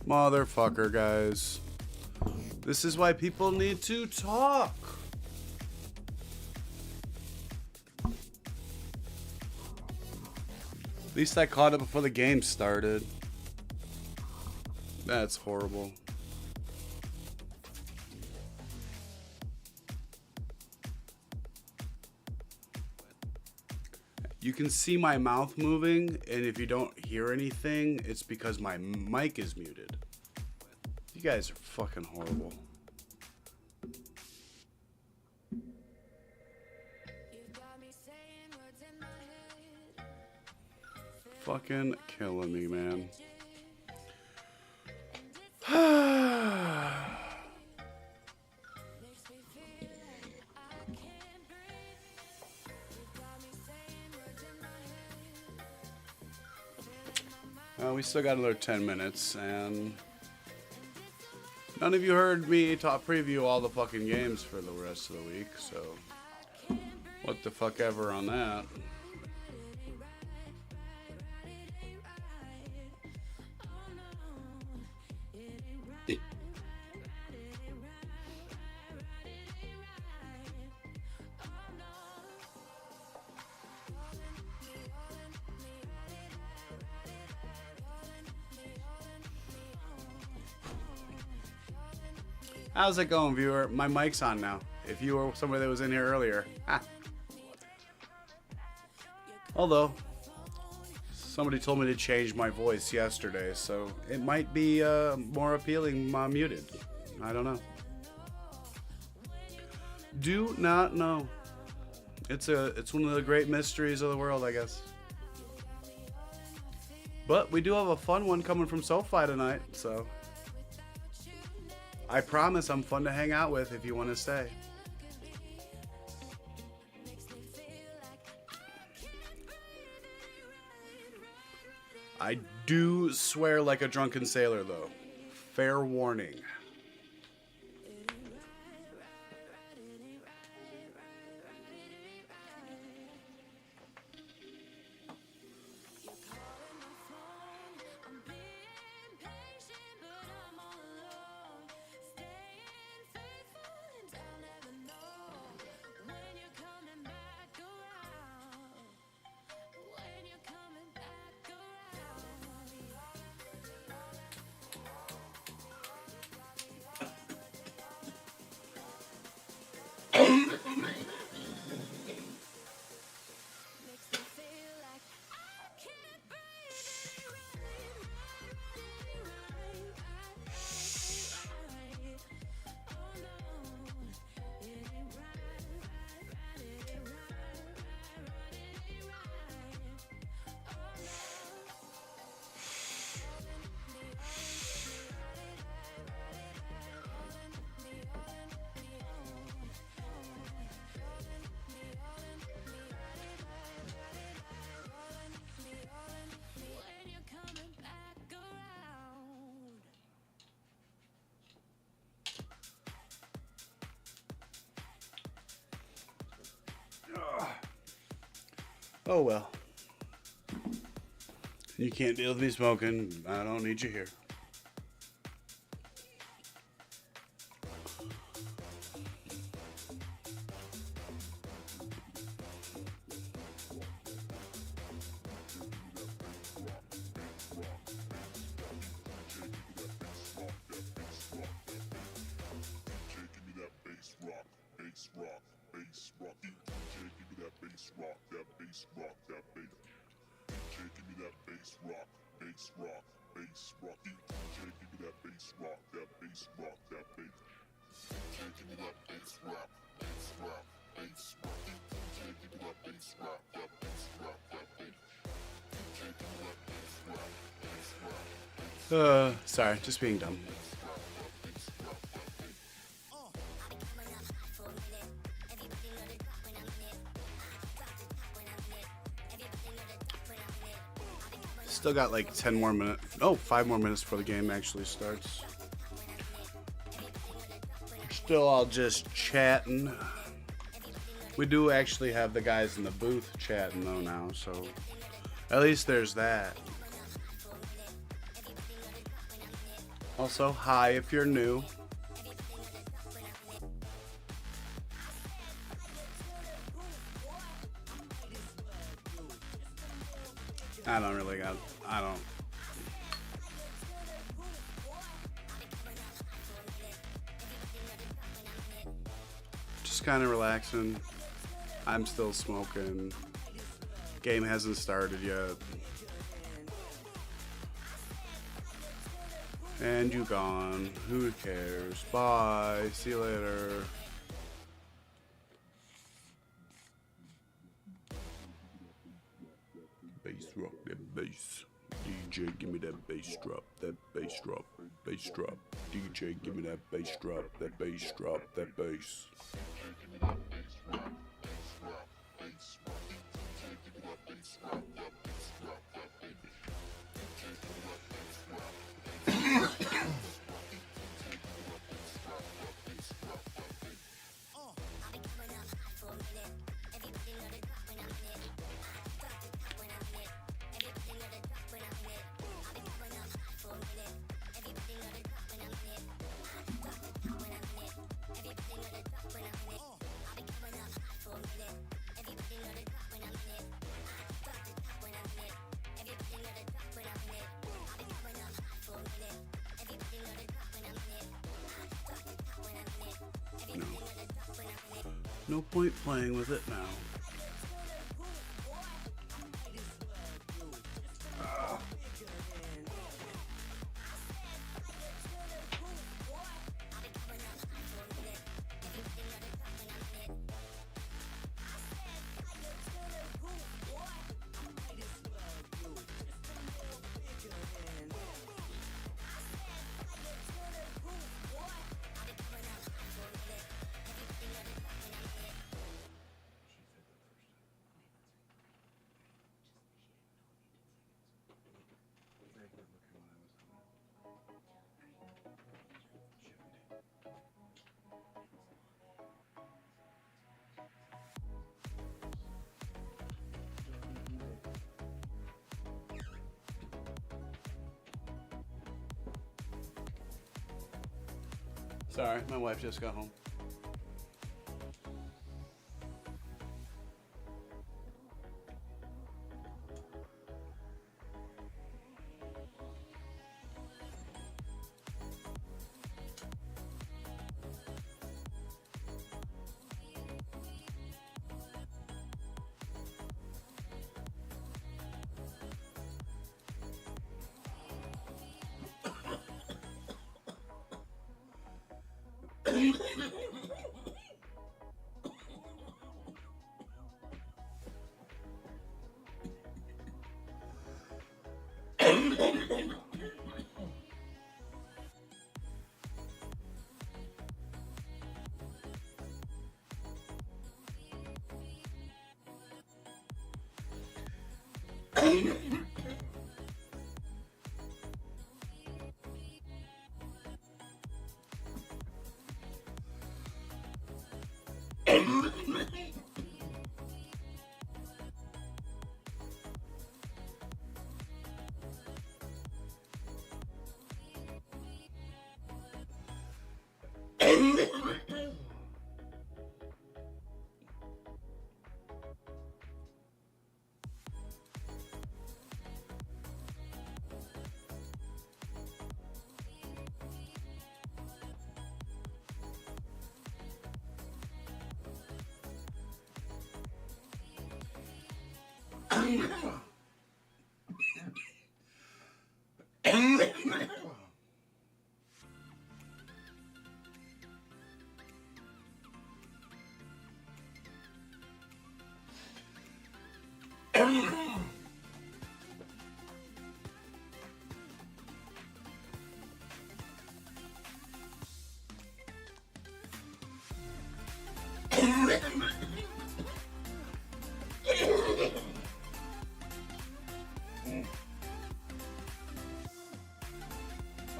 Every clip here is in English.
Motherfucker, guys. This is why people need to talk. At least I caught it before the game started. That's horrible. You can see my mouth moving, and if you don't hear anything, it's because my mic is muted. You guys are fucking horrible. Fucking killing me, man. We still got another 10 minutes, and none of you heard me talk preview all the fucking games for the rest of the week, so what the fuck ever on that. How's it going, viewer? My mic's on now. If you were somebody that was in here earlier. Although, somebody told me to change my voice yesterday, so it might be more appealing muted. I don't know. Do not know. It's one of the great mysteries of the world, I guess. But we do have a fun one coming from SoFi tonight, so I promise I'm fun to hang out with if you want to stay. I do swear like a drunken sailor, though. Fair warning. Oh well. You can't deal with me smoking. I don't need you here. Sorry, just being dumb. Still got like 10 more minutes. Oh, 5 more minutes before the game actually starts. Still all just chatting. We do actually have the guys in the booth chatting though now, so at least there's that. Also, hi if you're new. I don't. Just kind of relaxing. I'm still smoking. Game hasn't started yet. And you gone. Who cares? Bye. See you later. Bass rock, that bass. DJ, give me that bass drop, that bass drop, bass drop. DJ, give me that bass drop, that bass drop, that bass. No point playing with it now. Sorry, my wife just got home.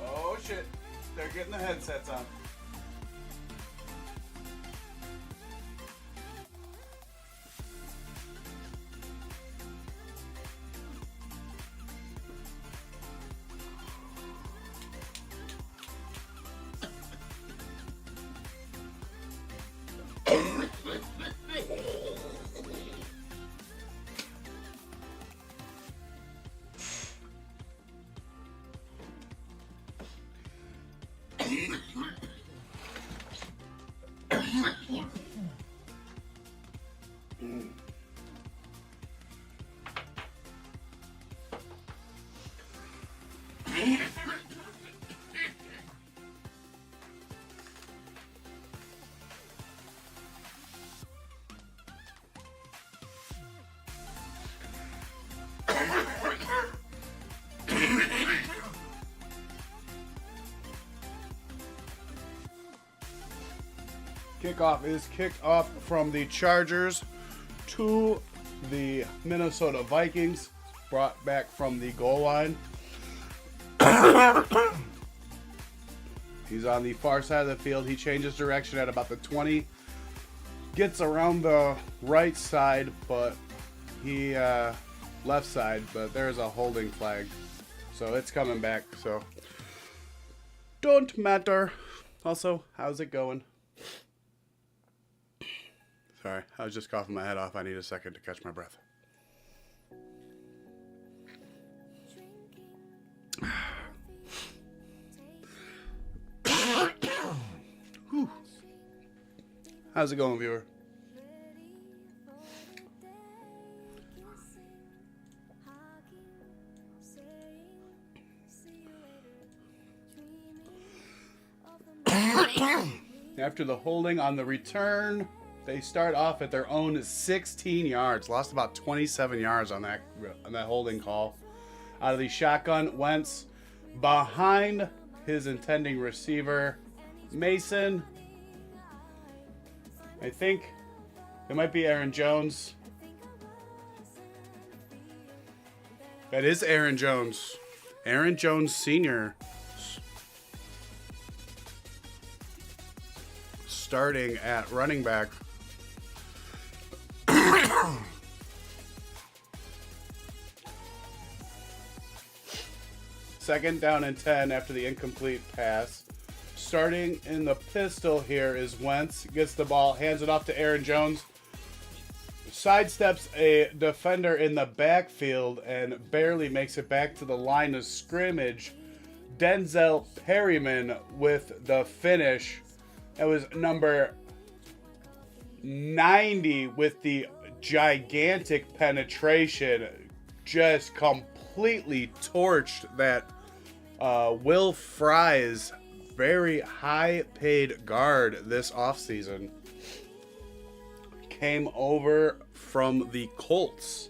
Oh shit, they're getting the headsets on. Kickoff is kicked off from the Chargers to the Minnesota Vikings, brought back from the goal line. He's on the far side of the field. He changes direction at about the 20. Gets around the right side, but he left side, but there's a holding flag. So it's coming back. So don't matter. Also, how's it going? Sorry, I was just coughing my head off. I need a second to catch my breath. Whew. How's it going, viewer? After the holding on the return, they start off at their own 16 yards. Lost about 27 yards on that holding call. Out of the shotgun, Wentz behind his intending receiver, Mason. I think it might be Aaron Jones. That is Aaron Jones. Aaron Jones Sr. starting at running back. Second down and 10 after the incomplete pass. Starting in the pistol here is Wentz. Gets the ball, hands it off to Aaron Jones. Sidesteps a defender in the backfield and barely makes it back to the line of scrimmage. Denzel Perryman with the finish. That was number 90 with the gigantic penetration. Just completely torched that Will Fry's very high-paid guard this offseason. Came over from the Colts.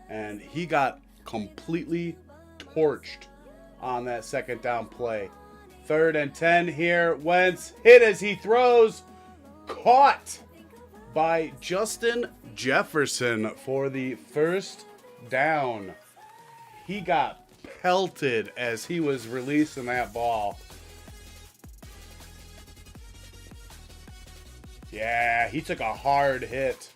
And he got completely torched on that second down play. 3rd and 10 here. Wentz hit as he throws. Caught by Justin Jefferson for the first down. He got pelted as he was releasing that ball. Yeah, he took a hard hit.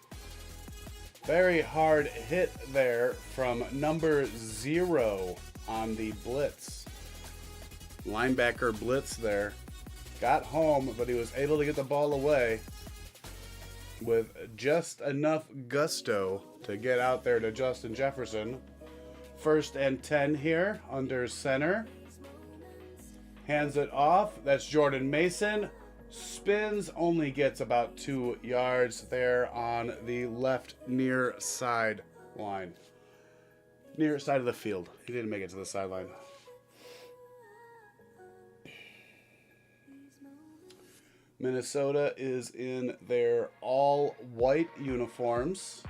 Very hard hit there from number 0 on the blitz. Linebacker blitz there. Got home, but he was able to get the ball away with just enough gusto to get out there to Justin Jefferson. 1st and 10 here under center. Hands it off. That's Jordan Mason. Spins, only gets about 2 yards there on the left near side line. Near side of the field. He didn't make it to the sideline. Minnesota is in their all-white uniforms.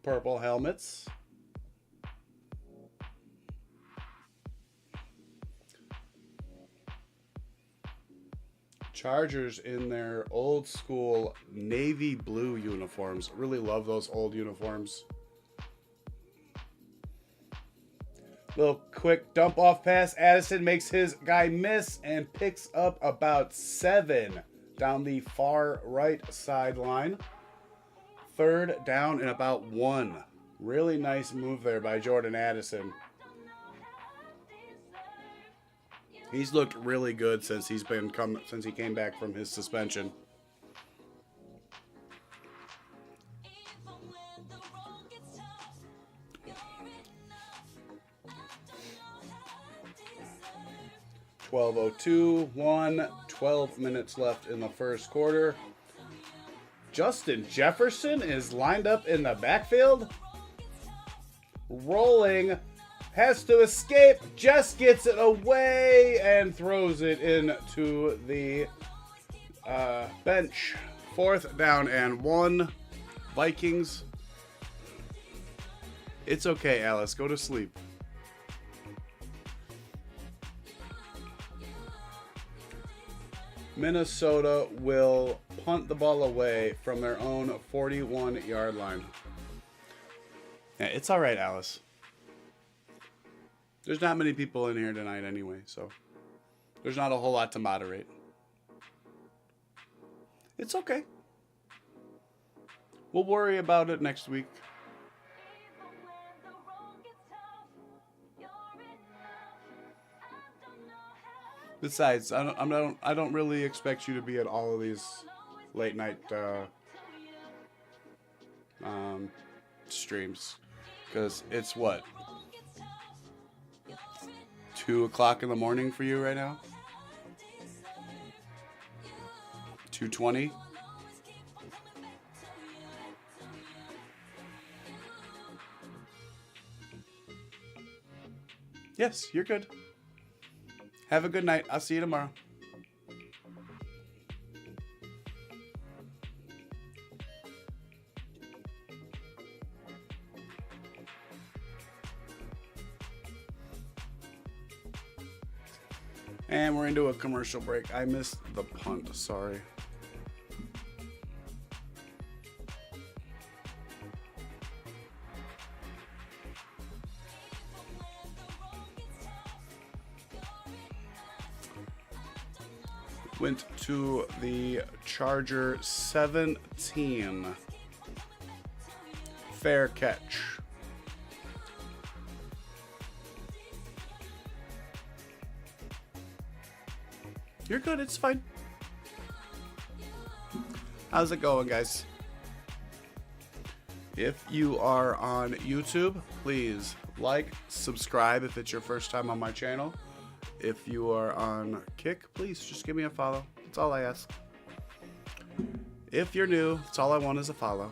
Purple helmets. Chargers in their old school navy blue uniforms. Really love those old uniforms. Little quick dump off pass. Addison makes his guy miss and picks up about 7 down the far right sideline. 3rd down and about 1. Really nice move there by Jordan Addison. He's looked really good since he came back from his suspension. 12:02, 12 minutes left in the first quarter. Justin Jefferson is lined up in the backfield. Rolling. Has to escape. Just gets it away and throws it into the bench. 4th down and 1. Vikings. It's okay, Alice. Go to sleep. Minnesota will punt the ball away from their own 41-yard line. Yeah, it's all right, Alice. There's not many people in here tonight anyway, so there's not a whole lot to moderate. It's okay. We'll worry about it next week. Besides, I don't really expect you to be at all of these late night streams, because it's what, 2 o'clock in the morning for you right now? 2:20? Yes, you're good. Have a good night. I'll see you tomorrow. And we're into a commercial break. I missed the punt. Sorry. Went to the Charger 17. Fair catch. You're good, it's fine. How's it going, guys? If you are on YouTube, please like, subscribe if it's your first time on my channel. If you are on Kick, please just give me a follow. That's all I ask. If you're new, that's all I want is a follow.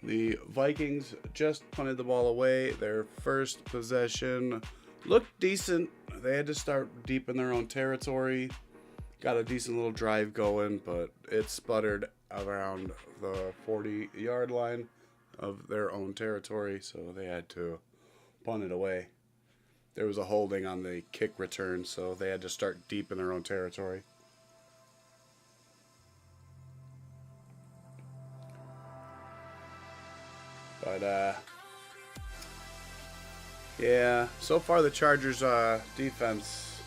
The Vikings just punted the ball away. Their first possession looked decent. They had to start deep in their own territory. Got a decent little drive going, but it sputtered around the 40-yard line of their own territory, so they had to punt it away. There was a holding on the kick return, so they had to start deep in their own territory. But, yeah, so far the Chargers' defense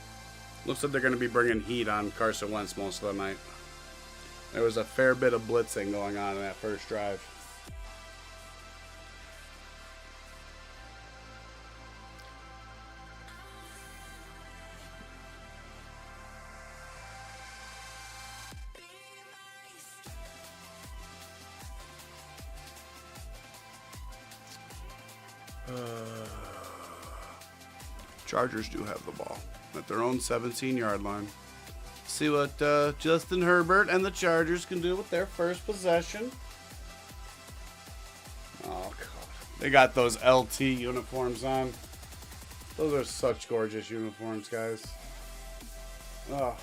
looks like they're going to be bringing heat on Carson Wentz most of the night. There was a fair bit of blitzing going on in that first drive. Chargers do have the ball at their own 17-yard line. See what Justin Herbert and the Chargers can do with their first possession. Oh, God. They got those LT uniforms on. Those are such gorgeous uniforms, guys. Oh.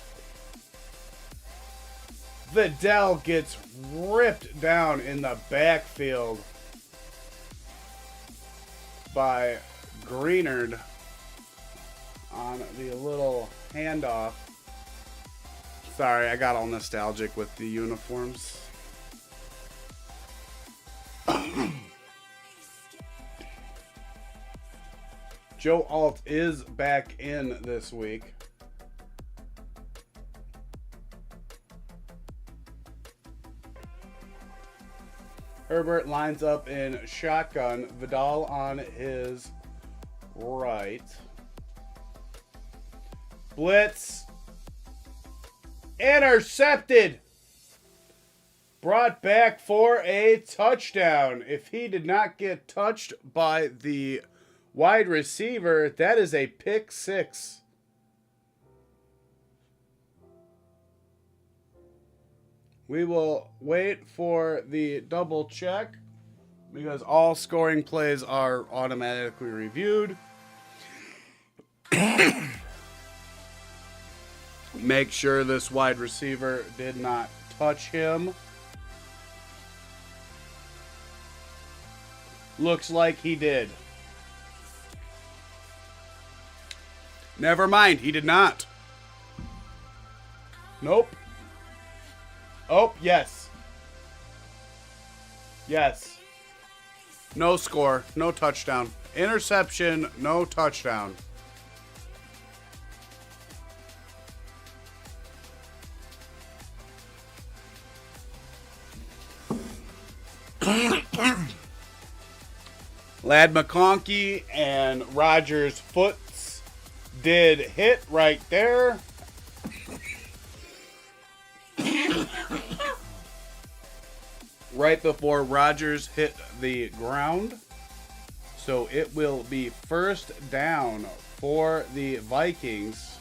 Vidal gets ripped down in the backfield by Greenard on the little handoff. Sorry, I got all nostalgic with the uniforms. Joe Alt is back in this week. Herbert lines up in shotgun. Vidal on his right. Blitz. Intercepted. brought back for a touchdown. If he did not get touched by the wide receiver, that is a pick six. We will wait for the double check because all scoring plays are automatically reviewed. Make sure this wide receiver did not touch him. Looks like he did. Never mind, he did not. Nope. Oh, yes. Yes. No score, no touchdown. Interception, no touchdown. Lad McConkey and Rogers' foots did hit right there. Right before Rogers hit the ground. So it will be first down for the Vikings.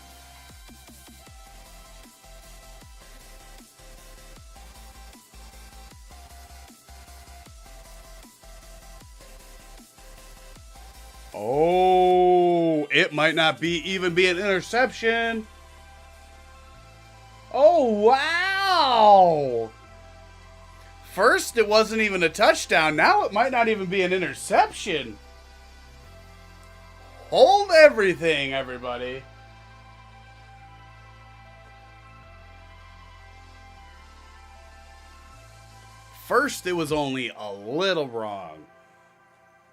Oh, it might not even be an interception. Oh, wow. First, it wasn't even a touchdown. Now it might not even be an interception. Hold everything, everybody. First, it was only a little wrong.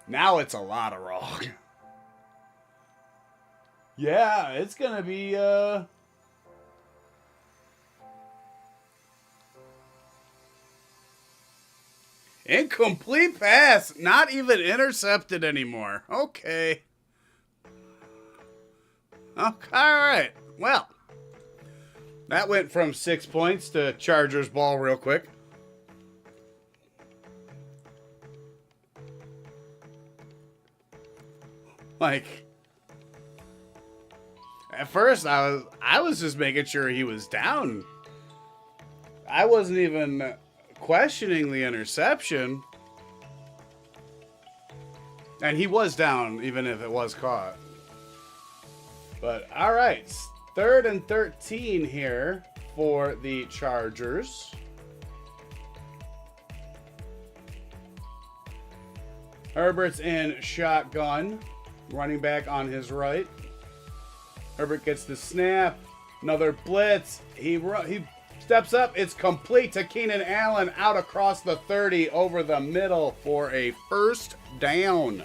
Now it's a lot of wrong. Yeah, it's going to be, incomplete pass. Not even intercepted anymore. Okay. Okay, all right. Well, that went from 6 points to Chargers ball real quick. Like, at first I was just making sure he was down. I wasn't even questioning the interception. And he was down even if it was caught. But all right, 3rd and 13 here for the Chargers. Herbert's in shotgun. Running back on his right. Herbert gets the snap. Another blitz. He steps up. It's complete to Keenan Allen out across the 30 over the middle for a first down.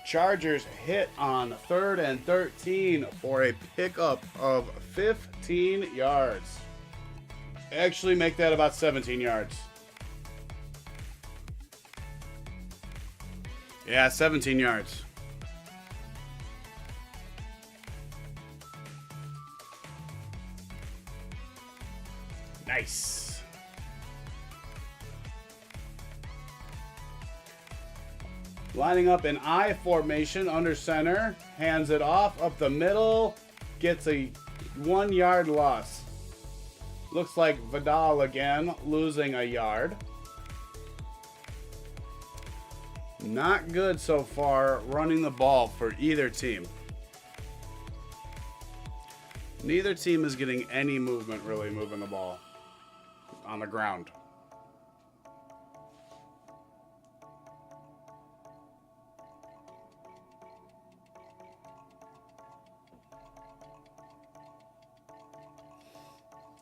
Chargers hit on 3rd and 13 for a pickup of 15 yards. Actually make that about 17 yards. Yeah, 17 yards. Nice. Lining up in I formation under center. Hands it off up the middle. Gets a 1 yard loss. Looks like Vidal again losing a yard. Not good so far running the ball for either team. Neither team is getting any movement really moving the ball on the ground.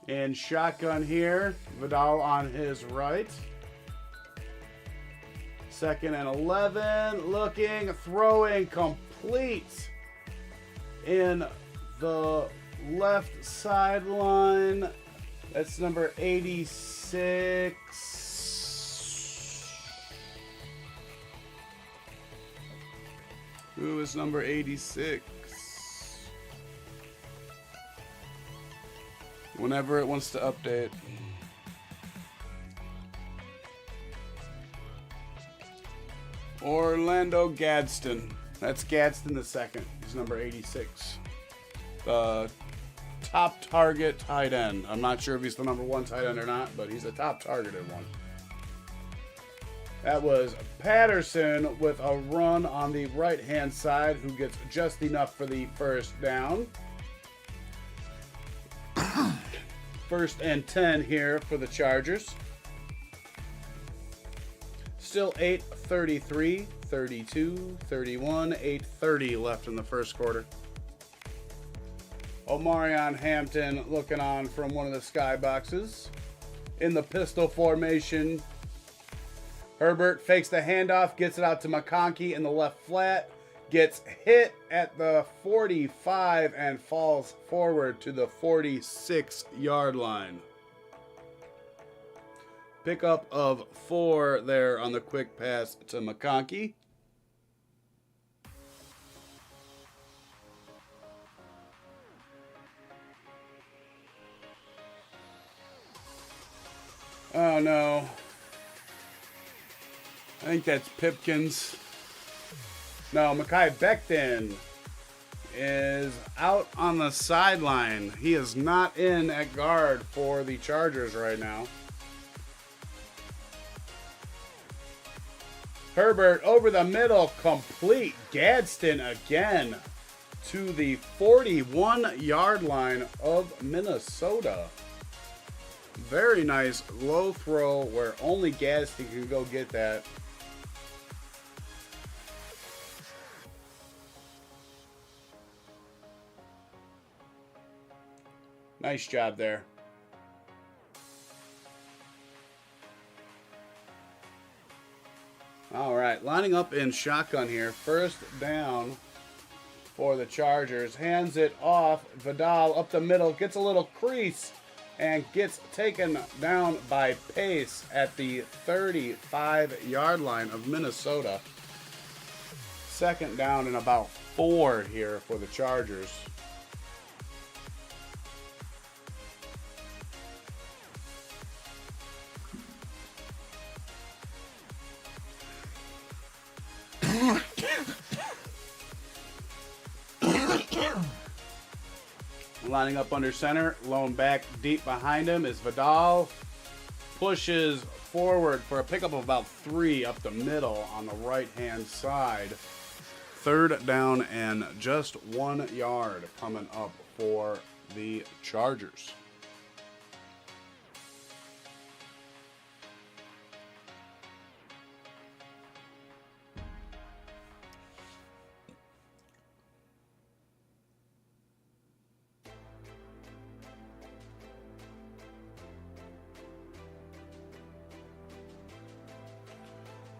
And shotgun here, Vidal on his right. 2nd and 11, looking, throwing, complete in the left sideline. That's number 86. Who is number 86? Whenever it wants to update. Orlando Gadsden. That's Gadsden the second. He's number 86. Top target tight end. I'm not sure if he's the number 1 tight end or not, but he's a top targeted one. That was Patterson with a run on the right-hand side who gets just enough for the first down. First and 10 here for the Chargers. Still 8:33, 32, 31, 8:30 left in the first quarter. Omarion Hampton looking on from one of the skyboxes. In the pistol formation, Herbert fakes the handoff, gets it out to McConkey in the left flat, gets hit at the 45 and falls forward to the 46-yard line. Pickup of 4 there on the quick pass to McConkey. Oh no. I think that's Pipkins. No, Mekhi Becton is out on the sideline. He is not in at guard for the Chargers right now. Herbert over the middle, complete. Gadsden again to the 41-yard line of Minnesota. Very nice low throw where only Gadsden can go get that. Nice job there. All right, lining up in shotgun here. First down for the Chargers. Hands it off. Vidal up the middle. Gets a little crease and gets taken down by Pace at the 35-yard line of Minnesota. Second down and about 4 here for the Chargers. Lining up under center, lone back deep behind him is Vidal. Pushes forward for a pickup of about 3 up the middle on the right-hand side. Third down and just 1 yard coming up for the Chargers.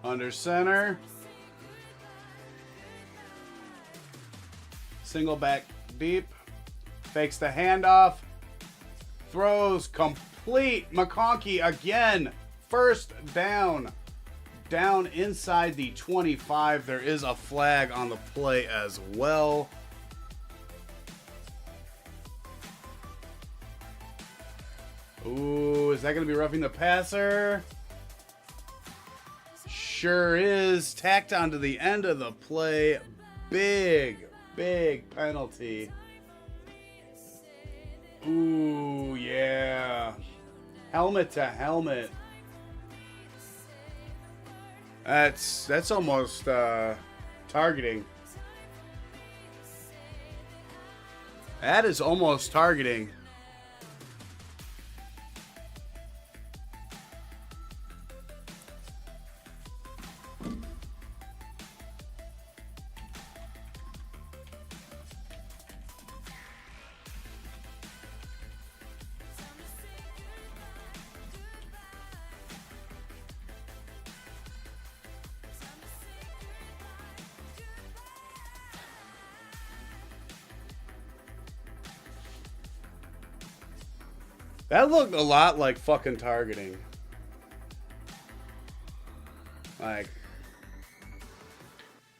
Under center. Single back deep. Fakes the handoff. Throws complete. McConkey again. First down. Down inside the 25. There is a flag on the play as well. Ooh, is that going to be roughing the passer? Sure is. Tacked onto the end of the play. Big penalty. Ooh, yeah. Helmet to helmet. That's almost targeting. That is almost targeting. That looked a lot like fucking targeting. Like,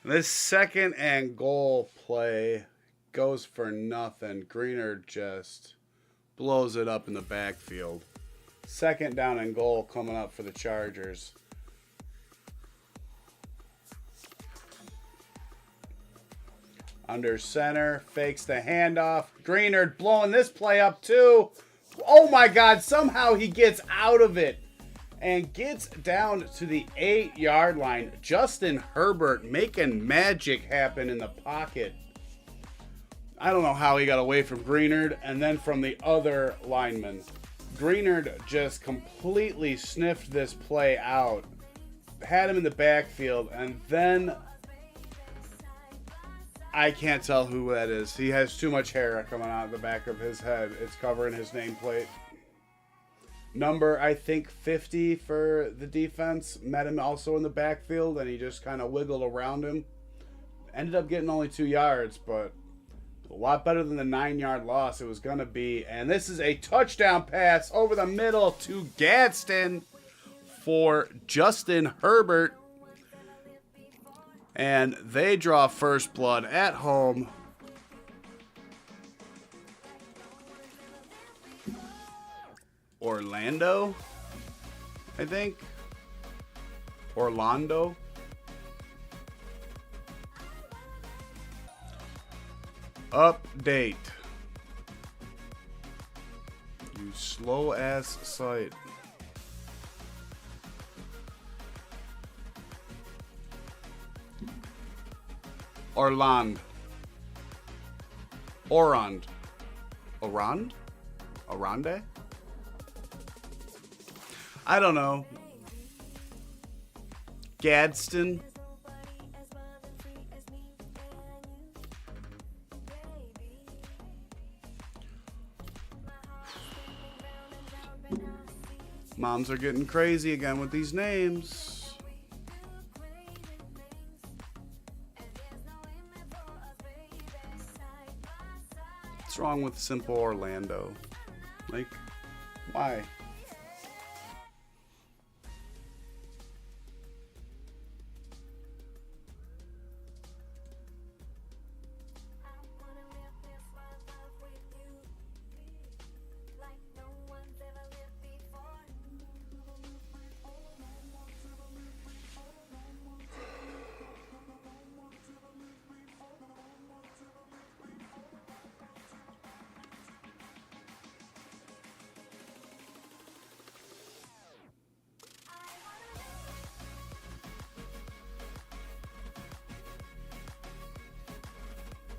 this second and goal play goes for nothing. Greener just blows it up in the backfield. Second down and goal coming up for the Chargers. Under center, fakes the handoff. Greenard blowing this play up too. Oh my God, somehow he gets out of it and gets down to the 8-yard line. Justin Herbert making magic happen in the pocket. I don't know how he got away from Greenard and then from the other lineman. Greenard just completely sniffed this play out, had him in the backfield, and then I can't tell who that is. He has too much hair coming out of the back of his head. It's covering his nameplate. Number, I think, 50 for the defense. Met him also in the backfield, and he just kind of wiggled around him. Ended up getting only 2 yards, but a lot better than the 9-yard loss it was going to be. And this is a touchdown pass over the middle to Gadsden for Justin Herbert. And they draw first blood at home. Orlando, I think. Orlando. Update. You slow ass site. Orland. Orand. Orand? Orande? I don't know. Gadsden. Moms are getting crazy again with these names. What's wrong with simple Orlando? Like, why?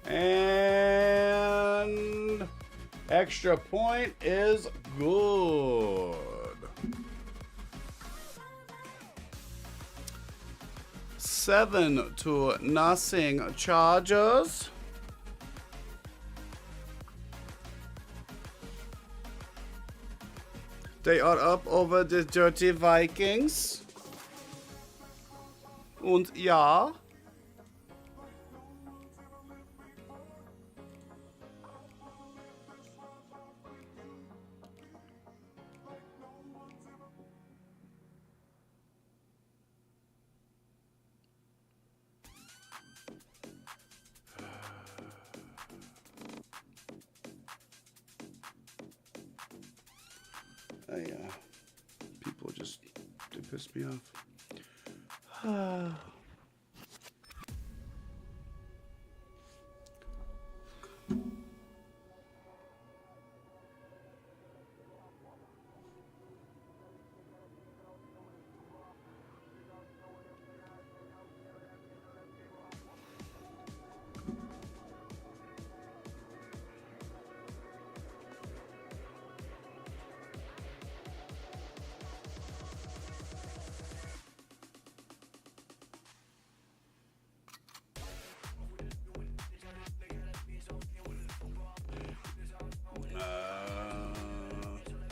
And extra point is good. 7-0 Chargers. They are up over the dirty Vikings. Und ja. People just, they piss me off.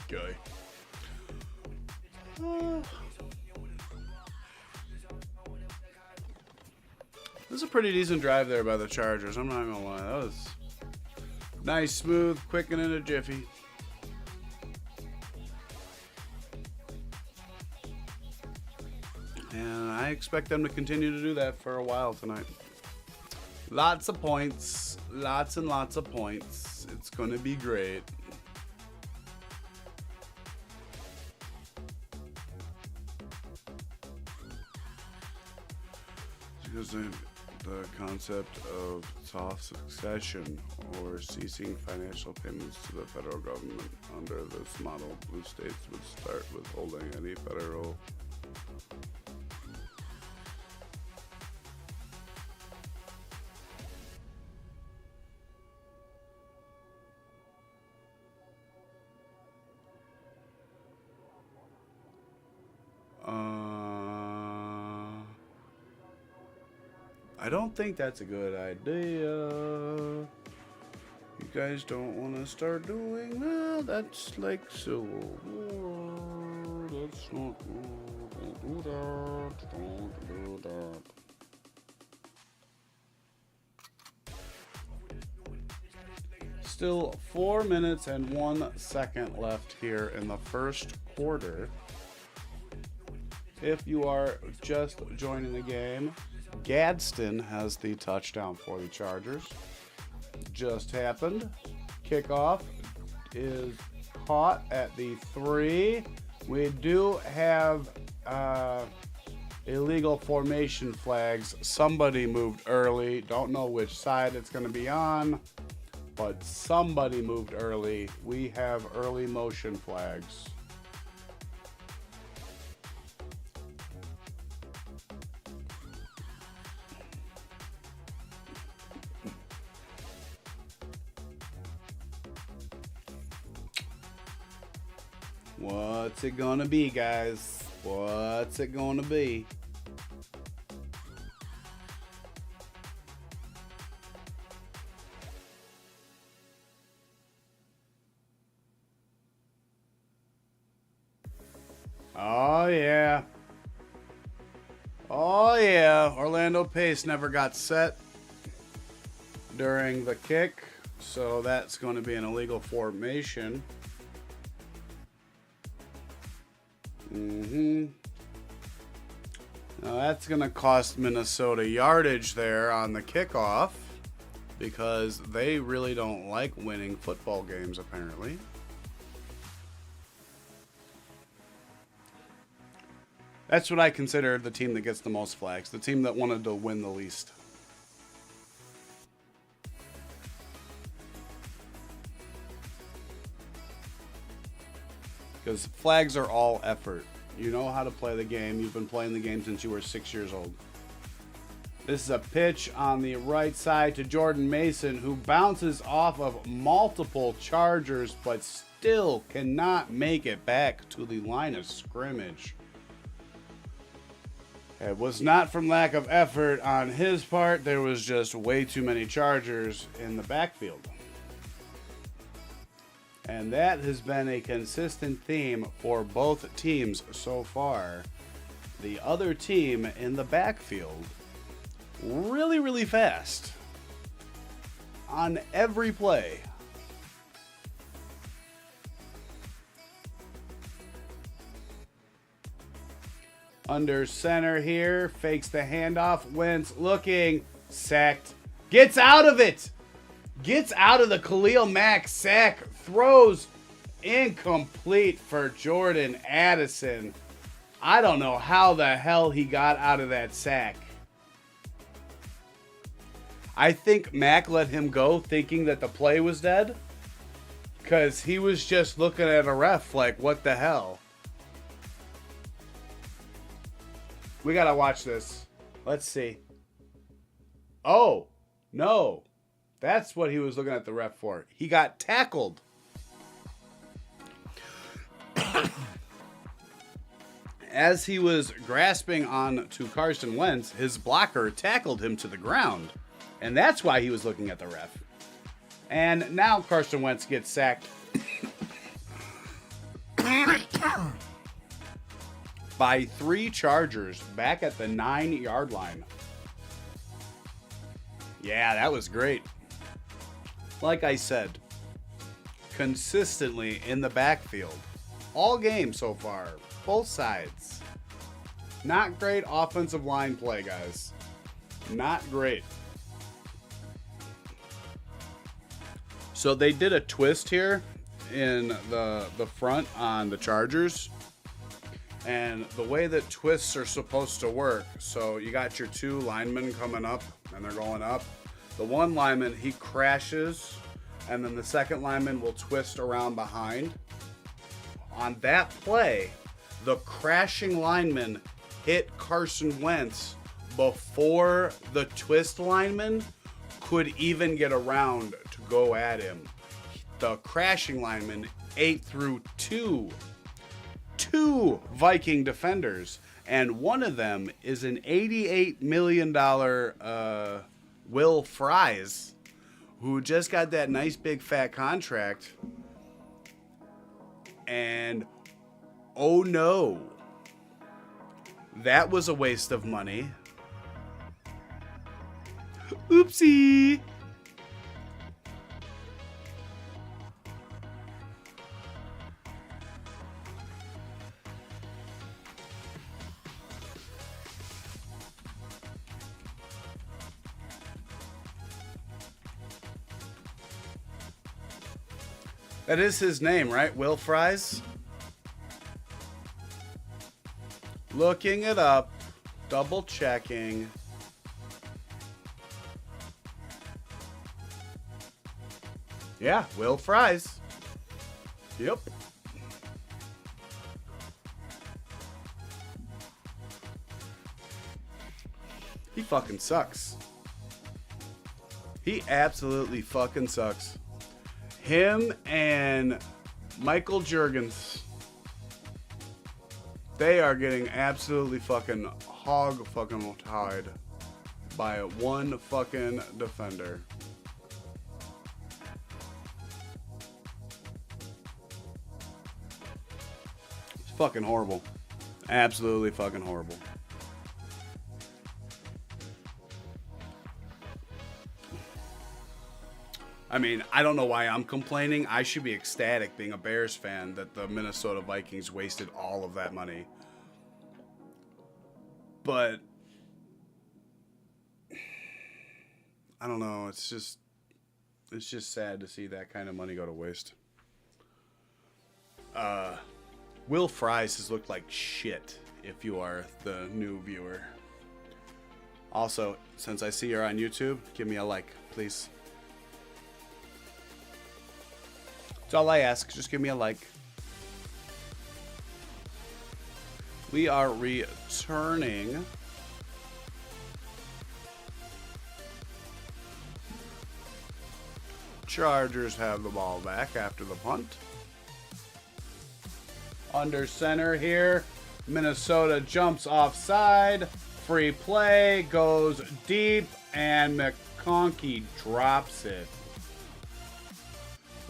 Guy. This is a pretty decent drive there by the Chargers. I'm not gonna lie. That was nice, smooth, quick, and in a jiffy. And I expect them to continue to do that for a while tonight. Lots of points. Lots and lots of points. It's gonna be great. Because the concept of soft succession or ceasing financial payments to the federal government. Under this model, blue states would start withholding any federal I don't think that's a good idea. You guys don't want to start doing that. That's like so. That's not. Don't do that. Don't do that. Still 4 minutes and 1 second left here in the first quarter. If you are just joining the game, Gadsden has the touchdown for the Chargers. Just happened. Kickoff is caught at the 3. We do have illegal formation flags. Somebody moved early. Don't know which side it's going to be on, but somebody moved early. We have early motion flags. What's it gonna be, guys? What's it gonna be? Oh yeah. Oh yeah. Orlando Pace never got set during the kick, so that's going to be an illegal formation. Now that's going to cost Minnesota yardage there on the kickoff because they really don't like winning football games, apparently. That's what I consider the team that gets the most flags, the team that wanted to win the least. Because flags are all effort. You know how to play the game. You've been playing the game since you were 6 years old. This is a pitch on the right side to Jordan Mason, who bounces off of multiple Chargers, but still cannot make it back to the line of scrimmage. It was not from lack of effort on his part. There was just way too many Chargers in the backfield. And that has been a consistent theme for both teams so far. The other team in the backfield really, really fast on every play. Under center here, fakes the handoff. Wentz looking, sacked, gets out of it. Gets out of the Khalil Mack sack, throws incomplete for Jordan Addison. I don't know how the hell he got out of that sack. I think Mack let him go thinking that the play was dead, because he was just looking at a ref like, what the hell? We gotta watch this. Let's see. Oh, no. That's what he was looking at the ref for. He got tackled. As he was grasping on to Carson Wentz, his blocker tackled him to the ground. And that's why he was looking at the ref. And now Carson Wentz gets sacked by 3 Chargers back at the 9-yard line. Yeah, that was great. Like I said, consistently in the backfield. All game so far. Both sides. Not great offensive line play, guys. Not great. So they did a twist here in the front on the Chargers. And the way that twists are supposed to work, so you got your two linemen coming up, and they're going up. The one lineman, he crashes, and then the second lineman will twist around behind. On that play, the crashing lineman hit Carson Wentz before the twist lineman could even get around to go at him. The crashing lineman ate through two Viking defenders, and one of them is an $88 million Will Fries, who just got that nice big fat contract. And oh no, that was a waste of money. Oopsie. That is his name, right? Will Fries? Looking it up. Double checking. Yeah, Will Fries. Yep. He fucking sucks. He absolutely fucking sucks. Him and Michael Juergens, they are getting absolutely fucking hog fucking tied by one fucking defender. It's fucking horrible. Absolutely fucking horrible. I mean, I don't know why I'm complaining. I should be ecstatic being a Bears fan that the Minnesota Vikings wasted all of that money. But I don't know. It's just sad to see that kind of money go to waste. Will Fries has looked like shit if you are the new viewer. Also, since I see you're on YouTube, give me a like, please. That's all I ask. Just give me a like. We are returning. Chargers have the ball back after the punt. Under center here. Minnesota jumps offside. Free play. Goes deep. And McConkey drops it.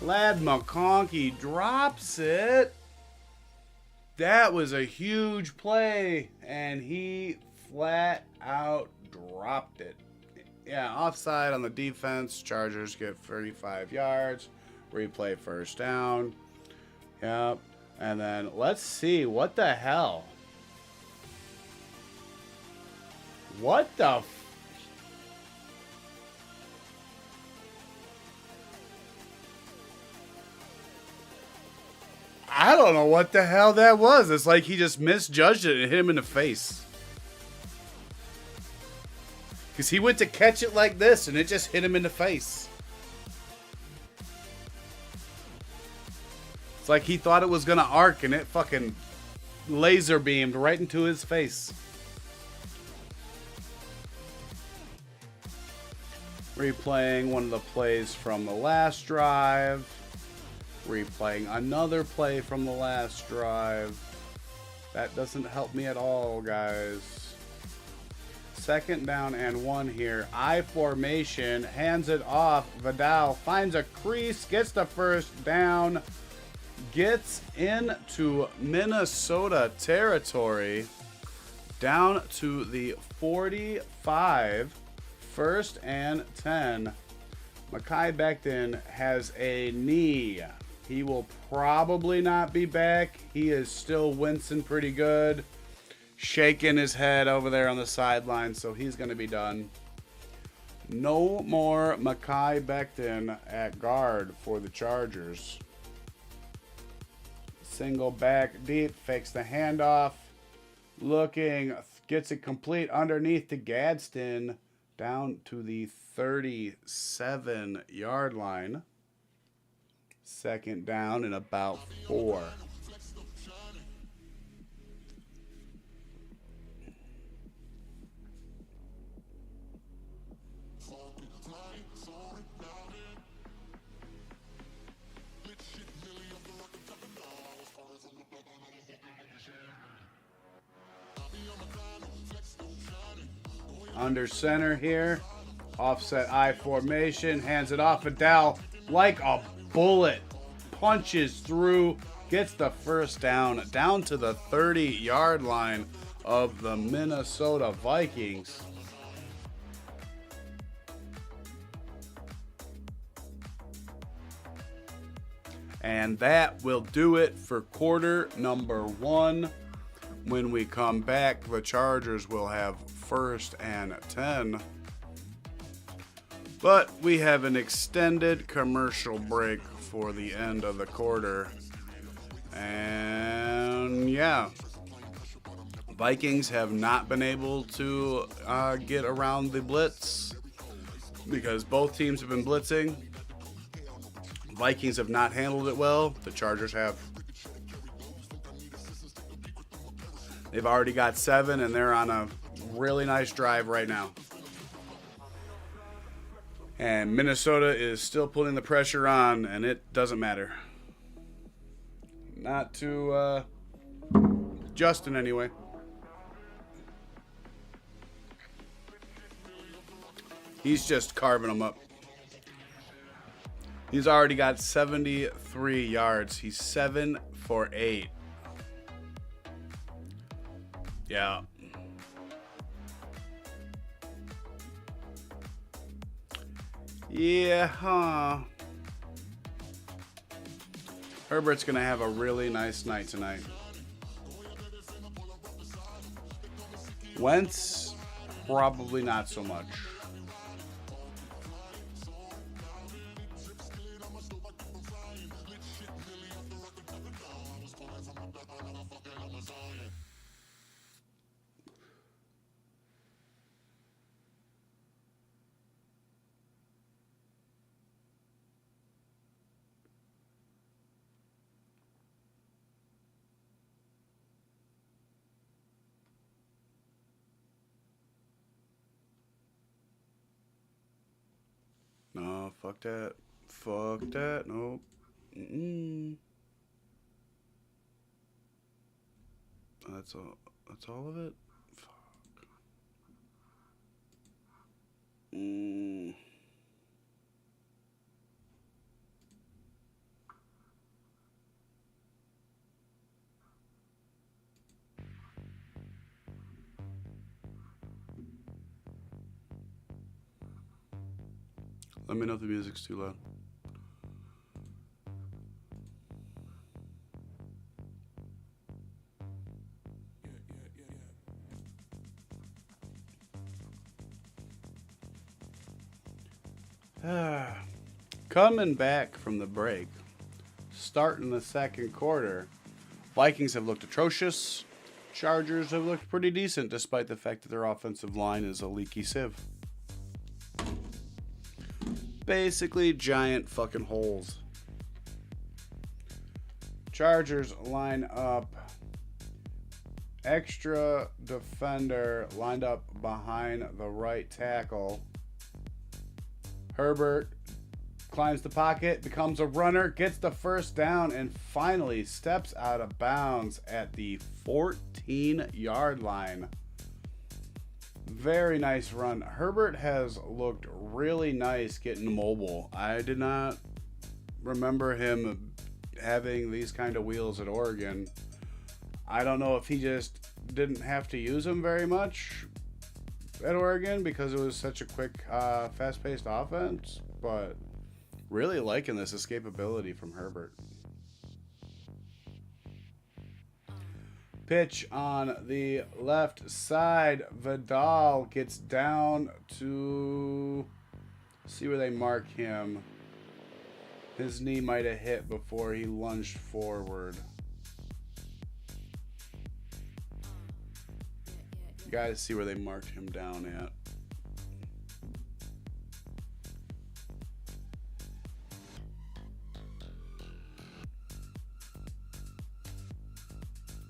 Lad McConkey drops it. That was a huge play, and he flat out dropped it. Yeah, offside on the defense. Chargers get 35 yards. Replay first down. Yep. And then let's see. What the hell? What the I don't know what the hell that was. It's like he just misjudged it and hit him in the face. Because he went to catch it like this and it just hit him in the face. It's like he thought it was going to arc and it fucking laser beamed right into his face. Replaying one of the plays from the last drive. Replaying another play from the last drive. That doesn't help me at all, guys. Second down and 1 here. I formation. Hands it off. Vidal finds a crease. Gets the first down. Gets into Minnesota territory. Down to the 45. First and 10. Mekhi Becton has a knee. He will probably not be back. He is still wincing pretty good. Shaking his head over there on the sideline, so he's going to be done. No more Mekhi Becton at guard for the Chargers. Single back deep, fakes the handoff. Looking, gets it complete underneath to Gadsden, down to the 37-yard line. Second down and about 4. Under center here. Offset I formation. Hands it off. Adele like a bullet. Punches through. Gets the first down. Down to the 30-yard line of the Minnesota Vikings. And that will do it for quarter number 1. When we come back, the Chargers will have 1st and 10. But we have an extended commercial break for the end of the quarter. And yeah, Vikings have not been able to get around the blitz because both teams have been blitzing. Vikings have not handled it well. The Chargers have. They've already got 7, and they're on a really nice drive right now. And Minnesota is still putting the pressure on, and it doesn't matter. Not to Justin, anyway. He's just carving them up. He's already got 73 yards. He's 7 for 8. Yeah. Yeah, huh. Herbert's going to have a really nice night tonight. Wentz, probably not so much. No, fuck that. Fuck that. Nope. That's all. That's all of it. Fuck. Let me know if the music's too loud. Coming back from the break, starting the second quarter, Vikings have looked atrocious. Chargers have looked pretty decent despite the fact that their offensive line is a leaky sieve. Basically giant fucking holes. Chargers line up. Extra defender lined up behind the right tackle. Herbert climbs the pocket, becomes a runner, gets the first down, and finally steps out of bounds at the 14-yard line. Very nice run. Herbert has looked really nice getting mobile. I did not remember him having these kind of wheels at Oregon. I don't know if he just didn't have to use them very much at Oregon because it was such a quick, fast-paced offense, but really liking this escapability from Herbert. Pitch on the left side. Vidal gets down to see where they mark him. His knee might have hit before he lunged forward. got to see where they marked him down at.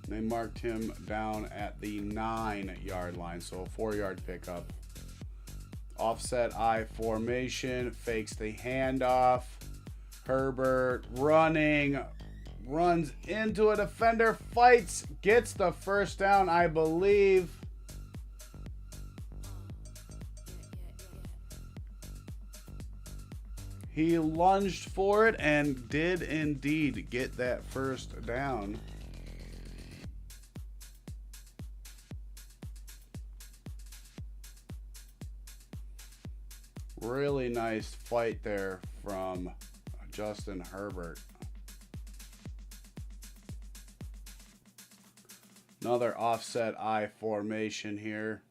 They marked him down at the 9-yard line, so a 4-yard pickup. Offset I formation, fakes the handoff. Herbert running, runs into a defender, fights, gets the first down, I believe. He lunged for it and did indeed get that first down. Really nice fight there from Justin Herbert. Another offset I formation here.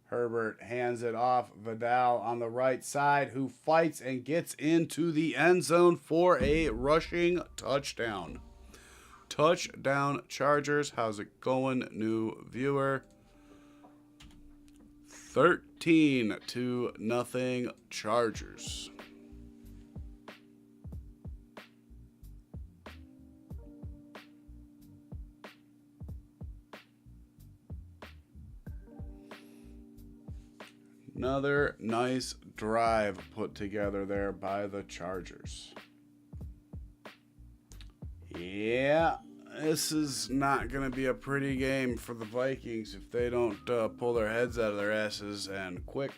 Herbert hands it off. Vidal on the right side, who fights and gets into the end zone for a rushing touchdown. Touchdown Chargers. How's it going, new viewer? 13-0 Chargers. Another nice drive put together there by the Chargers. Yeah, this is not going to be a pretty game for the Vikings if they don't pull their heads out of their asses and quick.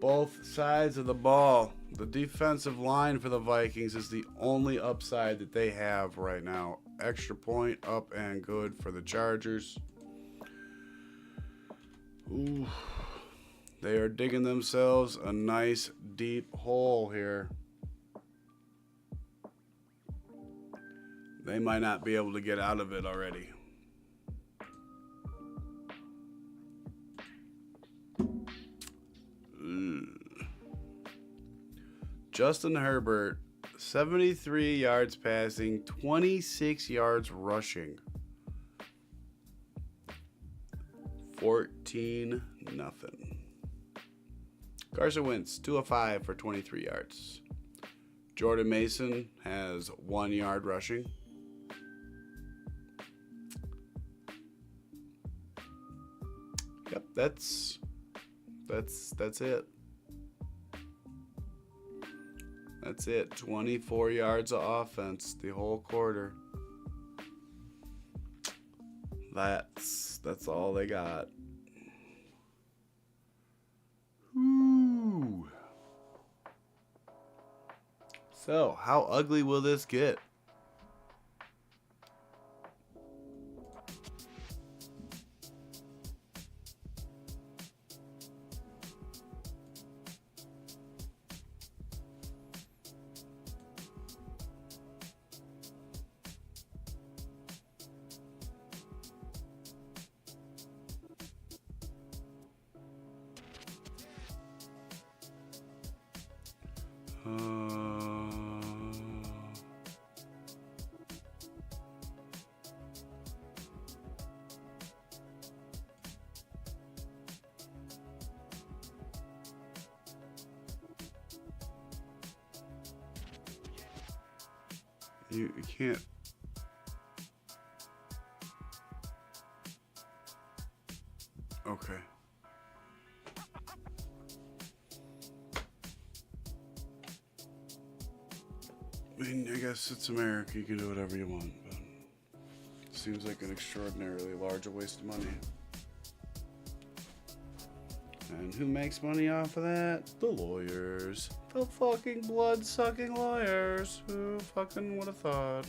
Both sides of the ball. The defensive line for the Vikings is the only upside that they have right now. Extra point up and good for the Chargers. Ooh, they are digging themselves a nice deep hole here. They might not be able to get out of it already. Justin Herbert, 73 yards passing, 26 yards rushing. 14-0. Carson Wentz, 2 of 5 for 23 yards. Jordan Mason has 1 yard rushing. Yep, that's it. That's it. 24 yards of offense the whole quarter. That's all they got. Ooh. So, how ugly will this get? You can't. Okay. I mean, I guess it's America. You can do whatever you want, but it seems like an extraordinarily large waste of money. And who makes money off of that? The lawyers. The fucking blood-sucking lawyers. Who fucking would have thought?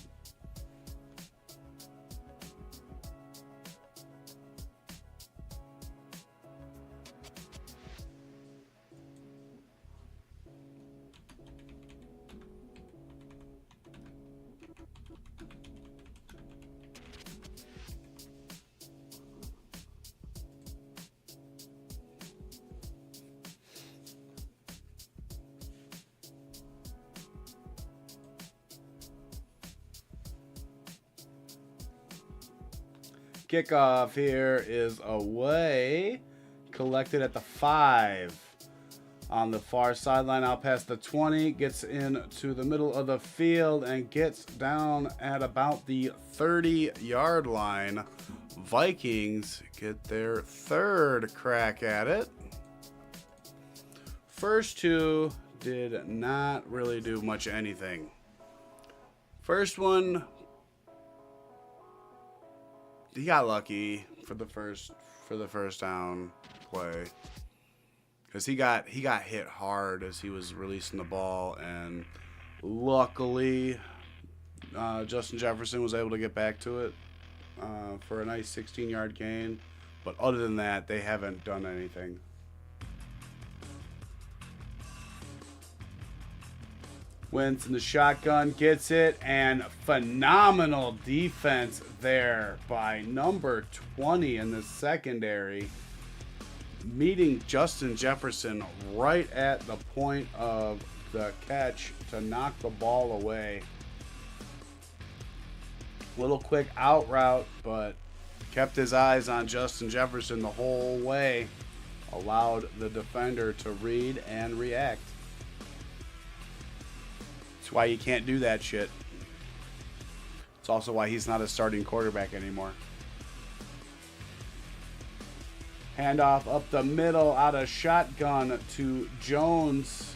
Kickoff here is away. Collected at the 5. On the far sideline, out past the 20. Gets into the middle of the field and gets down at about the 30-yard line. Vikings get their 3rd crack at it. First 2 did not really do much anything. First one, he got lucky for the first down play, because he got hit hard as he was releasing the ball, and luckily Justin Jefferson was able to get back to it for a nice 16-yard gain. But other than that, they haven't done anything. Wentz in the shotgun, gets it, and phenomenal defense there by number 20 in the secondary, meeting Justin Jefferson right at the point of the catch to knock the ball away. Little quick out route, but kept his eyes on Justin Jefferson the whole way, allowed the defender to read and react. That's why you can't do that shit. It's also why he's not a starting quarterback anymore. Handoff up the middle out of shotgun to Jones.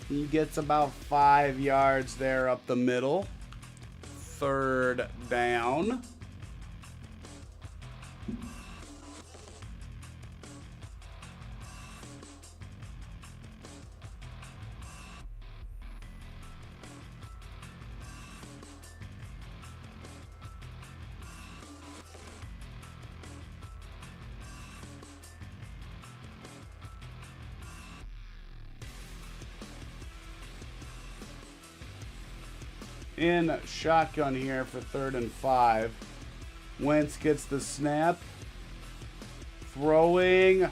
He gets about 5 yards there up the middle. 3rd down. In shotgun here for 3rd and 5. Wentz gets the snap. Throwing.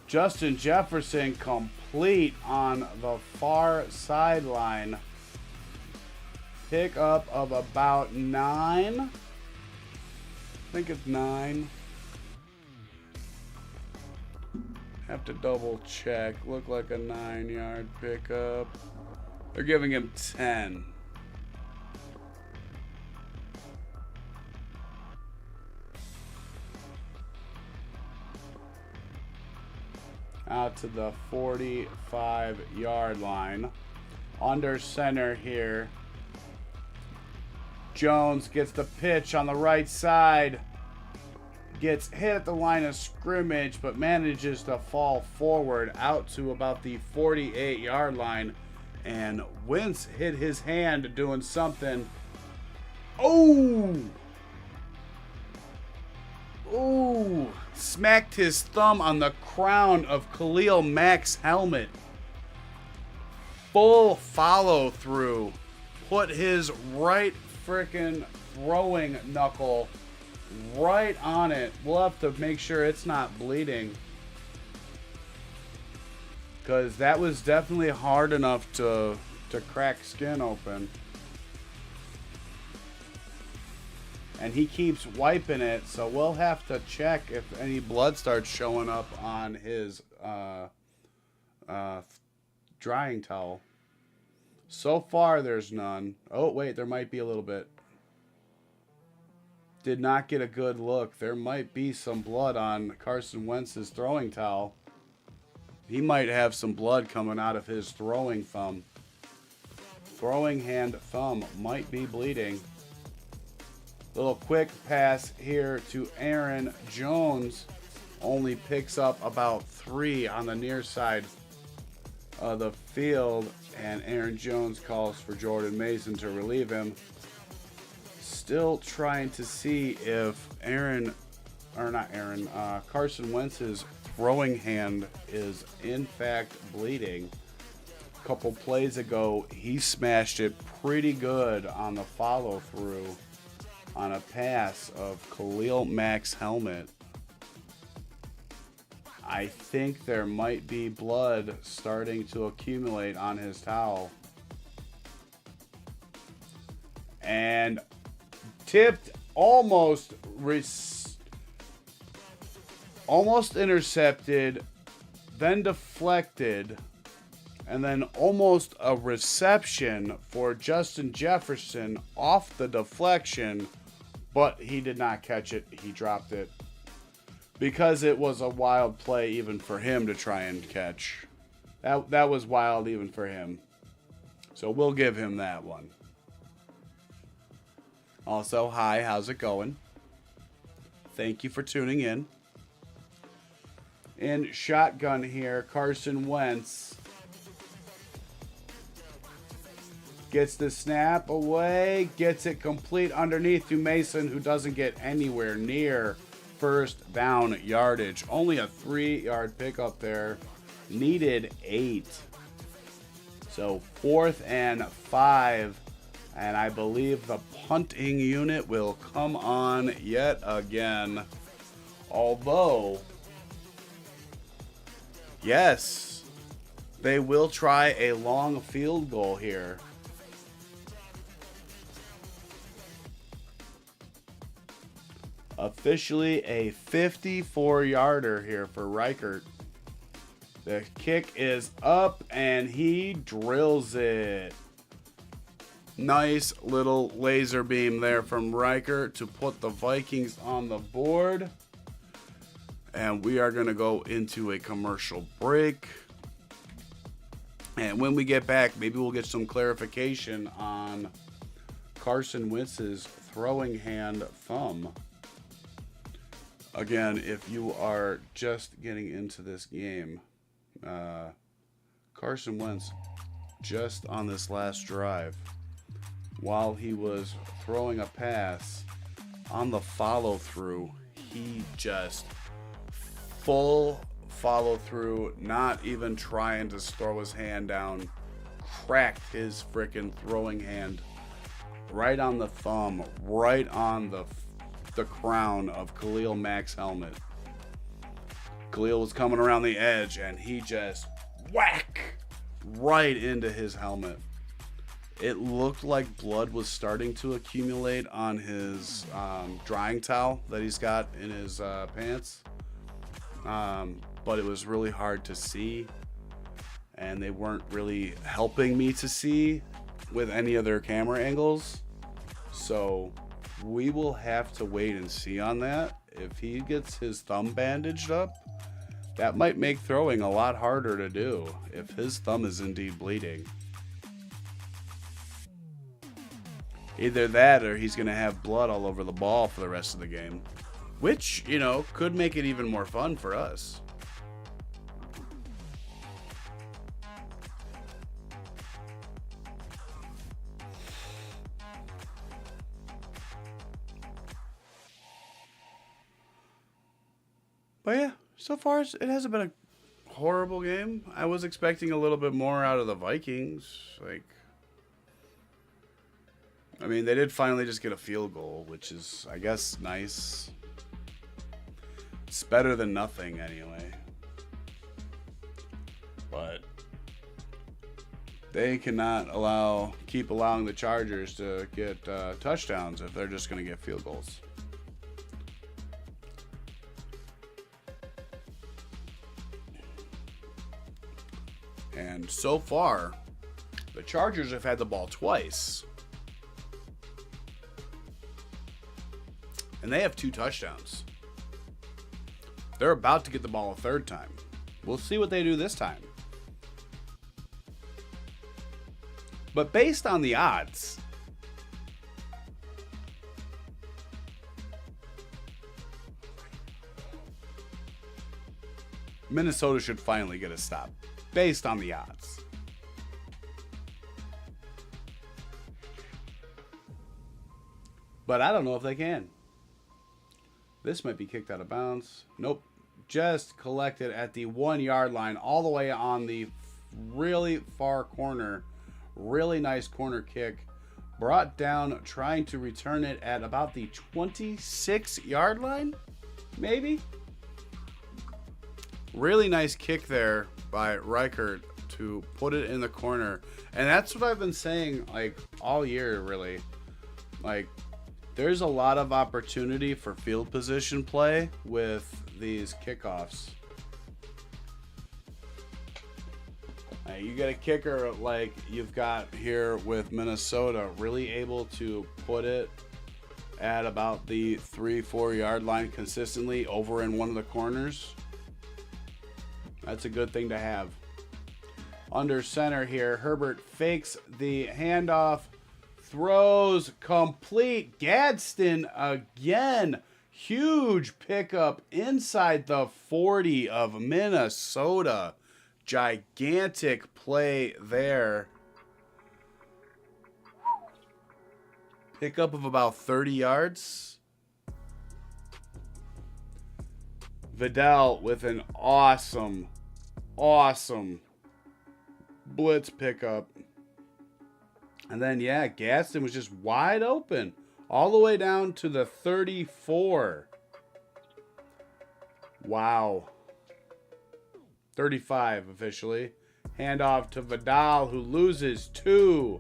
Justin Jefferson complete on the far sideline. Pickup of about 9. I think it's 9. Have to double check. Look like a 9-yard pickup. They're giving him 10. Out to the 45-yard line. Under center here. Jones gets the pitch on the right side. Gets hit at the line of scrimmage, but manages to fall forward out to about the 48-yard line. And Wentz hit his hand doing something. Oh! Ooh, smacked his thumb on the crown of Khalil Mack's helmet. Full follow through. Put his right frickin' throwing knuckle right on it. We'll have to make sure it's not bleeding, because that was definitely hard enough to crack skin open. And he keeps wiping it, so we'll have to check if any blood starts showing up on his drying towel. So far, there's none. Oh, wait, there might be a little bit. Did not get a good look. There might be some blood on Carson Wentz's throwing towel. He might have some blood coming out of his throwing thumb. Throwing hand thumb might be bleeding. Little quick pass here to Aaron Jones. Only picks up about 3 on the near side of the field. And Aaron Jones calls for Jordan Mason to relieve him. Still trying to see if Carson Wentz's throwing hand is in fact bleeding. A couple plays ago, he smashed it pretty good on the follow through on a pass of Khalil Mack's helmet. I think there might be blood starting to accumulate on his towel. And tipped, almost almost intercepted, then deflected, and then almost a reception for Justin Jefferson off the deflection, but he did not catch it. He dropped it because it was a wild play even for him to try and catch. That was wild even for him. So we'll give him that one. Also, hi, how's it going? Thank you for tuning in. In shotgun here, Carson Wentz gets the snap away, gets it complete underneath to Mason, who doesn't get anywhere near first down yardage. Only a 3-yard pickup there. Needed 8. So 4th and 5. And I believe the punting unit will come on yet again. Although, yes, they will try a long field goal here. Officially a 54-yarder here for Reichert. The kick is up and he drills it. Nice little laser beam there from Reichert to put the Vikings on the board. And we are going to go into a commercial break. And when we get back, maybe we'll get some clarification on Carson Wentz's throwing hand thumb. Again, if you are just getting into this game, Carson Wentz, just on this last drive, while he was throwing a pass on the follow through, he just full follow through, not even trying to throw his hand down, cracked his freaking throwing hand right on the thumb, right on the crown of Khalil Mack's helmet. Khalil was coming around the edge and he just whack right into his helmet. It looked like blood was starting to accumulate on his drying towel that he's got in his pants. But it was really hard to see, and they weren't really helping me to see with any of their camera angles. So we will have to wait and see on that. If he gets his thumb bandaged up, that might make throwing a lot harder to do if his thumb is indeed bleeding. Either that or he's going to have blood all over the ball for the rest of the game, which, you know, could make it even more fun for us. But yeah, so far it hasn't been a horrible game. I was expecting a little bit more out of the Vikings. I mean, they did finally just get a field goal, which is, I guess, nice. It's better than nothing anyway. But they cannot keep allowing the Chargers to get touchdowns if they're just going to get field goals. And so far, the Chargers have had the ball twice. And they have 2 touchdowns. They're about to get the ball a third time. We'll see what they do this time. But based on the odds, Minnesota should finally get a stop. Based on the odds. But I don't know if they can. This might be kicked out of bounds. Nope. Just collected at the 1-yard line all the way on the really far corner. Really nice corner kick. Brought down, trying to return it at about the 26-yard line, maybe? Really nice kick there by Reichert to put it in the corner. And that's what I've been saying all year, really. There's a lot of opportunity for field position play with these kickoffs. You get a kicker like you've got here with Minnesota, really able to put it at about the 3-4 yard line consistently over in one of the corners. That's a good thing to have. Under center here, Herbert fakes the handoff, throws complete. Gadsden again. Huge pickup inside the 40 of Minnesota. Gigantic play there. Pickup of about 30 yards. Vidal with an awesome blitz pickup. And then, yeah, Gadsden was just wide open all the way down to the 34. Wow. 35 officially. Handoff to Vidal, who loses 2.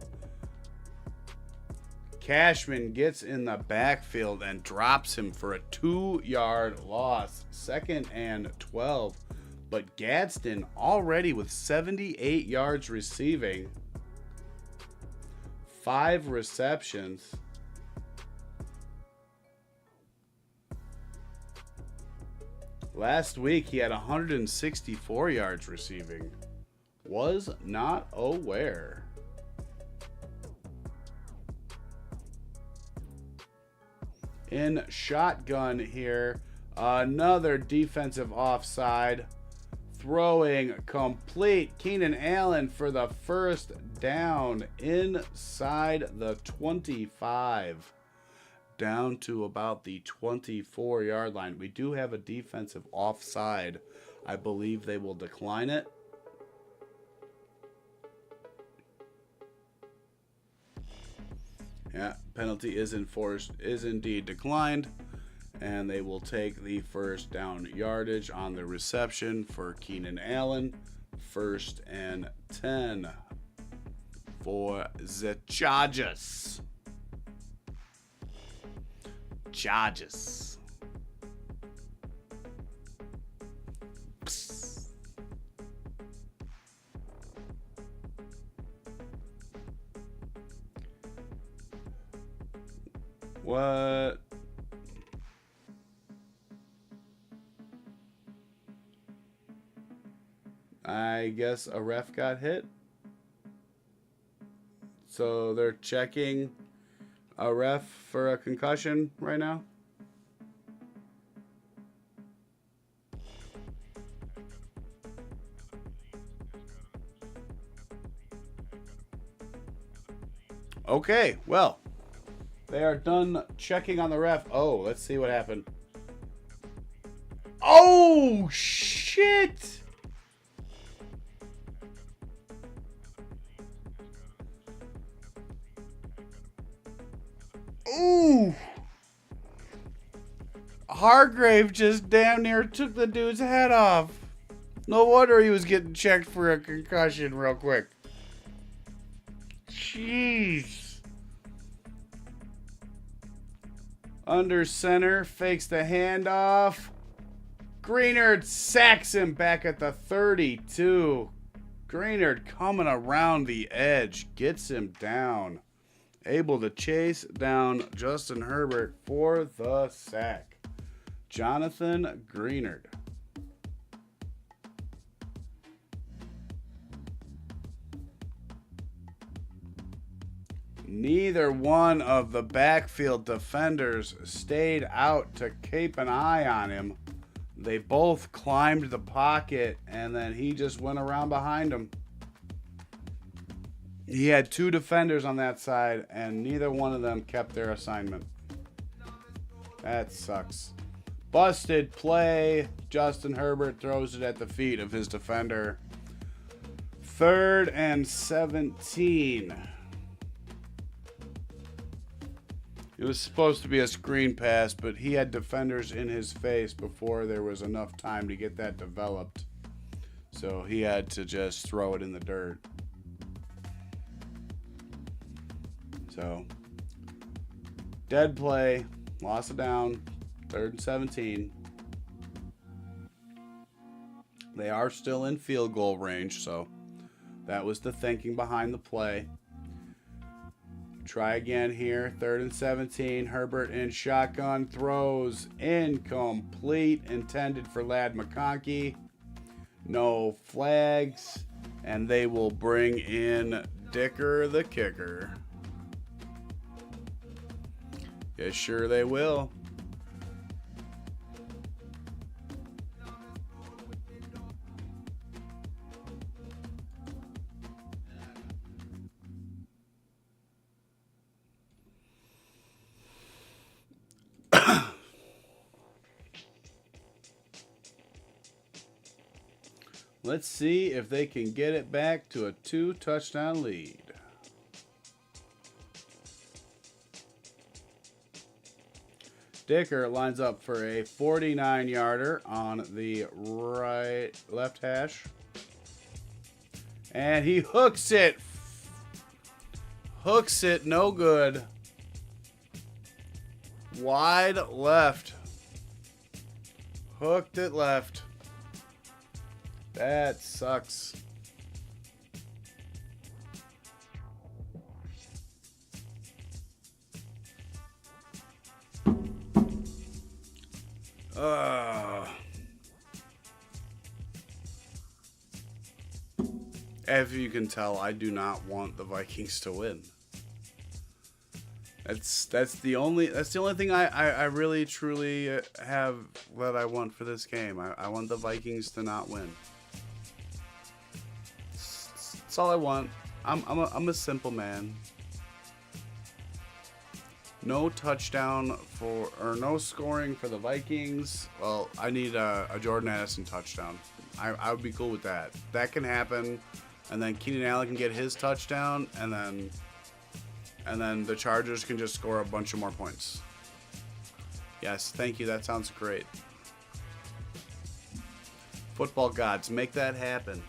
Cashman gets in the backfield and drops him for a 2-yard loss. 2nd and 12. But Gadsden already with 78 yards receiving. 5 receptions. Last week, he had 164 yards receiving. Was not aware. In shotgun here, another defensive offside. Throwing complete. Keenan Allen for the first down inside the 25. Down to about the 24-yard line. We do have a defensive offside. I believe they will decline it. Yeah, penalty is enforced, is indeed declined. And they will take the first down yardage on the reception for Keenan Allen. 1st and 10 for the Chargers. Chargers. Psst. What? I guess a ref got hit. So they're checking a ref for a concussion right now. Okay, well, they are done checking on the ref. Oh, let's see what happened. Oh, shit! Ooh! Hargrave just damn near took the dude's head off. No wonder he was getting checked for a concussion real quick. Jeez. Under center, fakes the handoff. Greenard sacks him back at the 32. Greenard coming around the edge, gets him down. Able to chase down Justin Herbert for the sack. Jonathan Greenard. Neither one of the backfield defenders stayed out to keep an eye on him. They both climbed the pocket, and then he just went around behind him. He had 2 defenders on that side, and neither one of them kept their assignment. That sucks. Busted play. Justin Herbert throws it at the feet of his defender. 3rd and 17. It was supposed to be a screen pass, but he had defenders in his face before there was enough time to get that developed. So he had to just throw it in the dirt. So, dead play, loss of down, 3rd and 17. They are still in field goal range, so that was the thinking behind the play. Try again here. 3rd and 17. Herbert in shotgun throws. Incomplete. Intended for Ladd McConkey. No flags. And they will bring in Dicker the kicker. Yes, sure they will. Let's see if they can get it back to a 2-touchdown lead. Dicker lines up for a 49-yarder on the left hash. And he hooks it. Hooks it, no good. Wide left. Hooked it left. That sucks. As you can tell, I do not want the Vikings to win. That's the only thing I really truly have that I want for this game. I want the Vikings to not win. That's all I want. I'm a simple man. No touchdown or no scoring for the Vikings. Well, I need a Jordan Addison touchdown. I would be cool with that. That can happen, and then Keenan Allen can get his touchdown, and then the Chargers can just score a bunch of more points. Yes, thank you. That sounds great. Football gods, make that happen.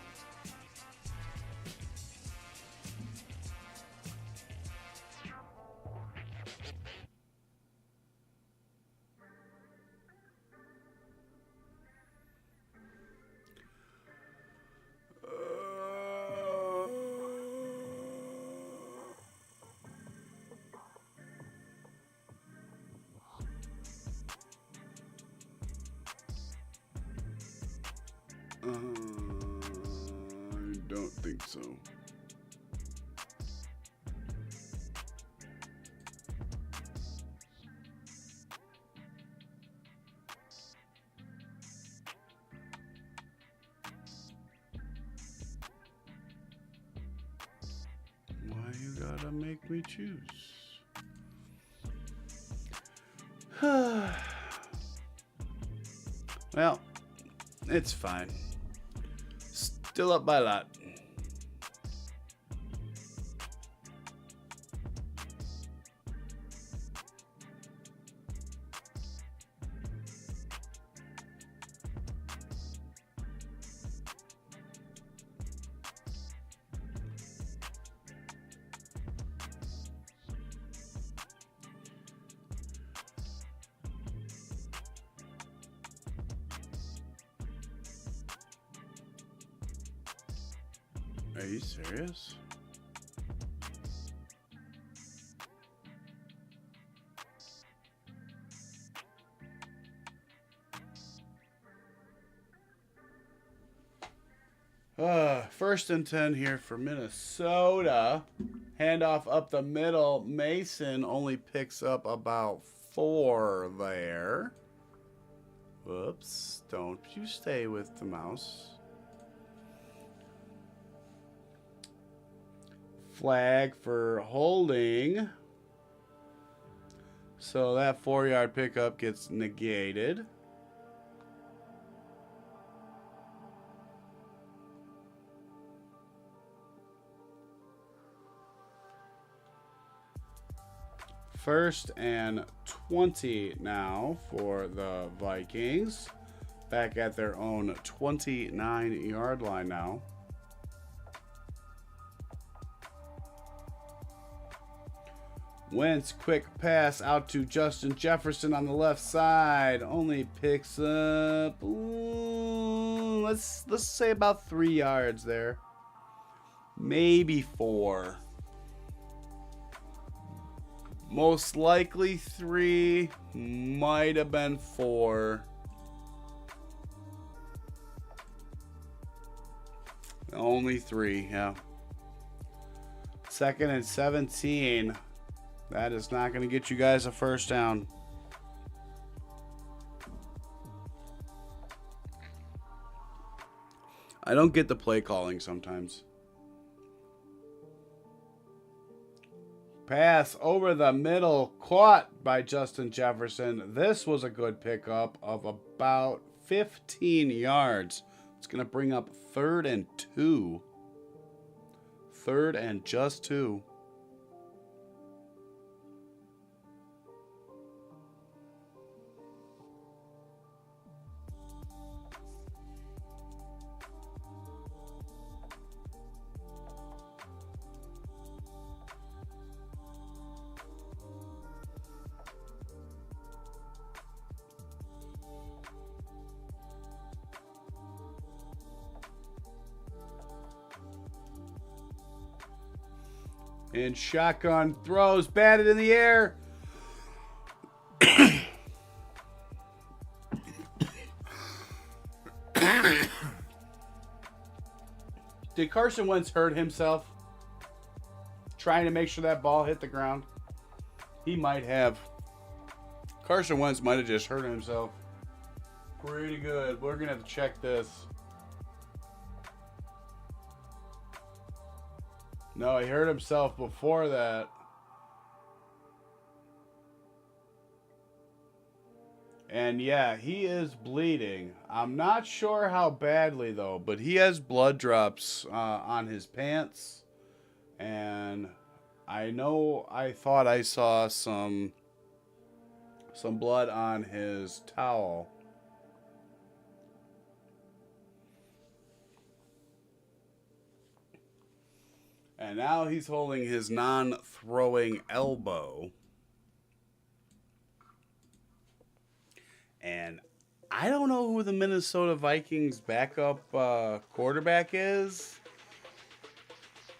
I don't think so. Why you gotta make me choose? Well, it's fine. Still up by a lot. Are you serious? First and 10 here for Minnesota. Handoff up the middle. Mason only picks up about 4 there. Whoops. Don't you stay with the mouse. Flag for holding. So that 4-yard pickup gets negated. First and 20 now for the Vikings. Back at their own 29-yard line now. Wentz, quick pass out to Justin Jefferson on the left side. Only picks up let's say about 3 yards there. Maybe 4. Most likely 3. Might have been 4. Only 3, yeah. 2nd and 17. That is not going to get you guys a first down. I don't get the play calling sometimes. Pass over the middle, caught by Justin Jefferson. This was a good pickup of about 15 yards. It's going to bring up 3rd and 2. 3rd and just 2. And shotgun throws, batted in the air. Did Carson Wentz hurt himself trying to make sure that ball hit the ground? He might have. Carson Wentz might have just hurt himself. Pretty good. We're going to have to check this. No, he hurt himself before that. And yeah, he is bleeding. I'm not sure how badly though, but he has blood drops on his pants. And I know I thought I saw some blood on his towel. And now he's holding his non-throwing elbow. And I don't know who the Minnesota Vikings backup quarterback is.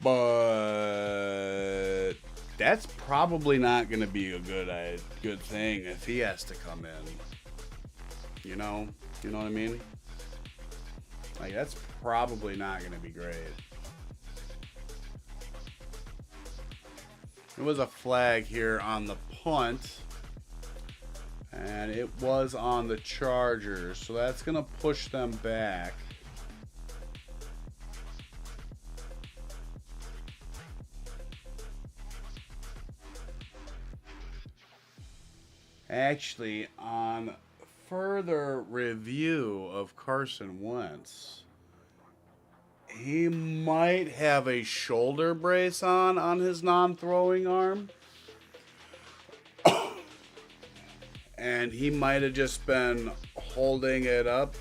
But that's probably not going to be a good thing if he has to come in. You know what I mean? Like, that's probably not going to be great. It was a flag here on the punt. And it was on the Chargers. So that's going to push them back. Actually, on further review of Carson Wentz, he might have a shoulder brace on his non-throwing arm. And he might have just been holding it up.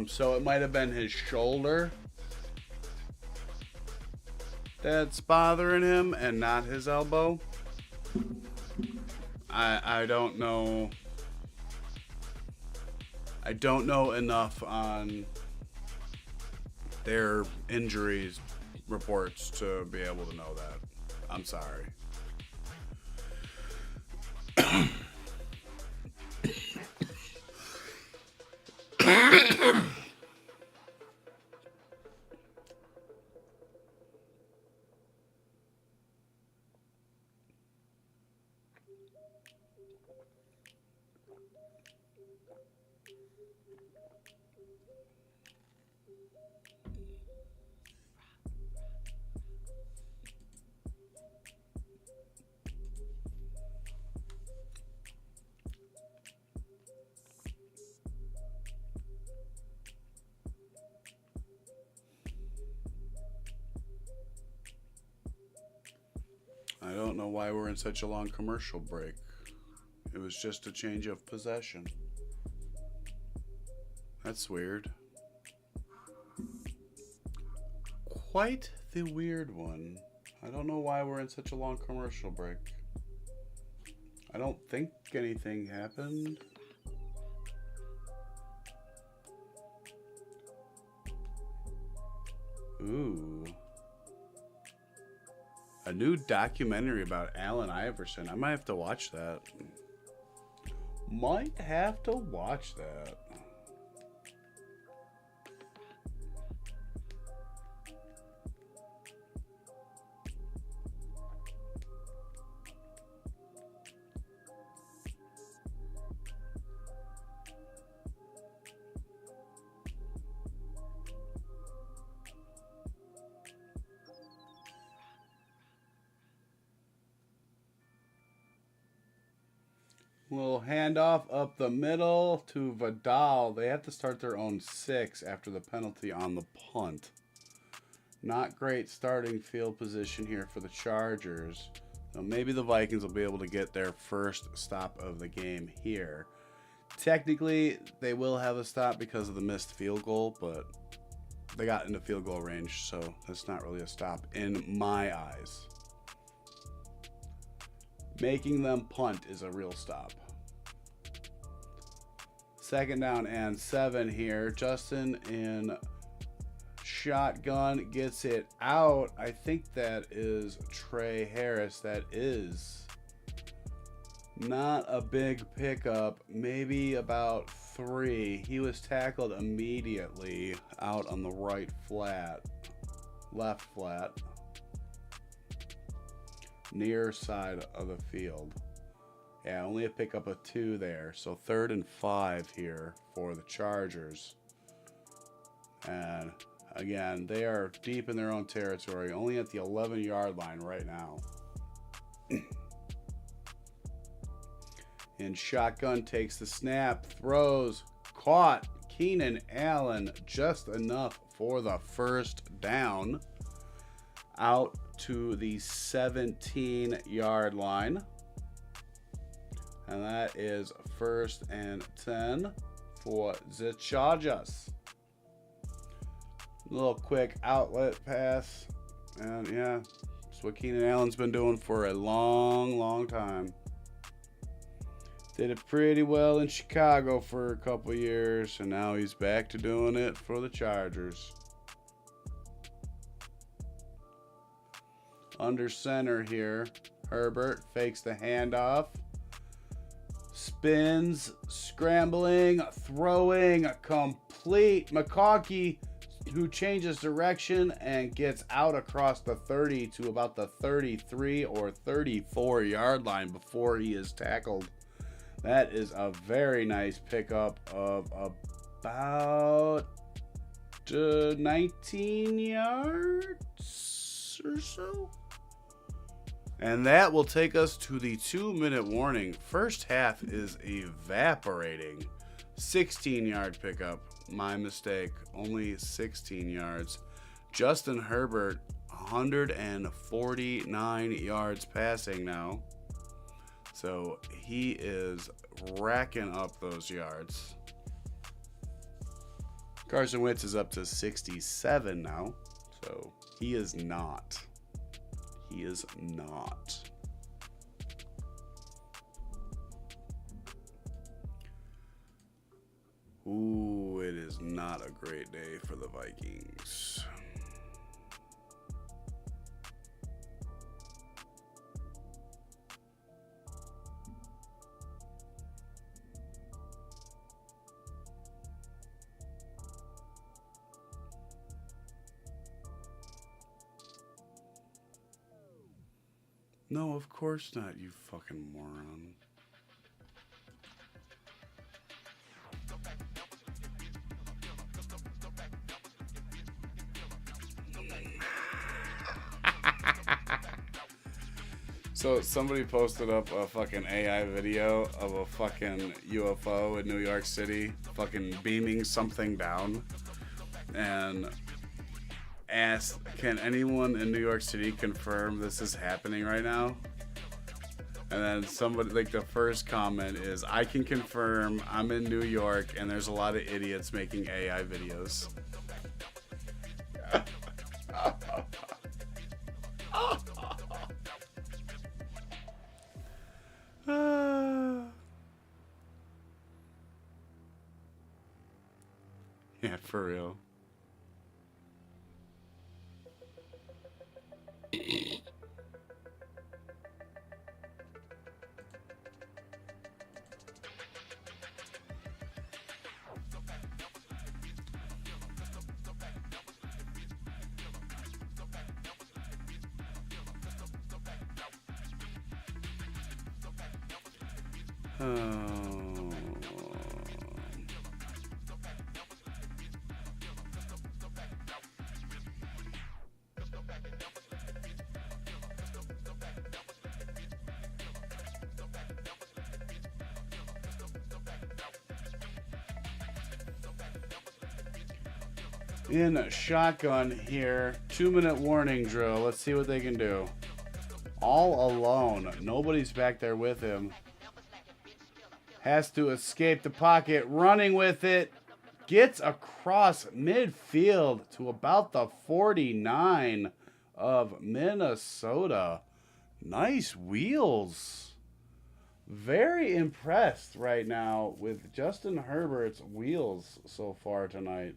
So it might have been his shoulder that's bothering him and not his elbow. I don't know. I don't know enough on their injuries reports to be able to know that. I'm sorry. I don't know why we're in such a long commercial break. It was just a change of possession. That's weird. Quite the weird one. I don't know why we're in such a long commercial break. I don't think anything happened. Ooh. A new documentary about Allen Iverson. I might have to watch that. Might have to watch that. Little handoff up the middle to Vidal. They have to start their own 6 after the penalty on the punt. Not great starting field position here for the Chargers. So maybe the Vikings will be able to get their first stop of the game here. Technically, they will have a stop because of the missed field goal, but they got into field goal range, so that's not really a stop in my eyes. Making them punt is a real stop. 2nd down and 7 here. Justin in shotgun gets it out. I think that is Trey Harris. That is not a big pickup. Maybe about 3. He was tackled immediately out on the right flat. Left flat. Near side of the field. Yeah, only a pickup of 2 there. So 3rd and 5 here for the Chargers. And again, they are deep in their own territory, only at the 11-yard line right now. And shotgun takes the snap, throws, caught. Keenan Allen just enough for the first down. Out to the 17-yard line. And that is 1st and 10 for the Chargers. A little quick outlet pass. And yeah, that's what Keenan Allen's been doing for a long, long time. Did it pretty well in Chicago for a couple years, and now he's back to doing it for the Chargers. Under center here, Herbert fakes the handoff. Spins, scrambling, throwing, complete. McConkey, who changes direction and gets out across the 30 to about the 33 or 34 yard line before he is tackled. That is a very nice pickup of about 19 yards or so. And that will take us to the 2-minute warning. First half is evaporating. 16-yard pickup. My mistake. Only 16 yards. Justin Herbert, 149 yards passing now. So he is racking up those yards. Carson Wentz is up to 67 now. So he is not. He is not. Ooh, it is not a great day for the Vikings. No, of course not, you fucking moron. So somebody posted up a fucking AI video of a fucking UFO in New York City fucking beaming something down and asked, can anyone in New York City confirm this is happening right now? And then somebody, like, the first comment is, I can confirm I'm in New York and there's a lot of idiots making AI videos. Yeah, for real. Oh. In a shotgun here, 2-minute warning drill. Let's see what they can do. All alone. Nobody's back there with him. Has to escape the pocket. Running with it. Gets across midfield to about the 49 of Minnesota. Nice wheels. Very impressed right now with Justin Herbert's wheels so far tonight.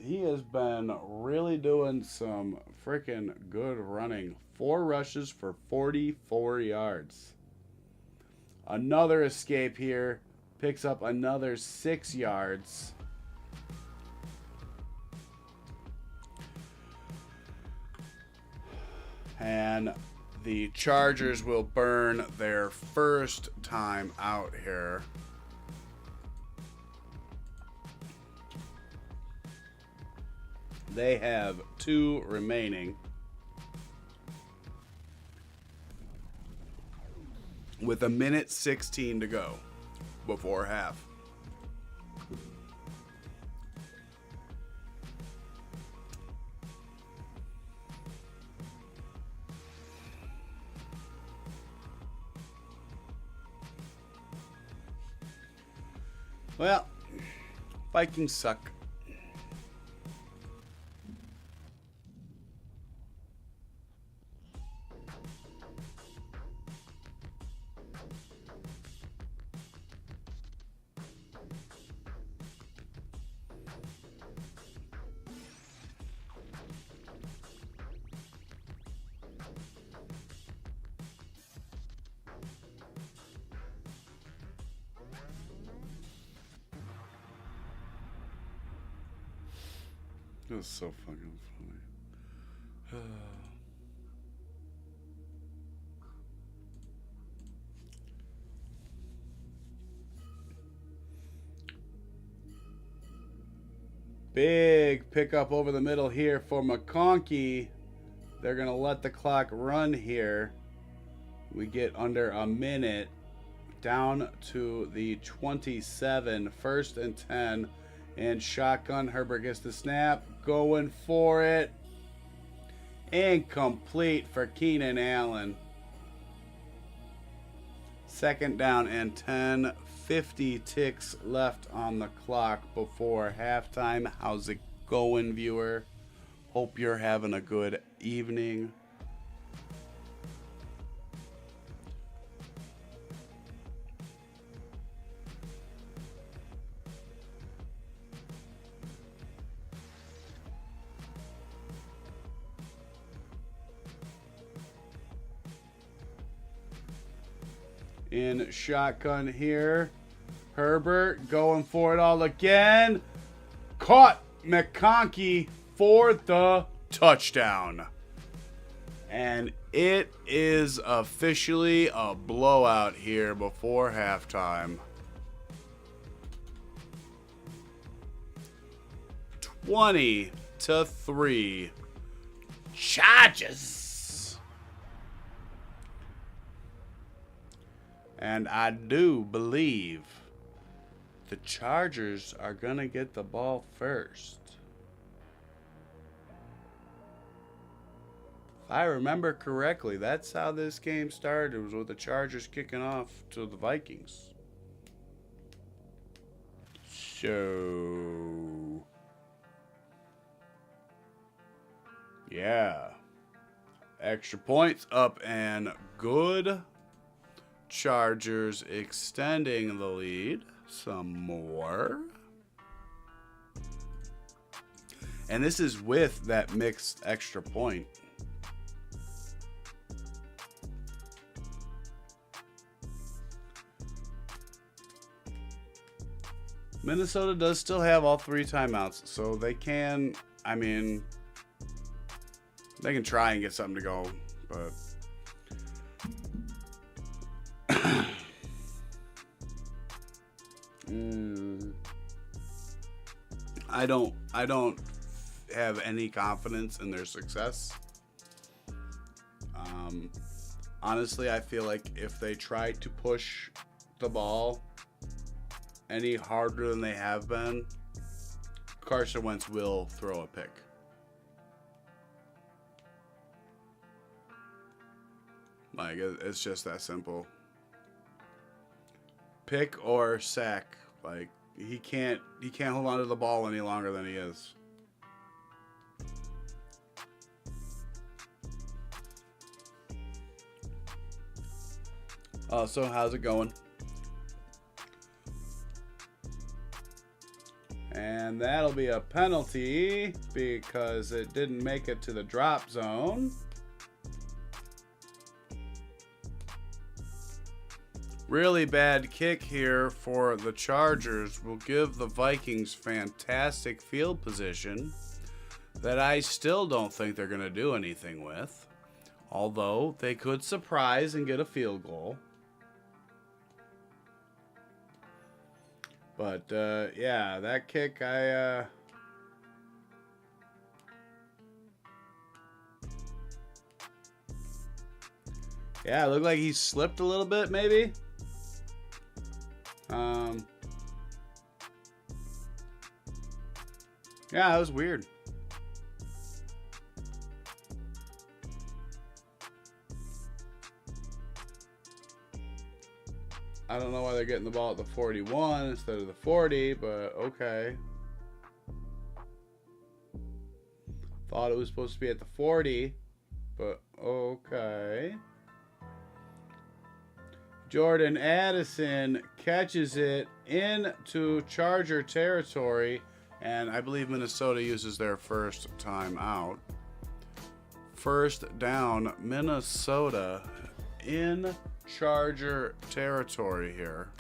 He has been really doing some freaking good running. 4 rushes for 44 yards. Another escape here. Picks up another 6 yards. And the Chargers will burn their first time out here. They have 2 remaining. With 1:16 to go before half. Well, Vikings suck. It was so fucking funny. Big pickup over the middle here for McConkey. They're going to let the clock run here. We get under a minute. Down to the 27. 1st and 10. And shotgun. Herbert gets the snap. Going for it. Incomplete for Keenan Allen. 2nd down and 10. 50 ticks left on the clock before halftime. How's it going, viewer? Hope you're having a good evening. In shotgun here. Herbert going for it all again. Caught McConkey for the touchdown. And it is officially a blowout here before halftime. 20-3. Chargers. And I do believe the Chargers are going to get the ball first. If I remember correctly, that's how this game started. It was with the Chargers kicking off to the Vikings. So, yeah. Extra points up and good. Chargers extending the lead some more. And this is with that mixed extra point. Minnesota does still have all 3 timeouts, so they can, I mean, they can try and get something to go, but I don't have any confidence in their success. Honestly, I feel like if they try to push the ball any harder than they have been, Carson Wentz will throw a pick. Like, it's just that simple. Pick or sack. Like, he can't hold on to the ball any longer than he is. So how's it going? And that'll be a penalty because it didn't make it to the drop zone. Really bad kick here for the Chargers will give the Vikings fantastic field position that I still don't think they're going to do anything with. Although they could surprise and get a field goal. But, yeah, that kick, yeah, it looked like he slipped a little bit, maybe. Yeah, that was weird. I don't know why they're getting the ball at the 41 instead of the 40, but okay. Thought it was supposed to be at the 40, but okay. Jordan Addison catches it into Charger territory, and I believe Minnesota uses their first timeout. First down, Minnesota in Charger territory here.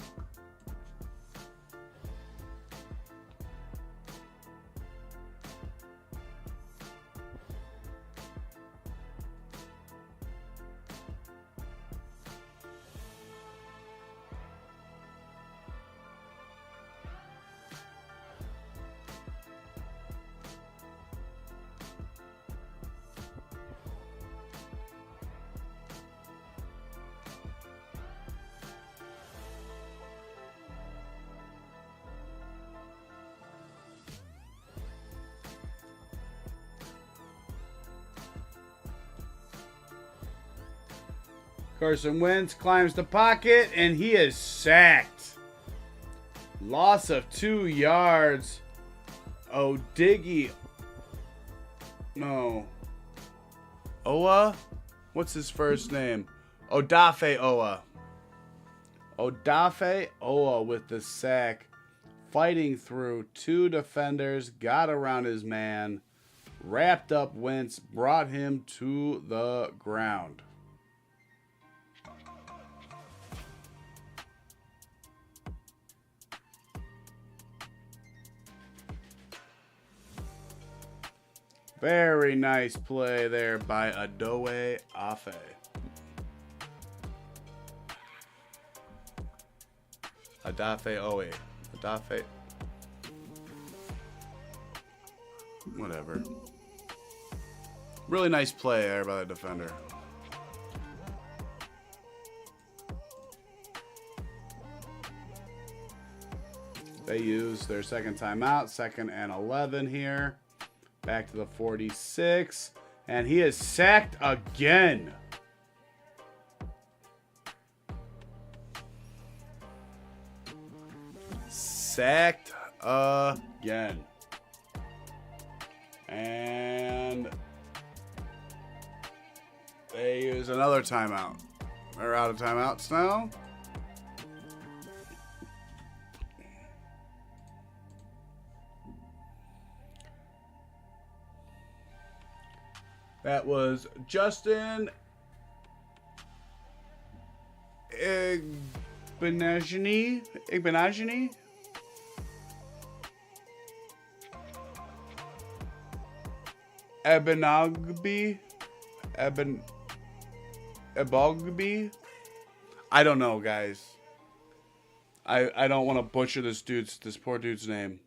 Carson Wentz climbs the pocket, and he is sacked. Loss of 2 yards. Odiggy. No. Owa? What's his first name? Odafe Owa. Odafe Owa with the sack. Fighting through 2 defenders. Got around his man. Wrapped up Wentz. Brought him to the ground. Very nice play there by Adowe Afe. Adafe Owe. Adafe. Whatever. Really nice play there by the defender. They use their second timeout, 2nd and 11 here. Back to the 46. And he is sacked again. Sacked again. And they use another timeout. They're out of timeouts now. That was Justin Igbenogany. Ebogby. I don't know, guys. I don't want to butcher this poor dude's name.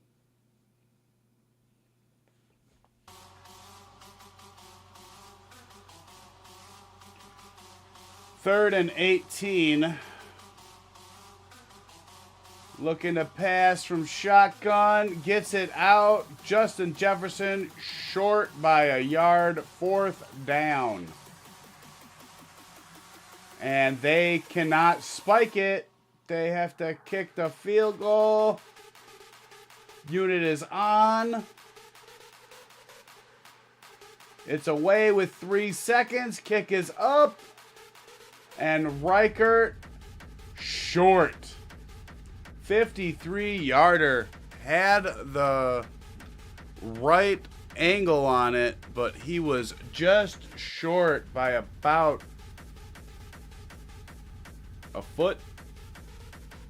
Third and 18. Looking to pass from shotgun. Gets it out. Justin Jefferson short by a yard. Fourth down. And they cannot spike it. They have to kick the field goal. Unit is on. It's away with 3 seconds. Kick is up. And Reichert short. 53-yarder. Had the right angle on it, but he was just short by about a foot,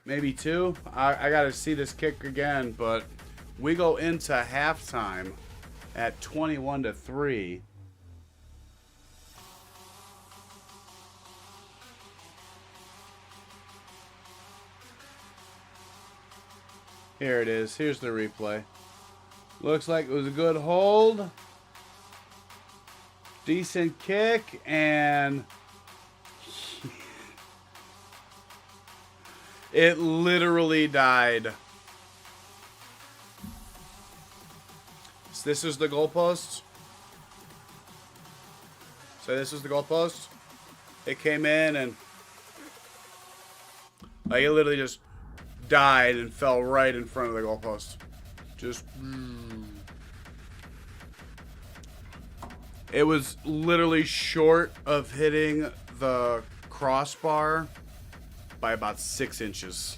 maybe 2. I got to see this kick again, but we go into halftime at 21-3. Here it is. Here's the replay. Looks like it was a good hold. Decent kick, and it literally died. So this is the goalpost. It came in and like it literally just died and fell right in front of the goalpost. Just it was literally short of hitting the crossbar by about 6 inches.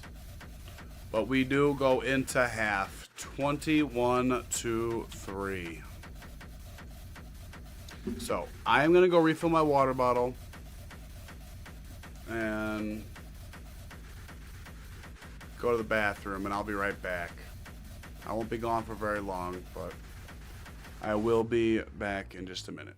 But we do go into half 21-3. So I'm gonna go refill my water bottle and go to the bathroom, and I'll be right back. I won't be gone for very long, but I will be back in just a minute.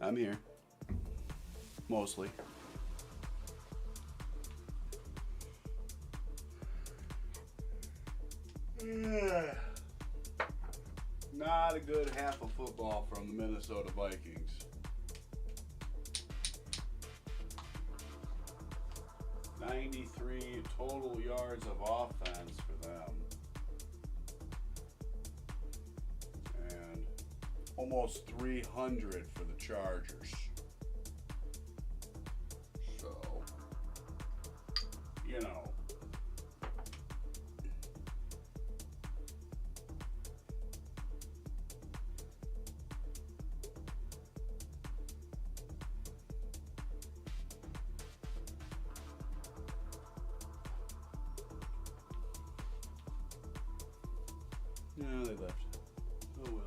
I'm here. Mostly. Not a good half of football from the Minnesota Vikings. .93 total yards of offense for them. And almost 300 for the Chargers. So, you know. Yeah, they left. Oh well.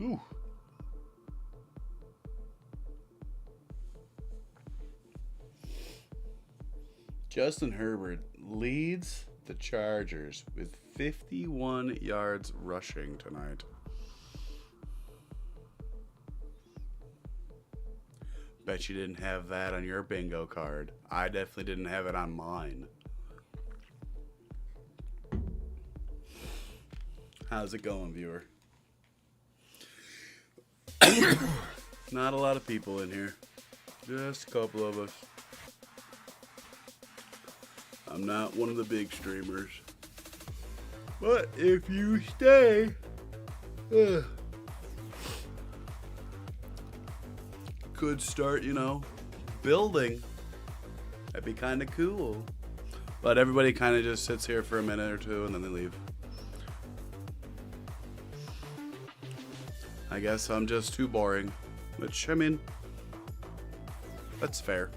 Ooh. Justin Herbert leads the Chargers with 51 yards rushing tonight. Bet you didn't have that on your bingo card. I definitely didn't have it on mine. How's it going, viewer? Not a lot of people in here. Just a couple of us. I'm not one of the big streamers. But if you stay, could start, building. That'd be kind of cool. But everybody kind of just sits here for a minute or two and then they leave. I guess I'm just too boring. Which, I mean, that's fair.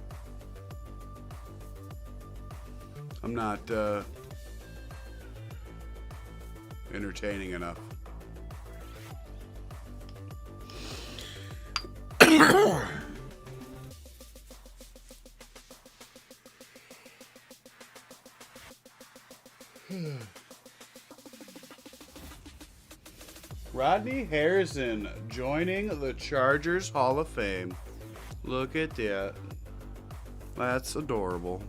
I'm not entertaining enough. Rodney Harrison joining the Chargers Hall of Fame. Look at that. That's adorable.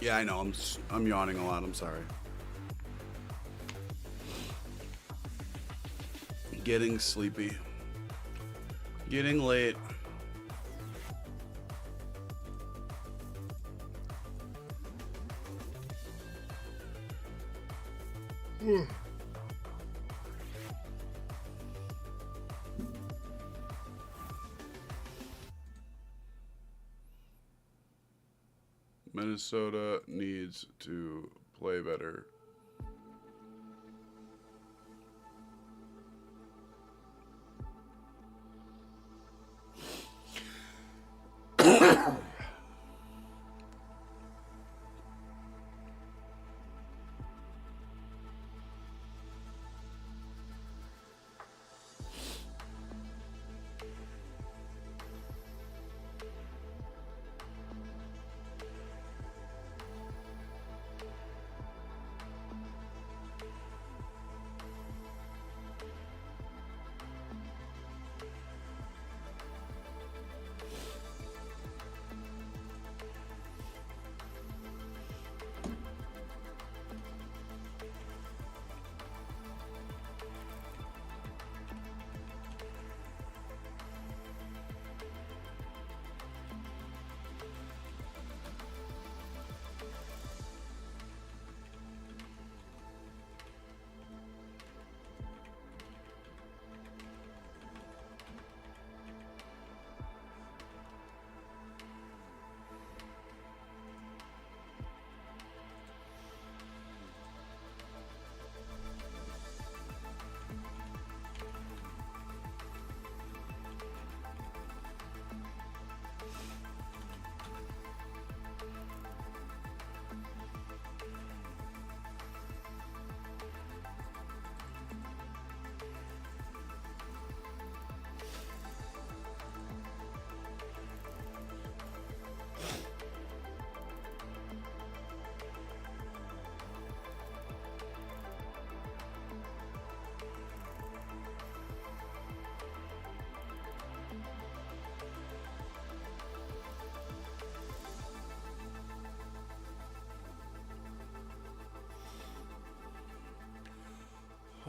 Yeah, I know. I'm yawning a lot. I'm sorry. Getting sleepy. Getting late. Minnesota needs to play better.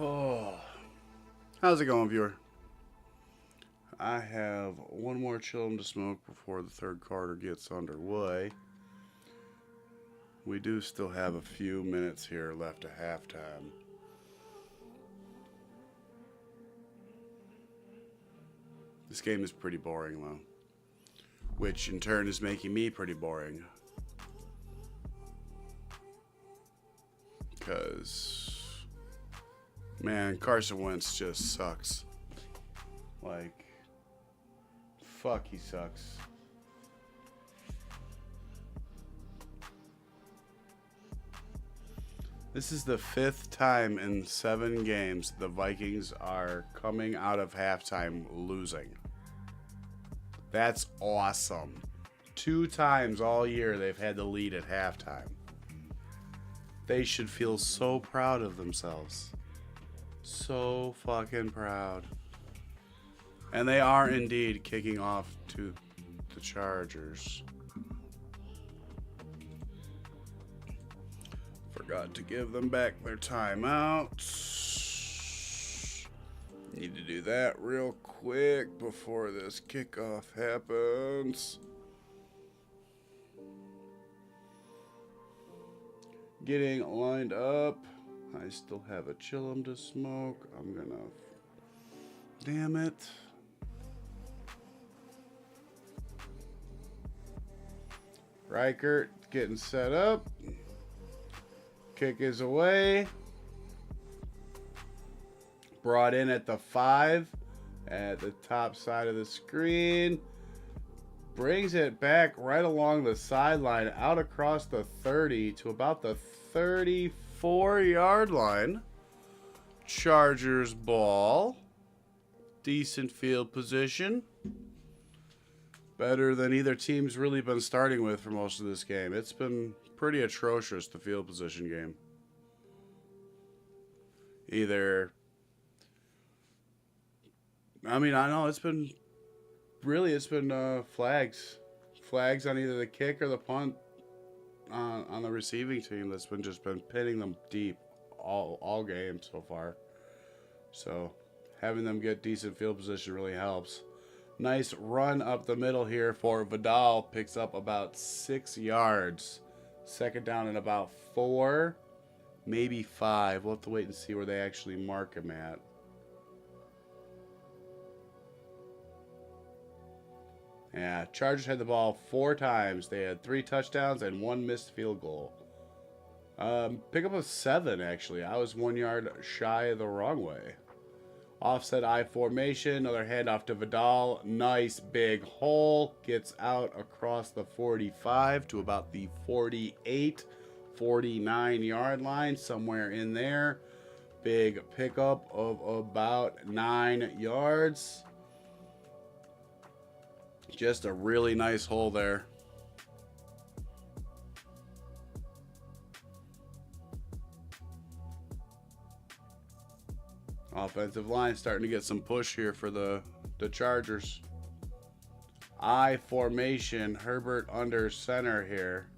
Oh, how's it going, viewer? I have one more chillum to smoke before the third quarter gets underway. We do still have a few minutes here left to halftime. This game is pretty boring, though, which in turn is making me pretty boring. Because, man, Carson Wentz just sucks. Like, fuck, he sucks. This is the 5th time in 7 games the Vikings are coming out of halftime losing. That's awesome. 2 times all year they've had the lead at halftime. They should feel so proud of themselves. So fucking proud. And they are indeed kicking off to the Chargers. Forgot to give them back their timeouts. Need to do that real quick before this kickoff happens. Getting lined up. I still have a chillum to smoke. I'm gonna... Damn it. Reichert getting set up. Kick is away. Brought in at the 5 at the top side of the screen. Brings it back right along the sideline out across the 30 to about the 34-yard line. Chargers ball. Decent field position. Better than either team's really been starting with for most of this game. It's been pretty atrocious, the field position game. Either I mean, I know it's been flags. Flags on either the kick or the punt on the receiving team that's been pinning them deep all game so far. So having them get decent field position really helps. Nice run up the middle here for Vidal. Picks up about 6 yards. Second down and about 4, maybe 5. We'll have to wait and see where they actually mark him at. Yeah, Chargers had the ball 4 times. They had 3 touchdowns and 1 missed field goal. Pick up of 7, actually. I was 1 yard shy of the wrong way. Offset I formation. Another handoff to Vidal. Nice big hole. Gets out across the 45 to about the 48, 49 yard line. Somewhere in there. Big pickup of about 9 yards. Just a really nice hole there. Offensive line starting to get some push here for the Chargers. I formation. Herbert under center here.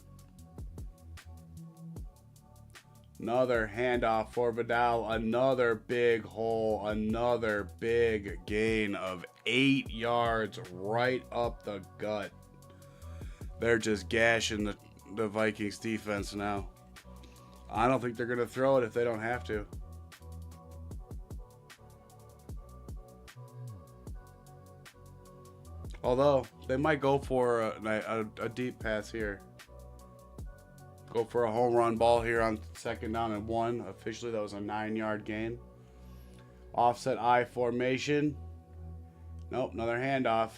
Another handoff for Vidal. Another big hole. Another big gain of 8 yards right up the gut. They're just gashing the Vikings defense now. I don't think they're going to throw it if they don't have to. Although, they might go for a deep pass here. Go for a home run ball here on second down and 1. Officially, that was a 9-yard gain. Offset I formation. Nope, another handoff.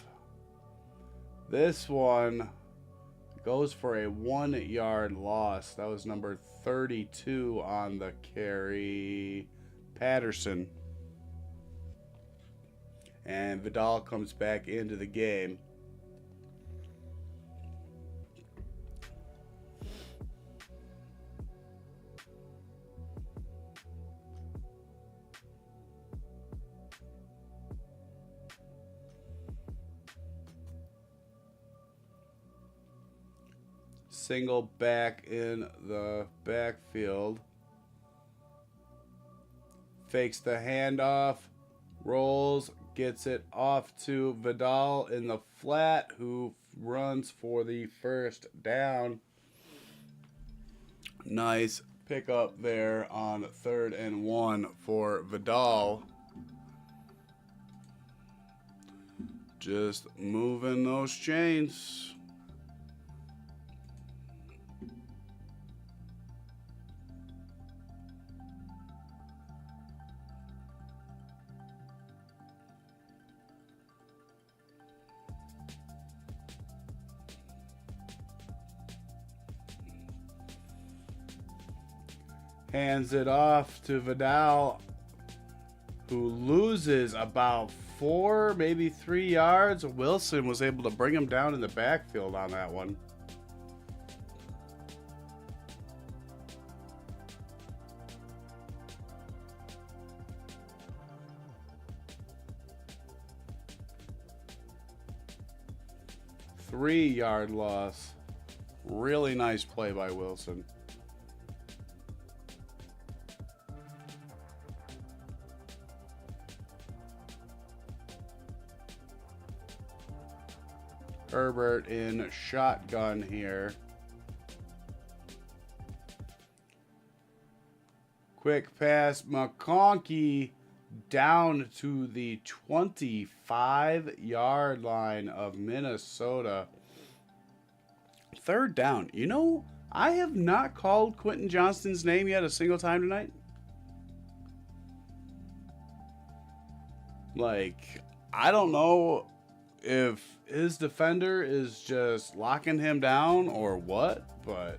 This one goes for a 1-yard loss. That was number 32 on the carry. Patterson. And Vidal comes back into the game. Single back in the backfield. Fakes the handoff. Rolls. Gets it off to Vidal in the flat, who runs for the first down. Nice pickup there on 3rd and 1 for Vidal. Just moving those chains. Hands it off to Vidal, who loses about 4, maybe 3 yards. Wilson was able to bring him down in the backfield on that one. Three-yard loss. Really nice play by Wilson. Herbert in shotgun here. Quick pass. McConkey down to the 25-yard line of Minnesota. 3rd down. You know, I have not called Quentin Johnston's name yet a single time tonight. Like, I don't know if his defender is just locking him down or what, but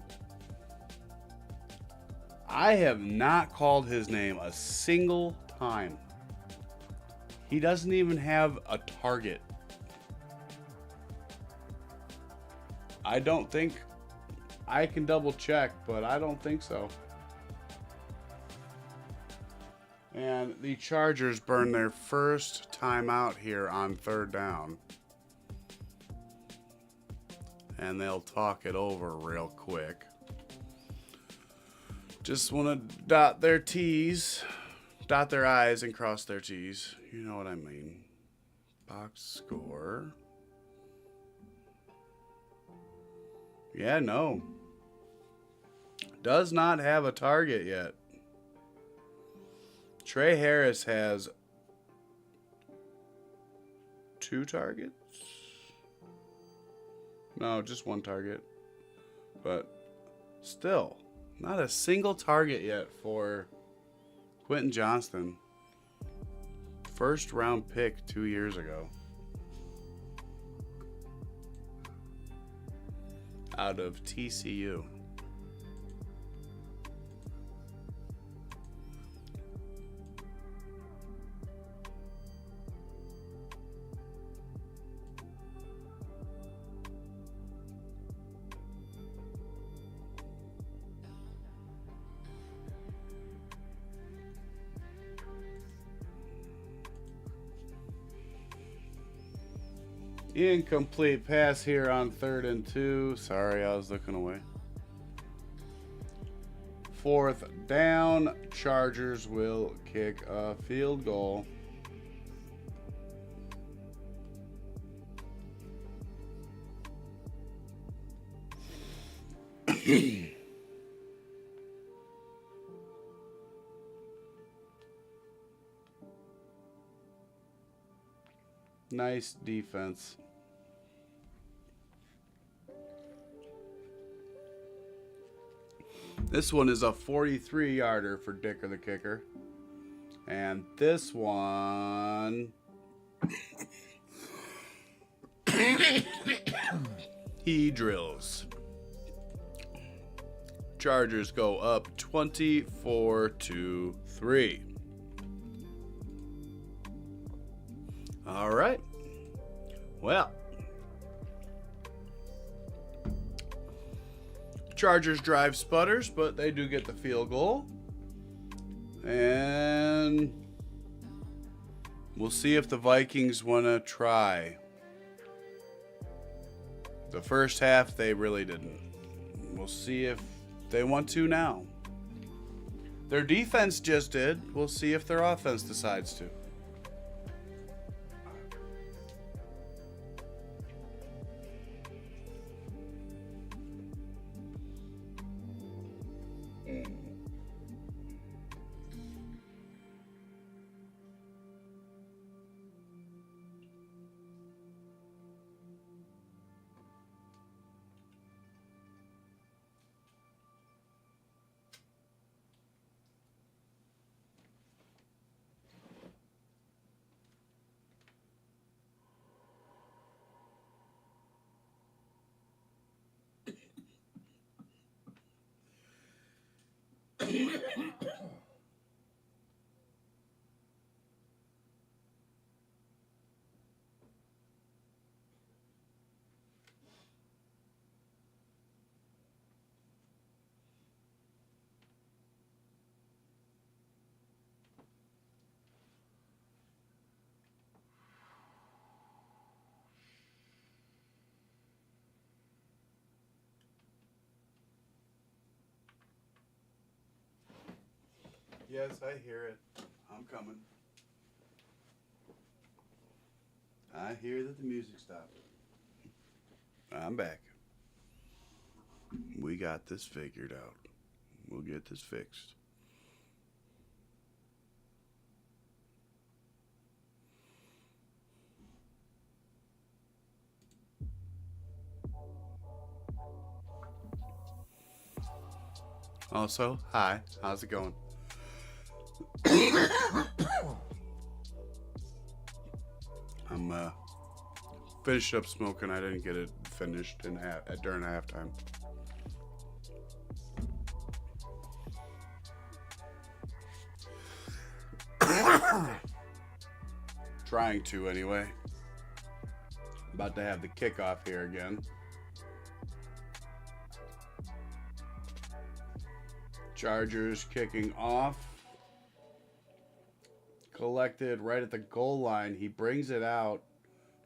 I have not called his name a single time. He doesn't even have a target. I don't think, I can double check, but I don't think so. And the Chargers burn their first timeout here on 3rd down. And they'll talk it over real quick. Just want to dot their T's, dot their I's, and cross their T's. You know what I mean. Box score. Yeah, no. Does not have a target yet. Trey Harris has 2 targets. No, just 1 target. But still, not a single target yet for Quentin Johnston. 1st round pick 2 years ago. Out of TCU. Incomplete pass here on 3rd and 2. Sorry, I was looking away. 4th down. Chargers will kick a field goal. Nice defense. This one is a 43-yarder for Dicker the Kicker. And this one... he drills. Chargers go up 24-3. All right. Well, Chargers drive sputters, but they do get the field goal. And we'll see if the Vikings want to try. The first half, they really didn't. We'll see if they want to now. Their defense just did. We'll see if their offense decides to. Yes, I hear it. I'm coming. I hear that the music stopped. I'm back. We got this figured out. We'll get this fixed. Also, hi. How's it going? I'm finished up smoking. I didn't get it finished during halftime. Trying to anyway. About to have the kickoff here again. Chargers kicking off. collected right at the goal line. He brings it out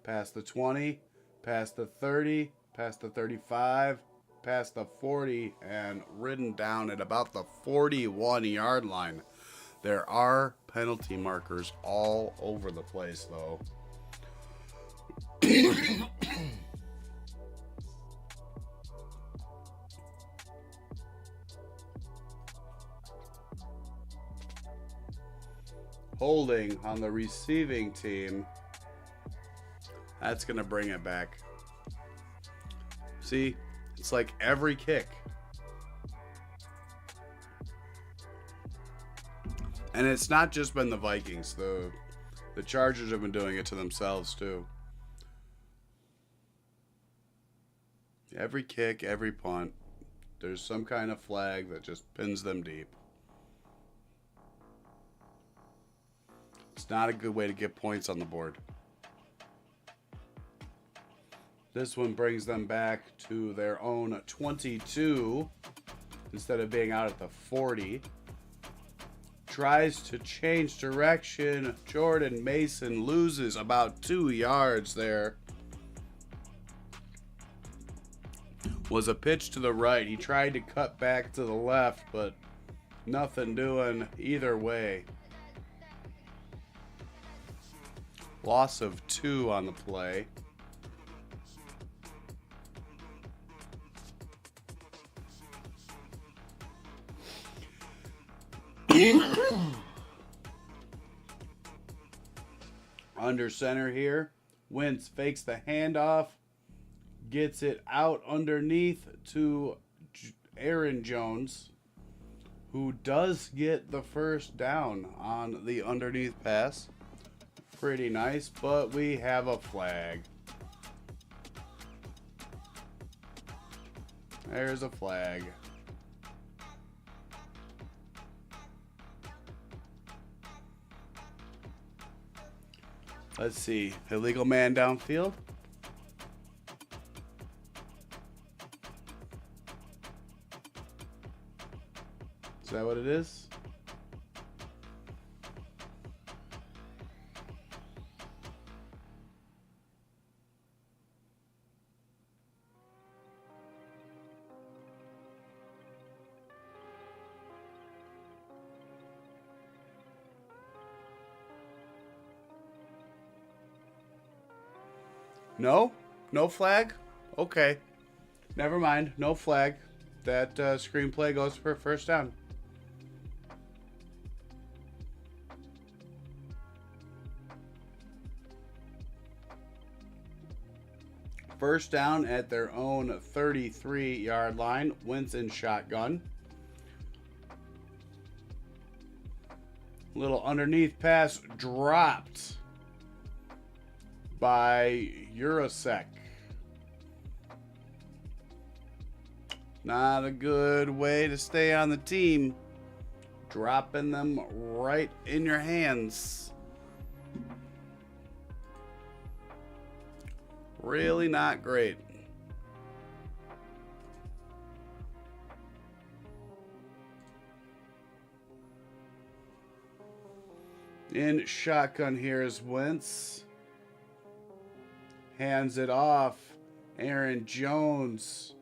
past the 20, past the 30, past the 35, past the 40, and ridden down at about the 41-yard line. There are penalty markers all over the place, though. Holding on the receiving team. That's going to bring it back. See, it's like every kick. And it's not just been the Vikings. The Chargers have been doing it to themselves, too. Every kick, every punt, there's some kind of flag that just pins them deep. It's not a good way to get points on the board. This one brings them back to their own 22 instead of being out at the 40. Tries to change direction. Jordan Mason loses about 2 yards there. Was a pitch to the right. He tried to cut back to the left, but nothing doing either way. Loss of 2 on the play. Under center here. Wentz fakes the handoff. Gets it out underneath to Aaron Jones, who does get the first down on the underneath pass. Pretty nice, but we have a flag. There's a flag. Let's see. Illegal man downfield. Is that what it is? No? No flag? Okay. Never mind. No flag. That screenplay goes for first down. First down at their own 33-yard line. Wentz in shotgun. Little underneath pass dropped by Urasek. Not a good way to stay on the team. Dropping them right in your hands. Really not great. In shotgun here is Wentz. Hands it off. Aaron Jones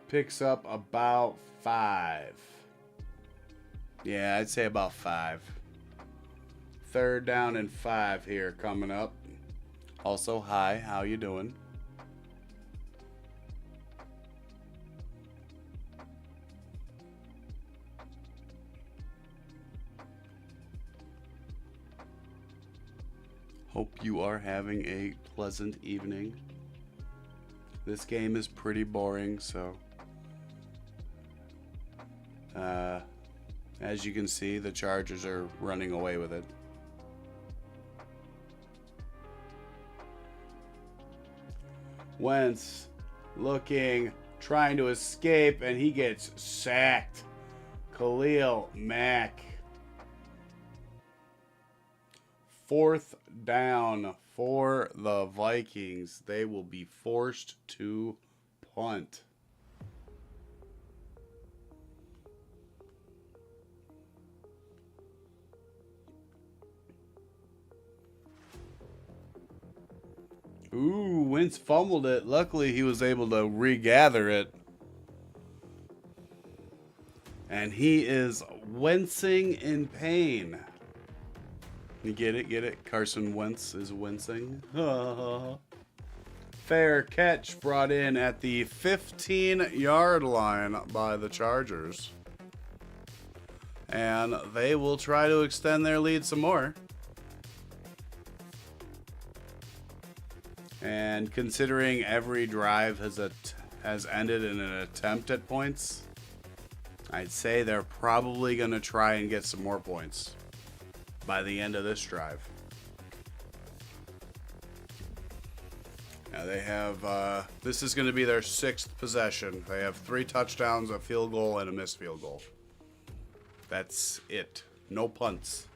picks up about 5. Yeah, I'd say about 5. Third down and 5 here coming up. Also, hi, how you doing? Hope you are having a pleasant evening. This game is pretty boring, so as you can see, the Chargers are running away with it. Wentz looking, trying to escape, and he gets sacked. Khalil Mack. 4th down for the Vikings. They will be forced to punt. Ooh, Wentz fumbled it. Luckily, he was able to regather it. And he is wincing in pain. You get it? Get it? Carson Wentz is wincing. Fair catch brought in at the 15-yard line by the Chargers. And they will try to extend their lead some more. And considering every drive has ended in an attempt at points, I'd say they're probably going to try and get some more points by the end of this drive. Now they have, this is going to be their 6th possession. They have 3 touchdowns, a field goal, and a missed field goal. That's it. No punts.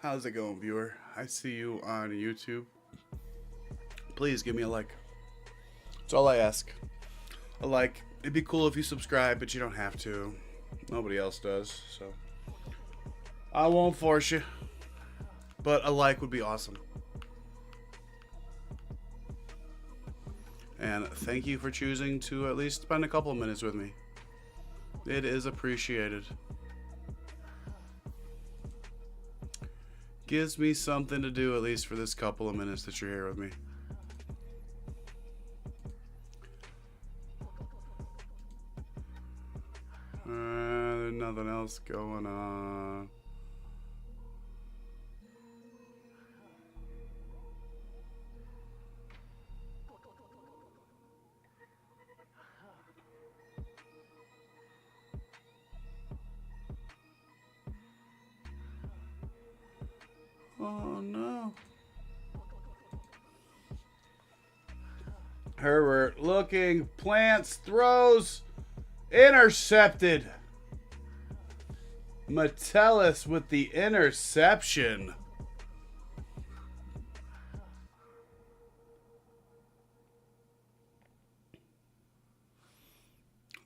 How's it going, viewer? I see you on YouTube. Please give me a like. That's all I ask. A like. It'd be cool if you subscribe, but you don't have to. Nobody else does, so I won't force you. But a like would be awesome. And thank you for choosing to at least spend a couple of minutes with me. It is appreciated. Gives me something to do, at least for this couple of minutes that you're here with me. There's nothing else going on. Oh no. Herbert looking, plants, throws, intercepted. Metellus with the interception.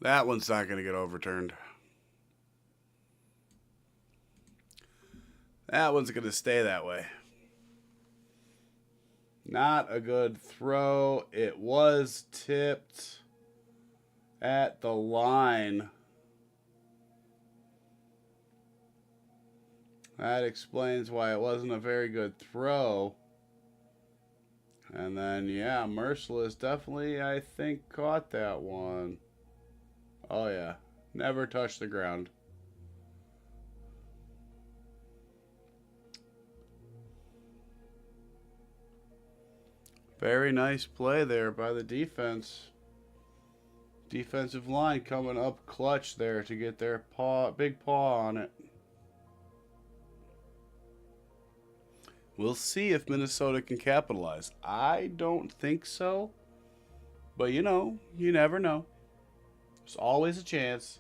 That one's not going to get overturned. That one's going to stay that way. Not a good throw. It was tipped at the line. That explains why it wasn't a very good throw. And then, yeah, Merciless definitely, I think, caught that one. Oh, yeah. Never touched the ground. Very nice play there by the defense. Defensive line coming up clutch there to get their big paw on it. We'll see if Minnesota can capitalize. I don't think so. But you know, you never know. There's always a chance.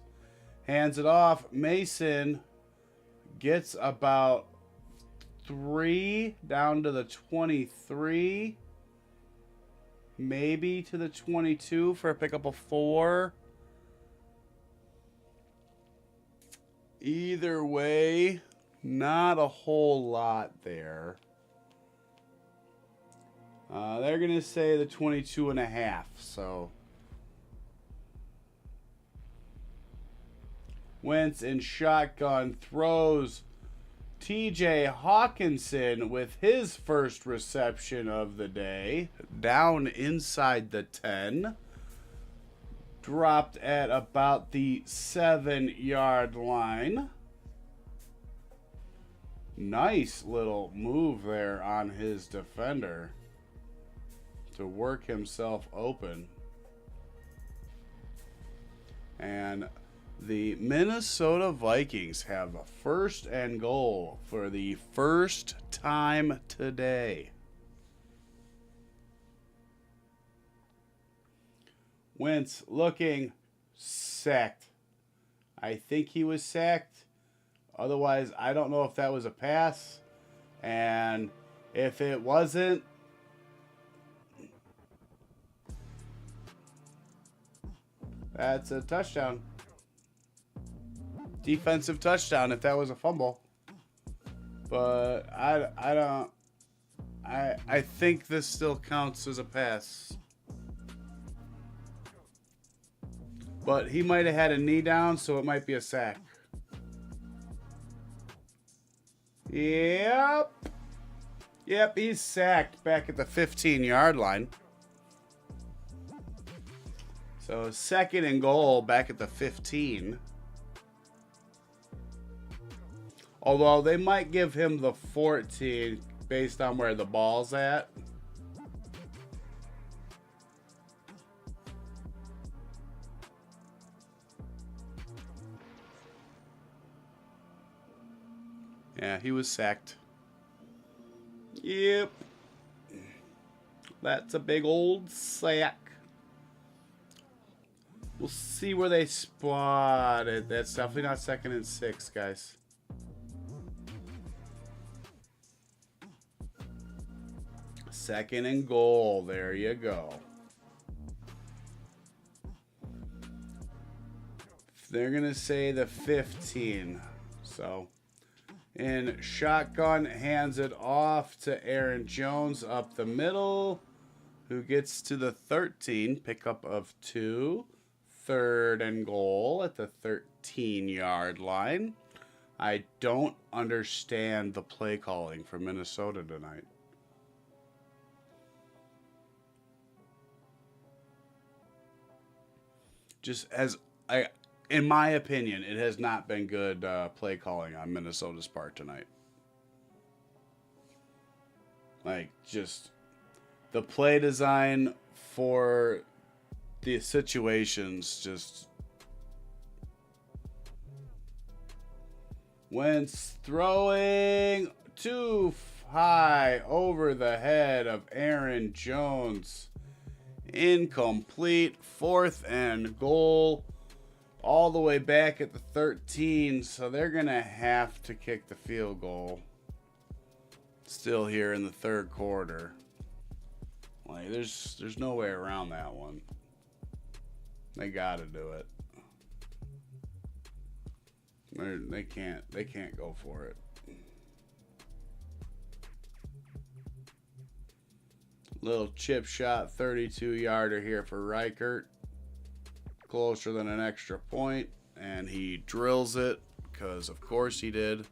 Hands it off. Mason gets about 3 down to the 23. Maybe to the 22 for a pickup of 4. Either way, not a whole lot there. They're going to say the 22.5, so Wentz in shotgun throws TJ Hawkinson with his first reception of the day. Down inside the 10. Dropped at about the 7-yard line. Nice little move there on his defender to work himself open. And the Minnesota Vikings have a 1st and goal for the first time today. Wentz looking sacked. I think he was sacked. Otherwise, I don't know if that was a pass. And if it wasn't, that's a touchdown. Defensive touchdown if that was a fumble. But I think this still counts as a pass. But he might have had a knee down, so it might be a sack. Yep, he's sacked back at the 15-yard line. So 2nd and goal back at the 15. Although they might give him the 14 based on where the ball's at. Yeah, he was sacked. Yep. That's a big old sack. We'll see where they spot it. That's definitely not 2nd and 6, guys. Second and goal. There you go. They're going to say the 15. So, in shotgun, hands it off to Aaron Jones up the middle, who gets to the 13. Pickup of 2. 3rd and goal at the 13-yard line. I don't understand the play calling for Minnesota tonight. Just in my opinion, it has not been good play calling on Minnesota's part tonight. Like, just the play design for the situations, just Wentz throwing too high over the head of Aaron Jones. Incomplete. 4th and goal. All the way back at the 13. So they're going to have to kick the field goal. Still here in the 3rd quarter. Like, there's no way around that one. They got to do it. They can't go for it. Little chip shot, 32-yarder here for Reichert. Closer than an extra point, and he drills it because of course he did.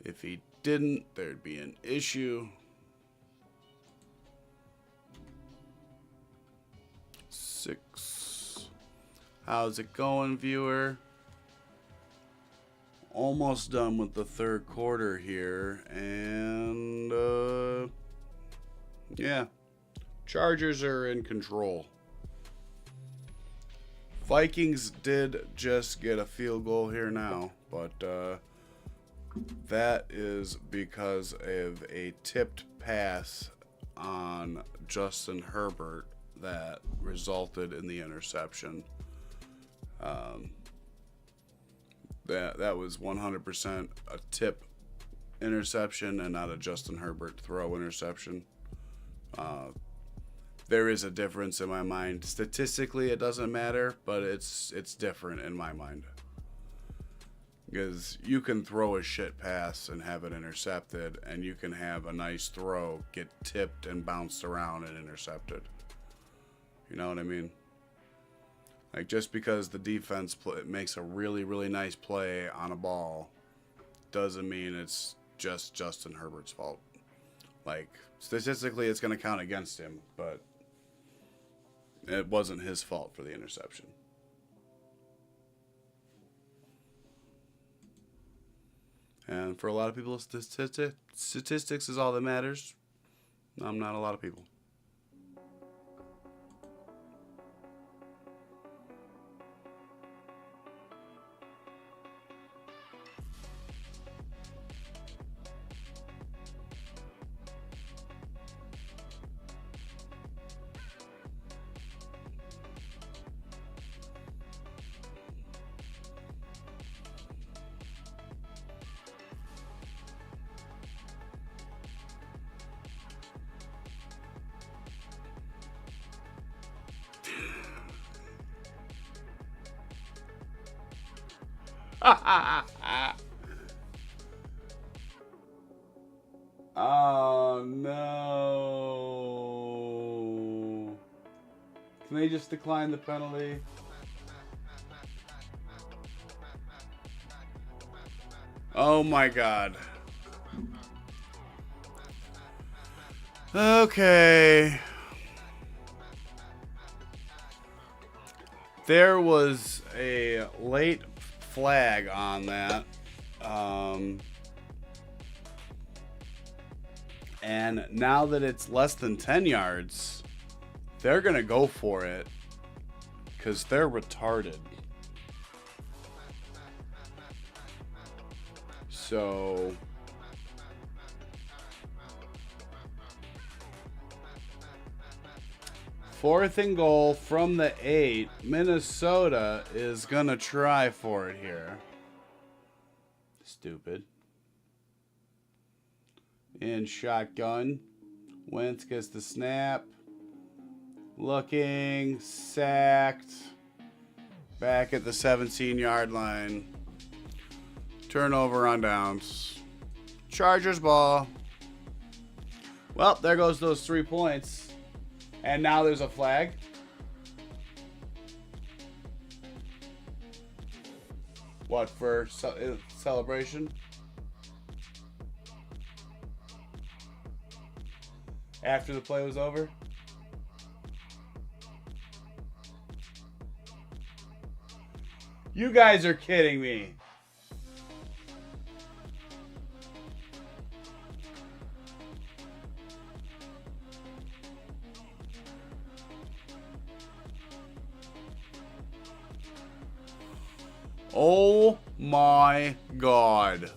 If he didn't, there'd be an issue. 6. How's it going, viewer? Almost done with the 3rd quarter here, and yeah, Chargers are in control. Vikings did just get a field goal here now, but that is because of a tipped pass on Justin Herbert that resulted in the interception. That was 100% a tip interception and not a Justin Herbert throw interception. There is a difference in my mind. Statistically, it doesn't matter, but it's different in my mind. Because you can throw a shit pass and have it intercepted, and you can have a nice throw get tipped and bounced around and intercepted. You know what I mean? Like, just because the defense makes a really, really nice play on a ball doesn't mean it's just Justin Herbert's fault. Like, statistically, it's going to count against him, but it wasn't his fault for the interception. And for a lot of people, statistics is all that matters. I'm not a lot of people. Oh no. Can they just decline the penalty? Oh my god. Okay. There was a late flag on that. And now that it's less than 10 yards, they're going to go for it because they're retarded. So fourth and goal from the 8. Minnesota is going to try for it here. Stupid. In shotgun. Wentz gets the snap. Looking. Sacked. Back at the 17-yard line. Turnover on downs. Chargers ball. Well, there goes those 3 points. And now there's a flag. What, for celebration? After the play was over? You guys are kidding me. Oh my god.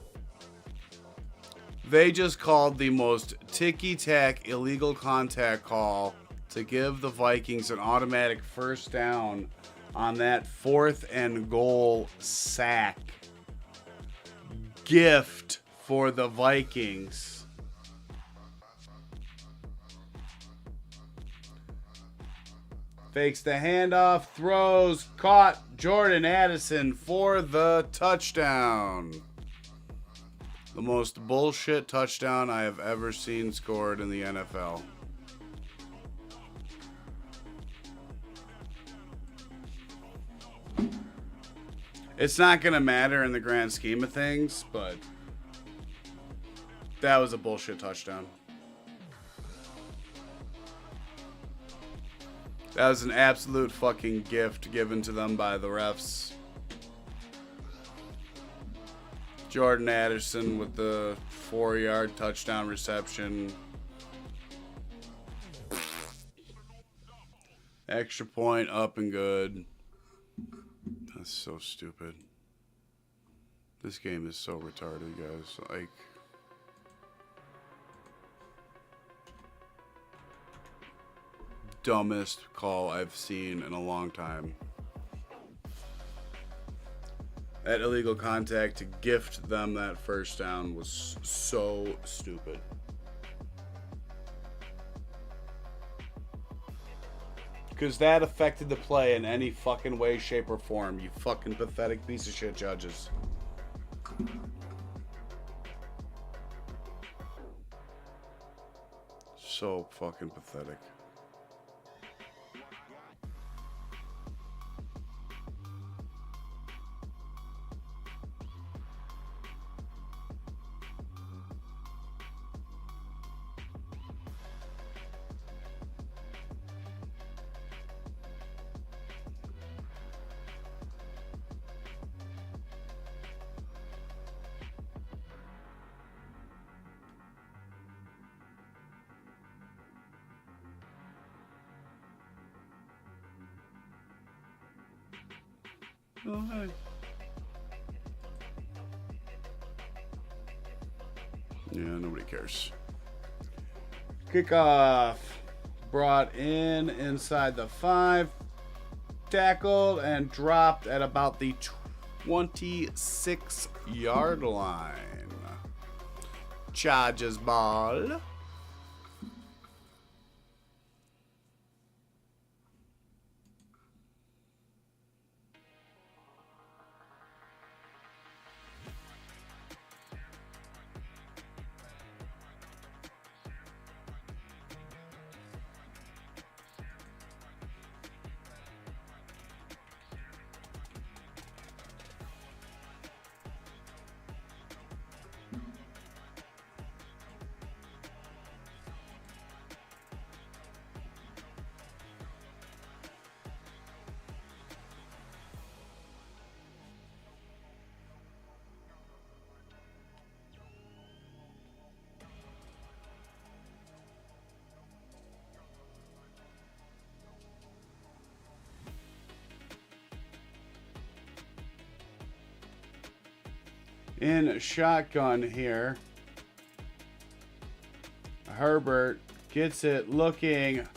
They just called the most ticky-tack illegal contact call to give the Vikings an automatic first down on that 4th and goal sack. Gift for the Vikings. Fakes the handoff, throws, caught Jordan Addison for the touchdown. The most bullshit touchdown I have ever seen scored in the NFL. It's not going to matter in the grand scheme of things, but that was a bullshit touchdown. That was an absolute fucking gift given to them by the refs. Jordan Addison with the 4-yard touchdown reception. Extra point up and good. That's so stupid. This game is so retarded, guys. Like, dumbest call I've seen in a long time. That illegal contact to gift them that first down was so stupid. Because that affected the play in any fucking way, shape, or form. You fucking pathetic piece of shit judges. So fucking pathetic. Oh, hey. Yeah, nobody cares. Kickoff. Brought in inside the 5. Tackled and dropped at about the 26-yard line. Charges ball. In shotgun here, Herbert gets it looking,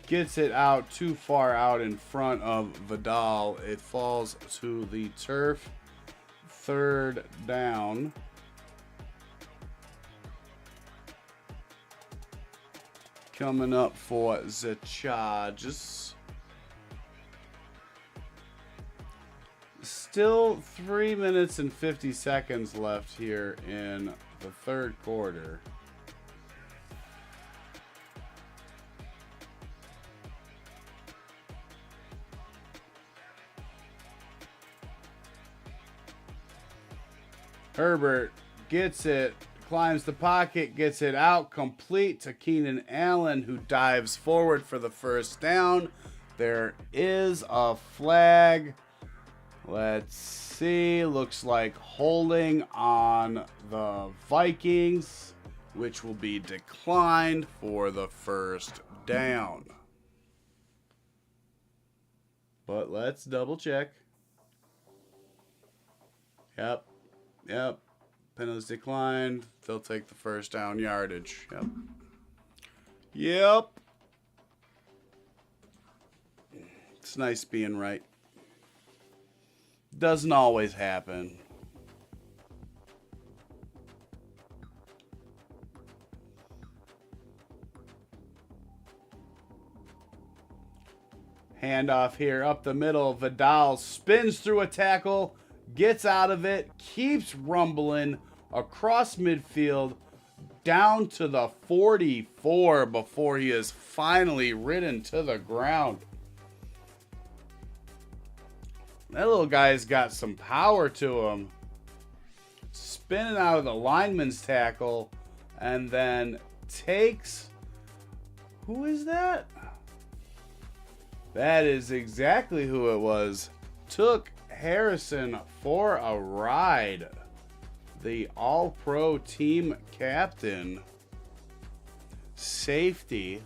gets it out too far out in front of Vidal. It falls to the turf. 3rd down. Coming up for the Chargers. Still 3 minutes and 50 seconds left here in the 3rd quarter. Herbert gets it, climbs the pocket, gets it out complete to Keenan Allen, who dives forward for the 1st down. There is a flag. Let's see. Looks like holding on the Vikings, which will be declined for the 1st down. But let's double check. Yep. Penalties declined. They'll take the 1st down yardage. Yep. It's nice being right. Doesn't always happen. Handoff here up the middle. Vidal spins through a tackle, gets out of it, keeps rumbling across midfield down to the 44 before he is finally ridden to the ground. That little guy's got some power to him. Spinning out of the lineman's tackle and then takes... Who is that? That is exactly who it was. Took Harrison for a ride. The All-Pro team captain. Safety.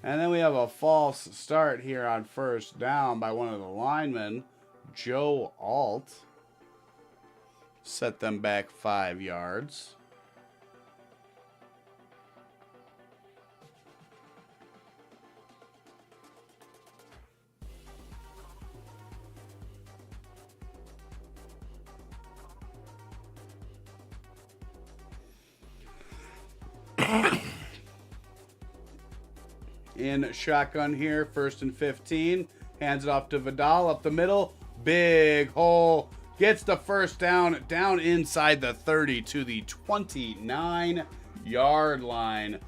And then we have a false start here on 1st down by one of the linemen, Joe Alt. Set them back 5 yards. In shotgun here, 1st and 15. Hands it off to Vidal up the middle. Big hole. Gets the 1st down. Down inside the 30 to the 29-yard line.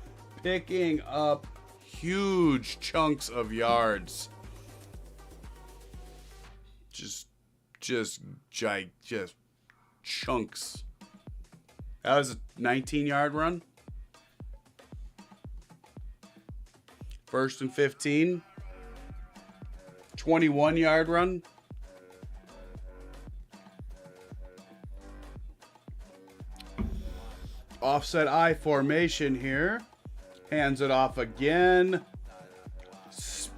Picking up huge chunks of yards. Just chunks. That was a 19-yard run. 1st and 15. 21-yard run. Offset I formation here. Hands it off again.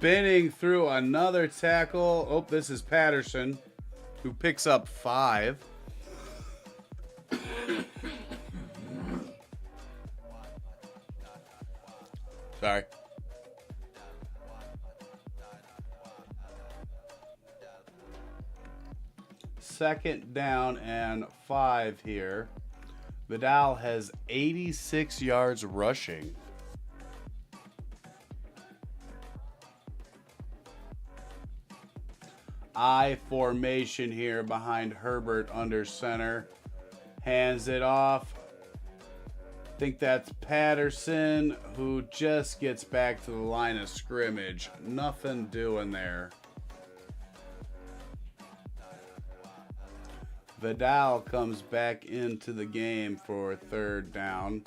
spinning through another tackle. Oh, this is Patterson, who picks up 5. Sorry. Second down and 5 here. Vidal has 86 yards rushing. I formation here behind Herbert under center. Hands it off. Think that's Patterson, who just gets back to the line of scrimmage. Nothing doing there. Vidal comes back into the game for 3rd down.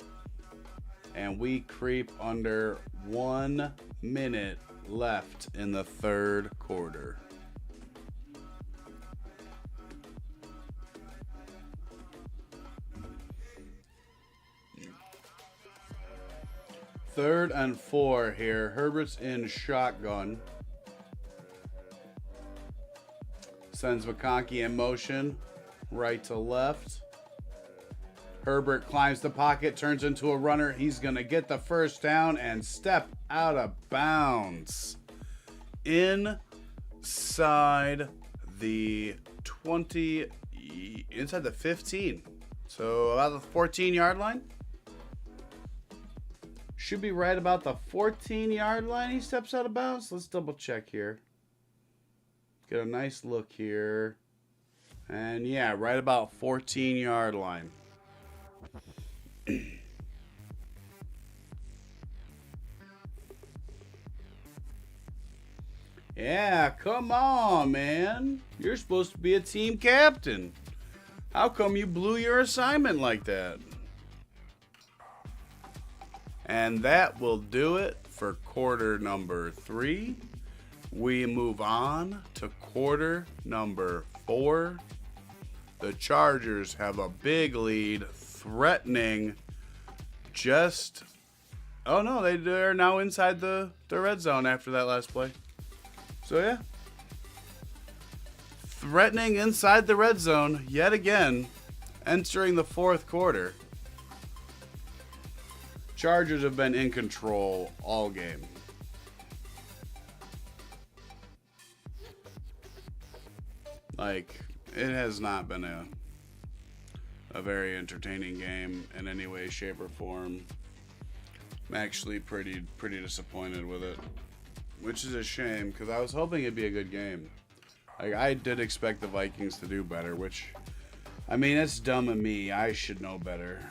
And we creep under 1 minute left in the 3rd quarter. Third and 4 here. Herbert's in shotgun. Sends McConkey in motion. Right to left. Herbert climbs the pocket, turns into a runner. He's going to get the first down and step out of bounds. Inside the 20, inside the 15. So about the 14-yard line. Should be right about the 14-yard line. He steps out of bounds. Let's double check here. Get a nice look here. And yeah, right about 14-yard line. Yeah, come on, man. You're supposed to be a team captain. How come you blew your assignment like that? And that will do it for quarter number 3. We move on to quarter number 4. The Chargers have a big lead, threatening just... Oh, no, they're now inside the red zone after that last play. So, yeah. Threatening inside the red zone yet again, entering the 4th quarter. Chargers have been in control all game. Like, it has not been a very entertaining game in any way, shape, or form. I'm actually pretty disappointed with it, which is a shame because I was hoping it'd be a good game. Like, I did expect the Vikings to do better, which, I mean, it's dumb of me. I should know better.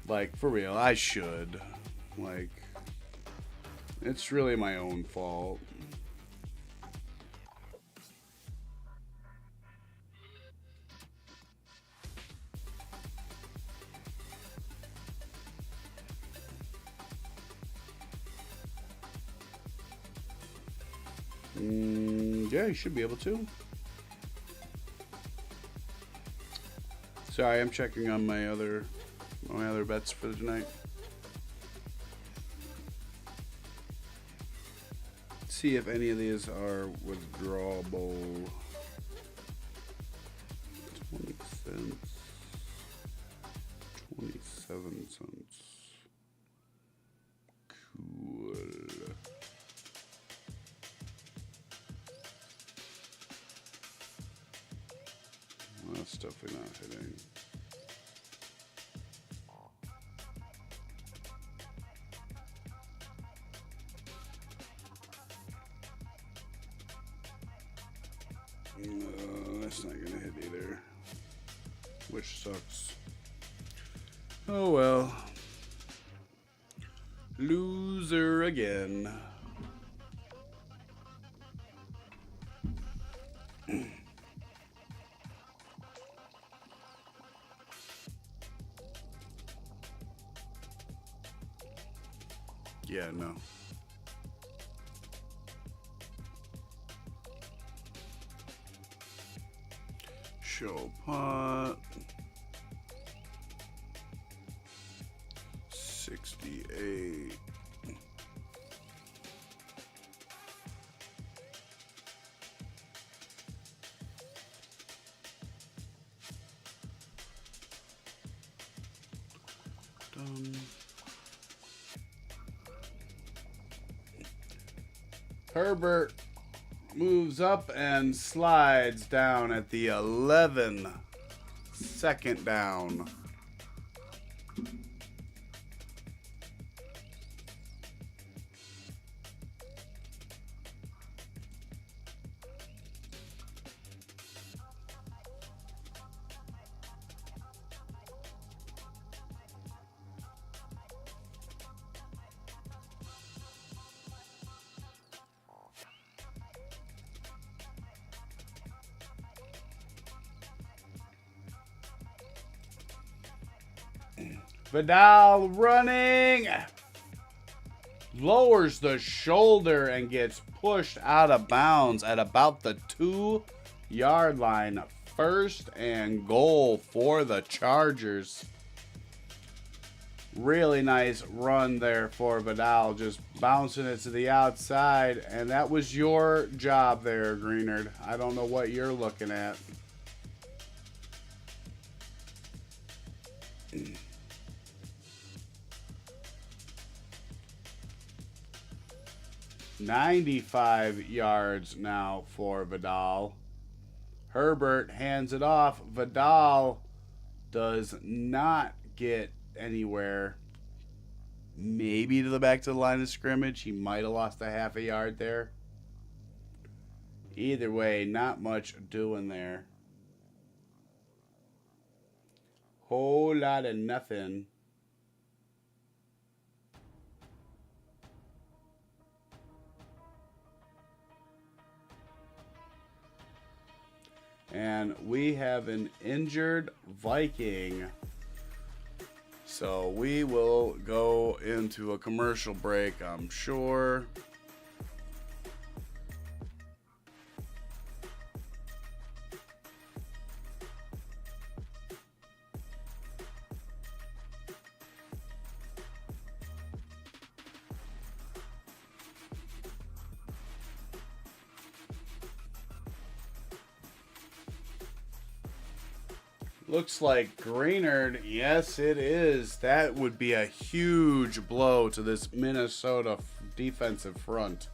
Like, for real, I should. Like, it's really my own fault. Yeah, you should be able to. Sorry, I'm checking on my other bets for tonight. See if any of these are withdrawable. 20 cents. 27 cents. Cool. That's definitely not hitting. That's not gonna hit either, which sucks. Oh well. Loser again. Yeah, no. Show pot. 68. Herbert moves up and slides down at the 11-second down. Vidal running, lowers the shoulder and gets pushed out of bounds at about the 2-yard line. 1st and goal for the Chargers. Really nice run there for Vidal, just bouncing it to the outside, and that was your job there, Greenard. I don't know what you're looking at. 95 yards now for Vidal. Herbert hands it off. Vidal does not get anywhere. Maybe to the back to the line of scrimmage. He might have lost a half a yard there. Either way, not much doing there. Whole lot of nothing. And we have an injured Viking. So we will go into a commercial break, I'm sure. Looks like Greenard. Yes, it is. That would be a huge blow to this Minnesota defensive front.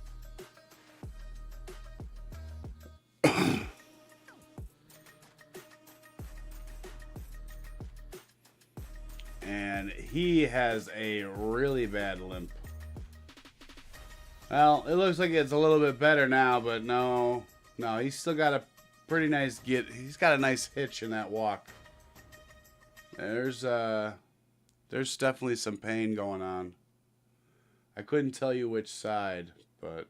And he has a really bad limp. Well, it looks like it's a little bit better now, but no, he's still got a pretty nice he's got a nice hitch in that walk. There's definitely some pain going on. I couldn't tell you which side, but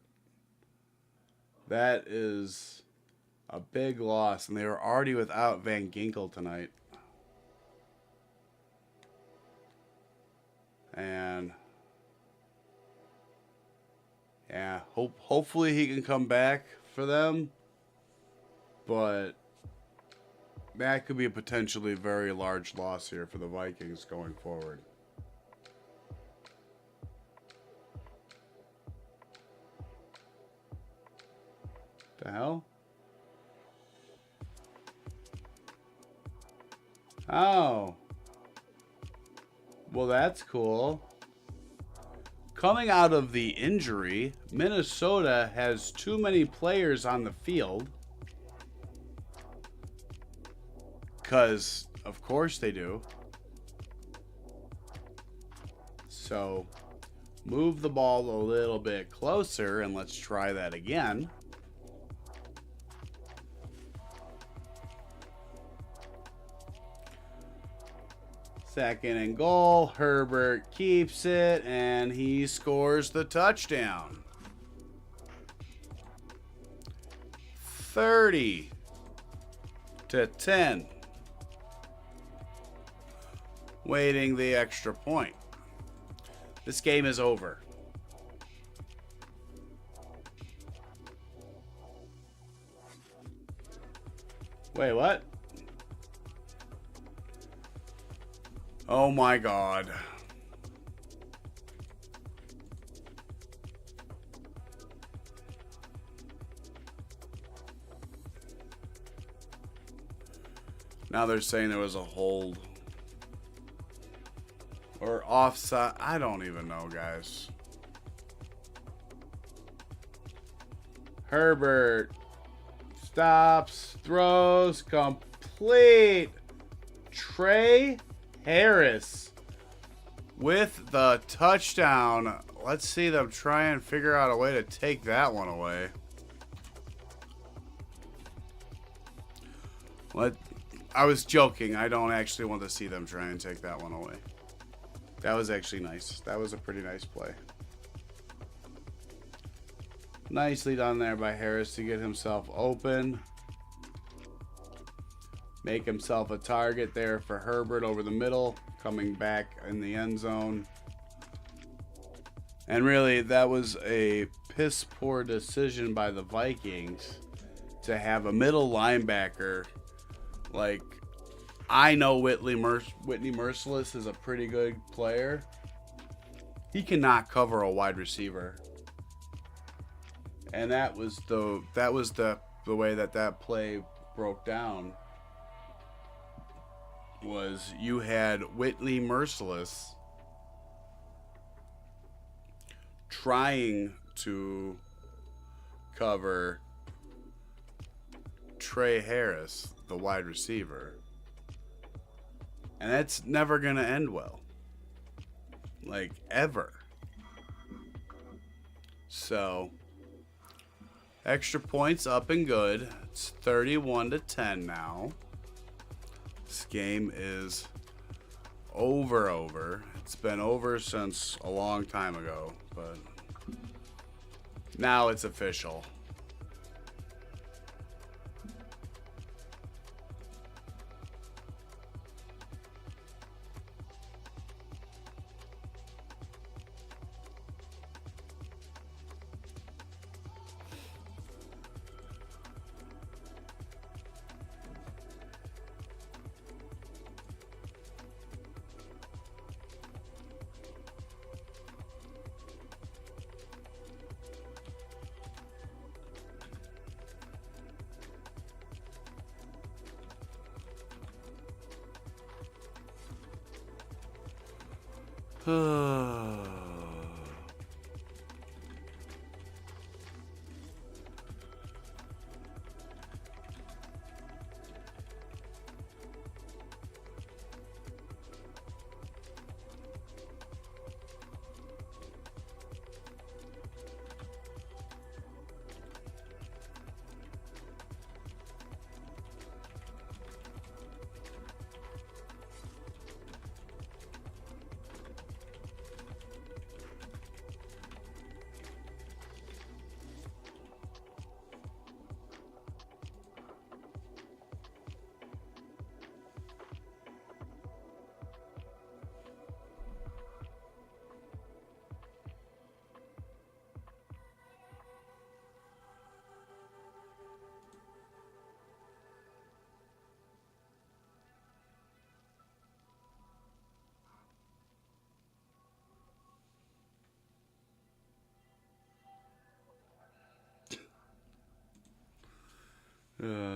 that is a big loss, and they were already without Van Ginkel tonight. And yeah, hopefully he can come back for them, but that could be a potentially very large loss here for the Vikings going forward. The hell? Oh. Well, that's cool. Coming out of the injury, Minnesota has too many players on the field. Because, of course they do. So, move the ball a little bit closer, and let's try that again. Second and goal. Herbert keeps it, and he scores the touchdown. 30-10. Waiting the extra point. This game is over. Wait, what? Oh my God. Now they're saying there was a hold. Or offside. I don't even know, guys. Herbert stops, throws, complete. Trey Harris with the touchdown. Let's see them try and figure out a way to take that one away. I was joking. I don't actually want to see them try and take that one away. That was actually nice. That was a pretty nice play. Nicely done there by Harris to get himself open. Make himself a target there for Herbert over the middle. Coming back in the end zone. And really, that was a piss poor decision by the Vikings to have a middle linebacker. Like, I know Whitney Merciless is a pretty good player. He cannot cover a wide receiver. And that was the way that play broke down. Was you had Whitney Merciless trying to cover Trey Harris, the wide receiver. And that's never going to end well. Like, ever. So, extra points up and good. It's 31-10 now. This game is over. It's been over since a long time ago, but now it's official.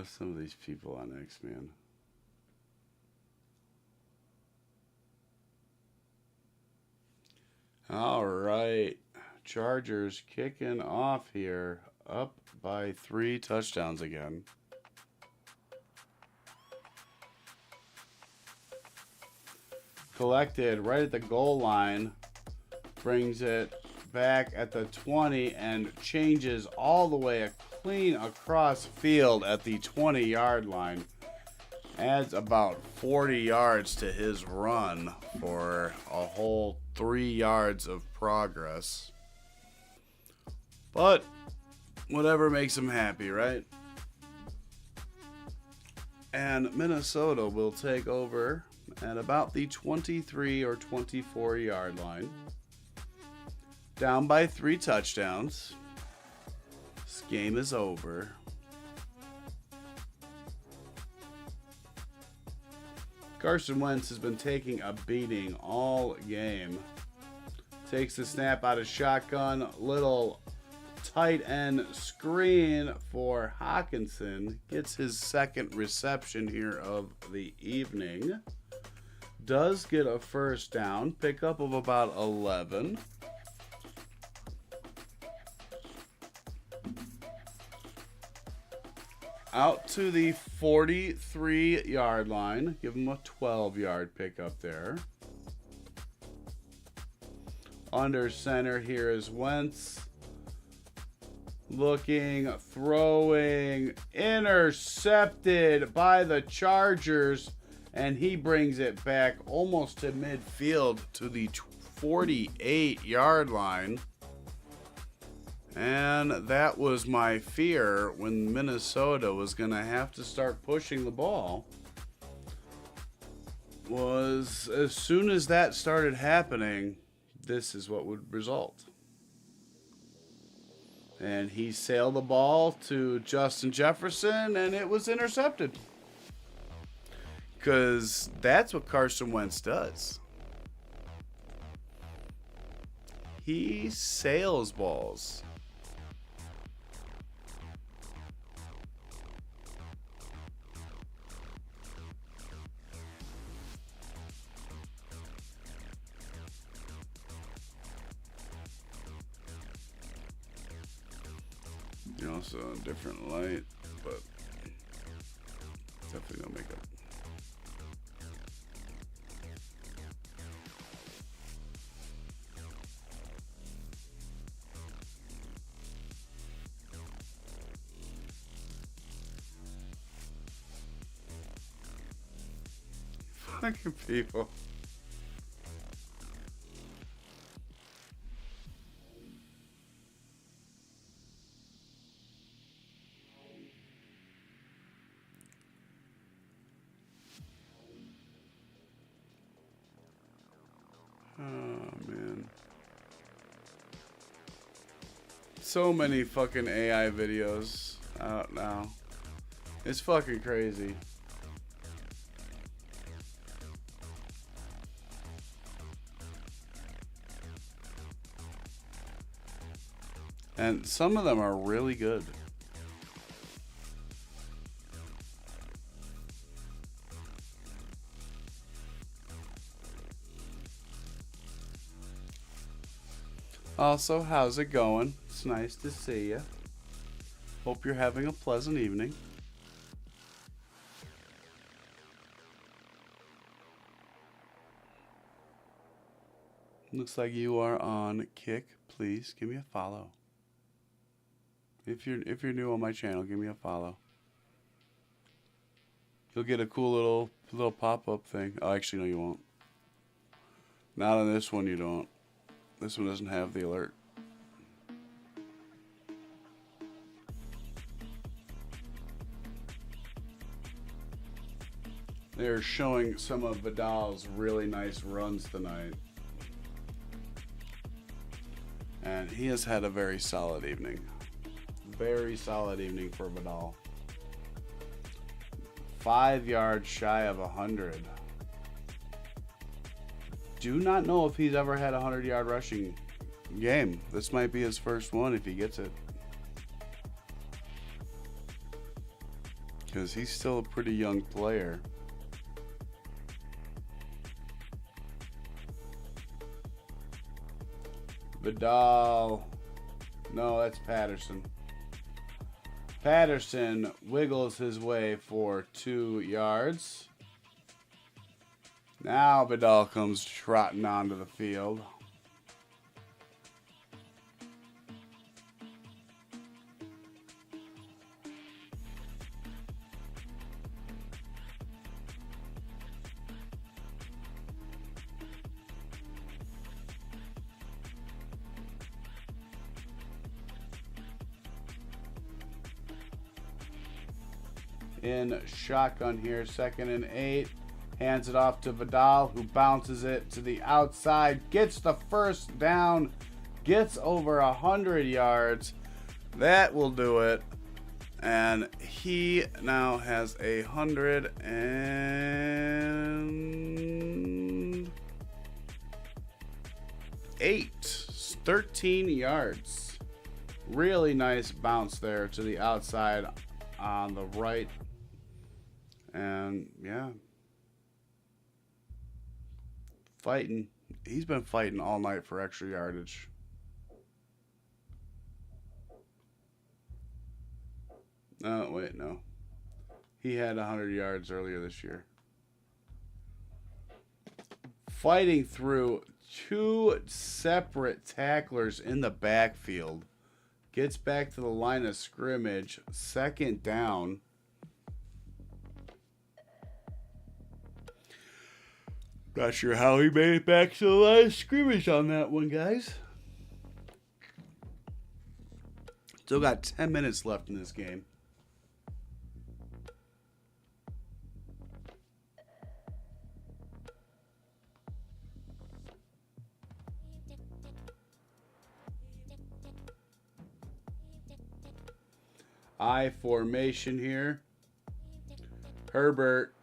Some of these people on X-Men. All right. Chargers kicking off here. Up by 3 touchdowns again. Collected right at the goal line. Brings it back at the 20 and changes all the way clean across field at the 20-yard line. Adds about 40 yards to his run for a whole 3 yards of progress. But whatever makes him happy, right? And Minnesota will take over at about the 23 or 24 yard line. Down by 3 touchdowns. This game is over. Carson Wentz has been taking a beating all game. Takes the snap out of shotgun. Little tight end screen for Hawkinson. Gets his second reception here of the evening. does get a first down, pickup of about 11. Out to the 43-yard line. Give him a 12-yard pickup there. Under center here is Wentz. Looking, throwing, intercepted by the Chargers. And he brings it back almost to midfield to the 48-yard line. And that was my fear when Minnesota was going to have to start pushing the ball. Was as soon as that started happening, this is what would result. And he sailed the ball to Justin Jefferson, and it was intercepted. Because that's what Carson Wentz does. He sails balls. You know, so a different light, but definitely no makeup. Fucking people. Oh, man. So many fucking AI videos out now. It's fucking crazy. And some of them are really good. Also, how's it going? It's nice to see you. Hope you're having a pleasant evening. Looks like you are on Kick. Please give me a follow. If you're new on my channel, give me a follow. You'll get a cool little pop-up thing. Oh, actually, no, you won't. Not on this one, you don't. This one doesn't have the alert. They're showing some of Vidal's really nice runs tonight. And he has had a very solid evening. Very solid evening for Vidal. 5 yards shy of 100. Do not know if he's ever had a 100-yard rushing game. This might be his first one if he gets it. Because he's still a pretty young player. Vidal. No, that's Patterson. Patterson wiggles his way for 2 yards. Now Vidal comes trotting onto the field. In shotgun here, 2nd and 8. Hands it off to Vidal, who bounces it to the outside, gets the first down, gets over 100 yards. That will do it. And he now has 13 yards. Really nice bounce there to the outside on the right. And yeah. fighting. He's been fighting all night for extra yardage. Oh, wait, no. He had 100 yards earlier this year. Fighting through two separate tacklers in the backfield. Gets back to the line of scrimmage. Second down. Not sure how he made it back to the line of scrimmage on that one, guys. Still got 10 minutes left in this game. I formation here. Herbert.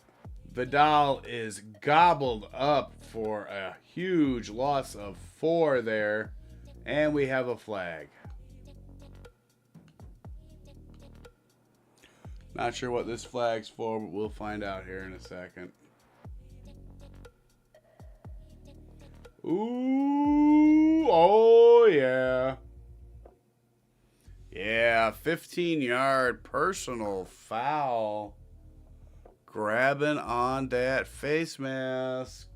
Vidal is gobbled up for a huge loss of 4 there. And we have a flag. Not sure what this flag's for, but we'll find out here in a second. Ooh, oh yeah. Yeah, 15-yard personal foul. Grabbing on that face mask.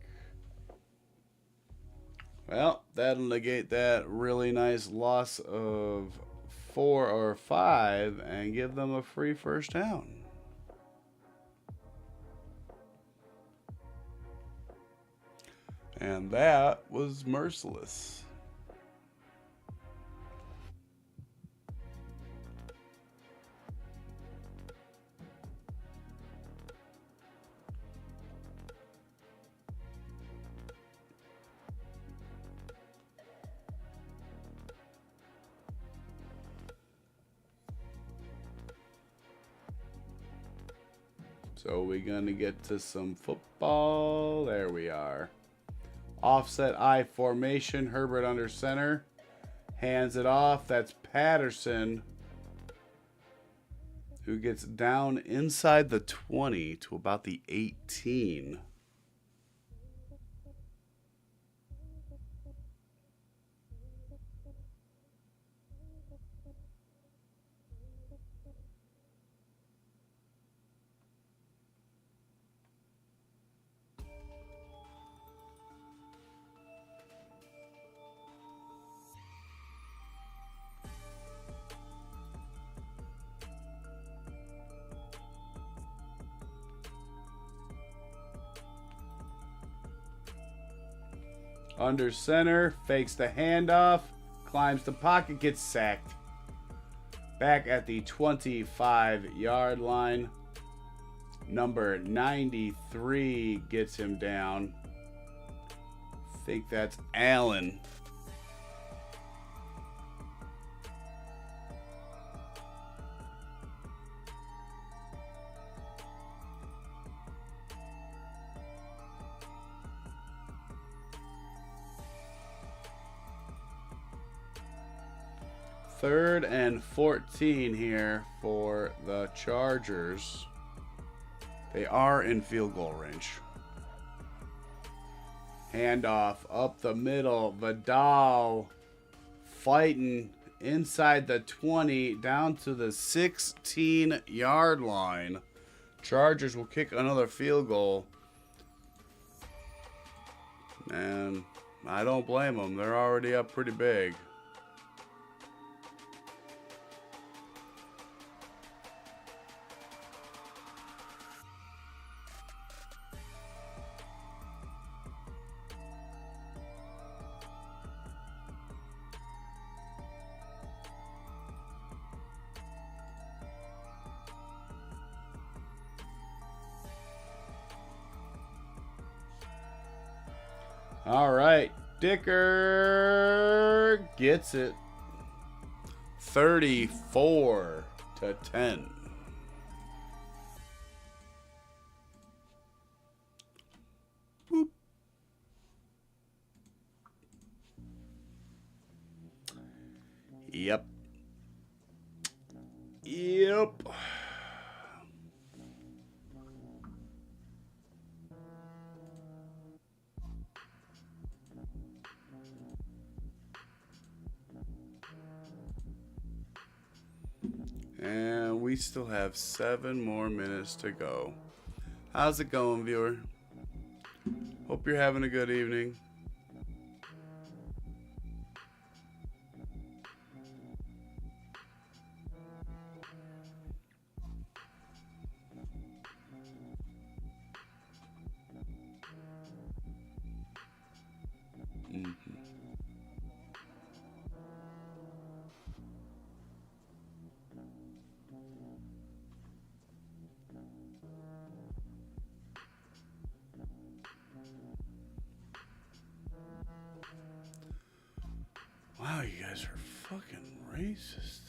Well, that'll negate that really nice loss of 4 or 5 and give them a free first down. And that was merciless. So we're going to get to some football. There we are. Offset I formation. Herbert under center. Hands it off. That's Patterson, who gets down inside the 20 to about the 18. Under center, fakes the handoff, climbs the pocket, gets sacked. Back at the 25-yard line. Number 93 gets him down. I think that's Allen. Third and 14 here for the Chargers. They are in field goal range. Handoff up the middle. Vidal fighting inside the 20 down to the 16-yard line. Chargers will kick another field goal. And I don't blame them. They're already up pretty big. All right, Dicker gets it. 34-10. Boop. Yep. And we still have 7 more minutes to go. How's it going, viewer? Hope you're having a good evening. Wow, you guys are fucking racist.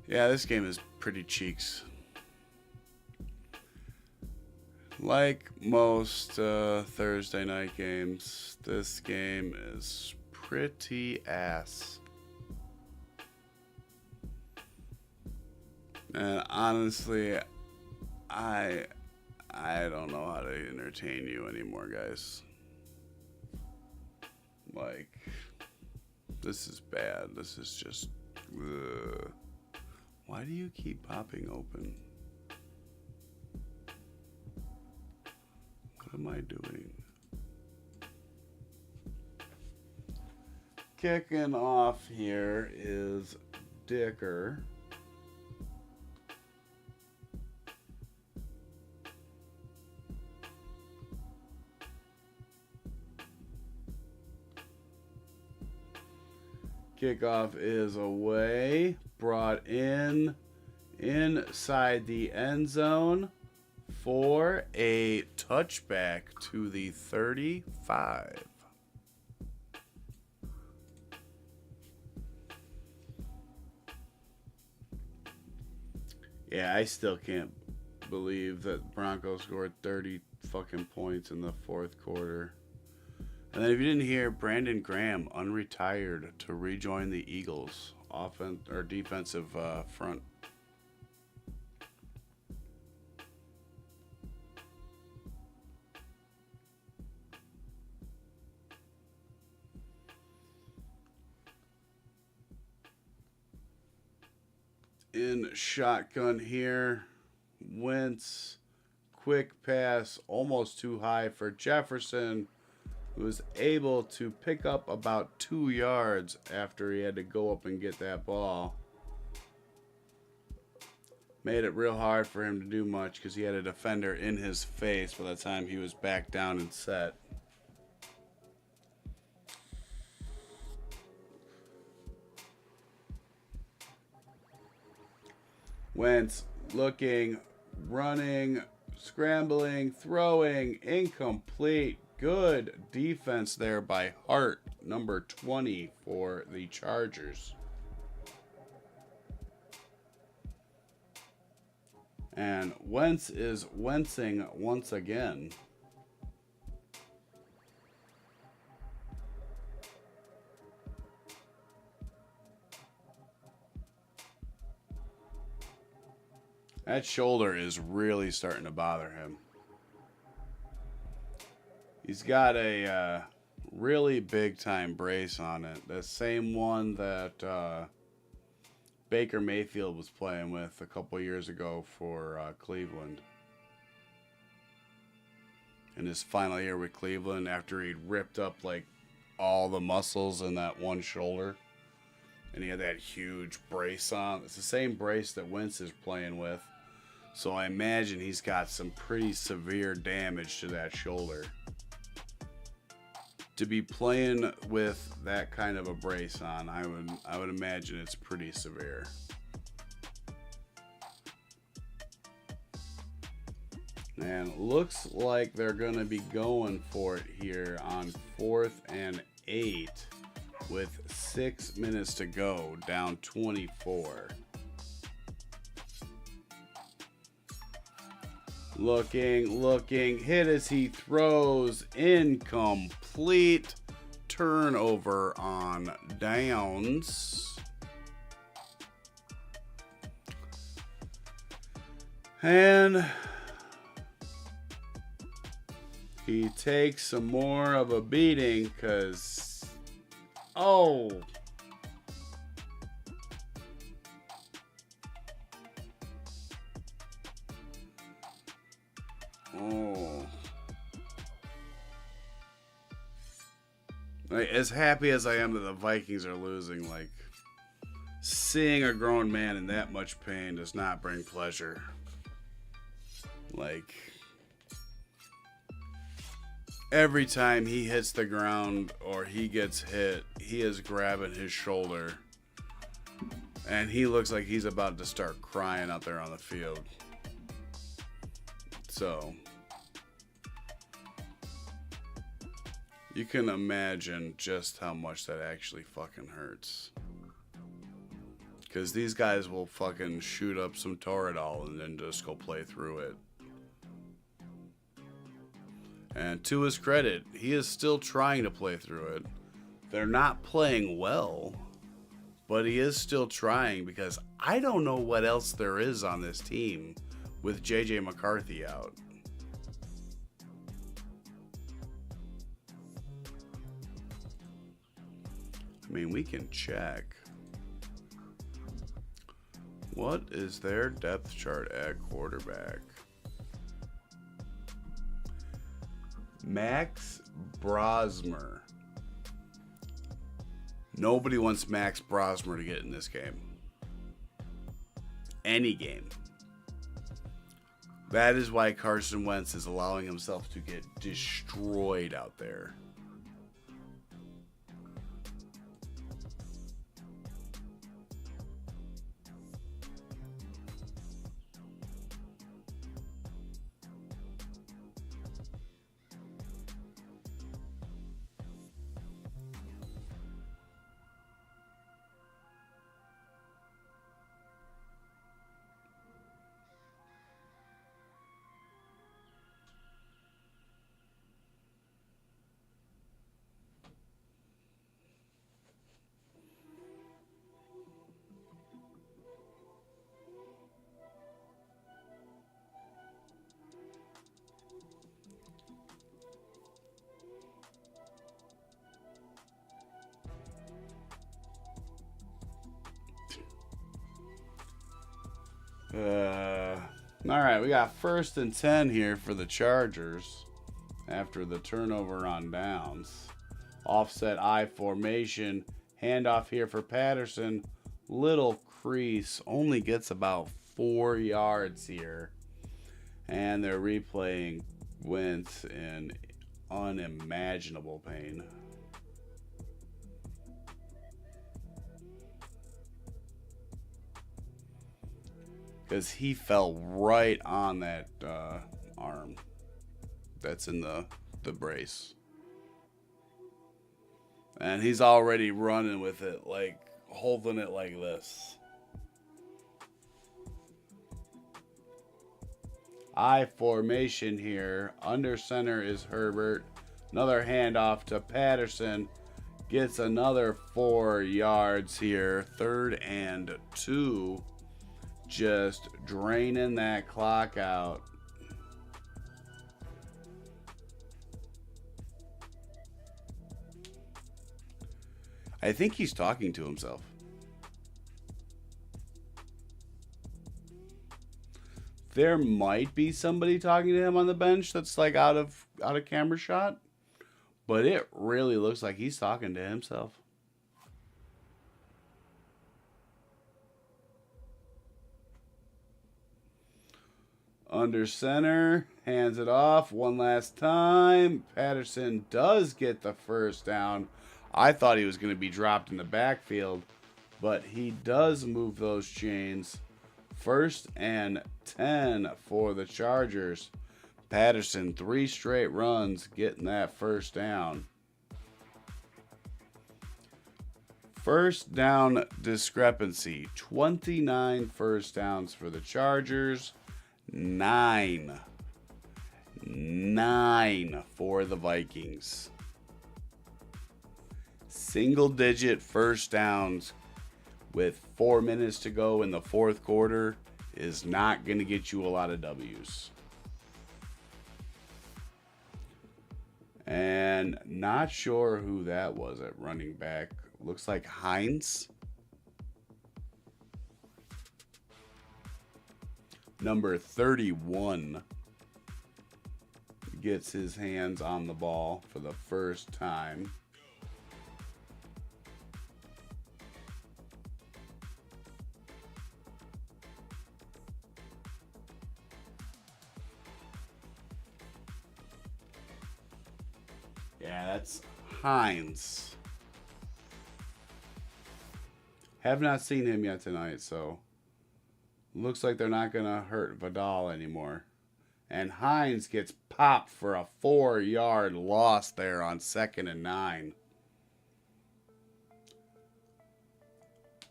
Yeah, this game is pretty cheeks. Like most Thursday night games, this game is pretty ass. And honestly, I don't know how to entertain you anymore, guys. Like, this is bad. This is just... ugh. Why do you keep popping open? What am I doing? Kicking off here is Dicker. Kickoff is away, brought in inside the end zone for a touchback to the 35. Yeah, I still can't believe that Broncos scored 30 fucking points in the fourth quarter. And then if you didn't hear, Brandon Graham unretired to rejoin the Eagles offense or defensive front. In shotgun here, Wentz, quick pass, almost too high for Jefferson, who was able to pick up about 2 yards after he had to go up and get that ball. Made it real hard for him to do much because he had a defender in his face by the time he was back down and set. Wentz looking, running, scrambling, throwing, incomplete. Good defense there by Hart, number 20 for the Chargers. And Wentz is Wentzing once again. That shoulder is really starting to bother him. He's got a really big time brace on it. The same one that Baker Mayfield was playing with a couple years ago for Cleveland. In his final year with Cleveland, after he'd ripped up like all the muscles in that one shoulder. And he had that huge brace on. It's the same brace that Wentz is playing with. So I imagine he's got some pretty severe damage to that shoulder. To be playing with that kind of a brace on, I would imagine it's pretty severe. And looks like they're going to be going for it here on 4th and 8 with 6 minutes to go, down 24. Looking, hit as he throws, incomplete, turnover on downs. And he takes some more of a beating because, oh. Oh. Like, as happy as I am that the Vikings are losing, like, seeing a grown man in that much pain does not bring pleasure. Like, every time he hits the ground or he gets hit, he is grabbing his shoulder. And he looks like he's about to start crying out there on the field. So, you can imagine just how much that actually fucking hurts. Because these guys will fucking shoot up some Toradol and then just go play through it. And to his credit, he is still trying to play through it. They're not playing well, but he is still trying because I don't know what else there is on this team with JJ McCarthy out. I mean, we can check. What is their depth chart at quarterback? Max Brosmer. Nobody wants Max Brosmer to get in this game. Any game. That is why Carson Wentz is allowing himself to get destroyed out there. All right, we got 1st and 10 here for the Chargers after the turnover on downs. Offset I formation, handoff here for Patterson. Little crease, only gets about 4 yards here. And they're replaying Wentz in unimaginable pain. Because he fell right on that arm that's in the brace. And he's already running with it, like holding it like this. I formation here. Under center is Herbert. Another handoff to Patterson. Gets another 4 yards here. 3rd and 2. Just draining that clock out. I think he's talking to himself. There might be somebody talking to him on the bench that's like out of camera shot, but it really looks like he's talking to himself. Under center, hands it off one last time. Patterson does get the first down. I thought he was going to be dropped in the backfield, but he does move those chains. 1st and 10 for the Chargers. Patterson, 3 straight runs, getting that first down. First down discrepancy, 29 first downs for the Chargers, 9 for the Vikings. Single-digit first downs with 4 minutes to go in the fourth quarter is not going to get you a lot of W's. And not sure who that was at running back. Looks like Hines. Number 31 gets his hands on the ball for the first time. Yeah, that's Hines. Have not seen him yet tonight, so looks like they're not going to hurt Vidal anymore. And Hines gets popped for a 4-yard loss there on 2nd and 9.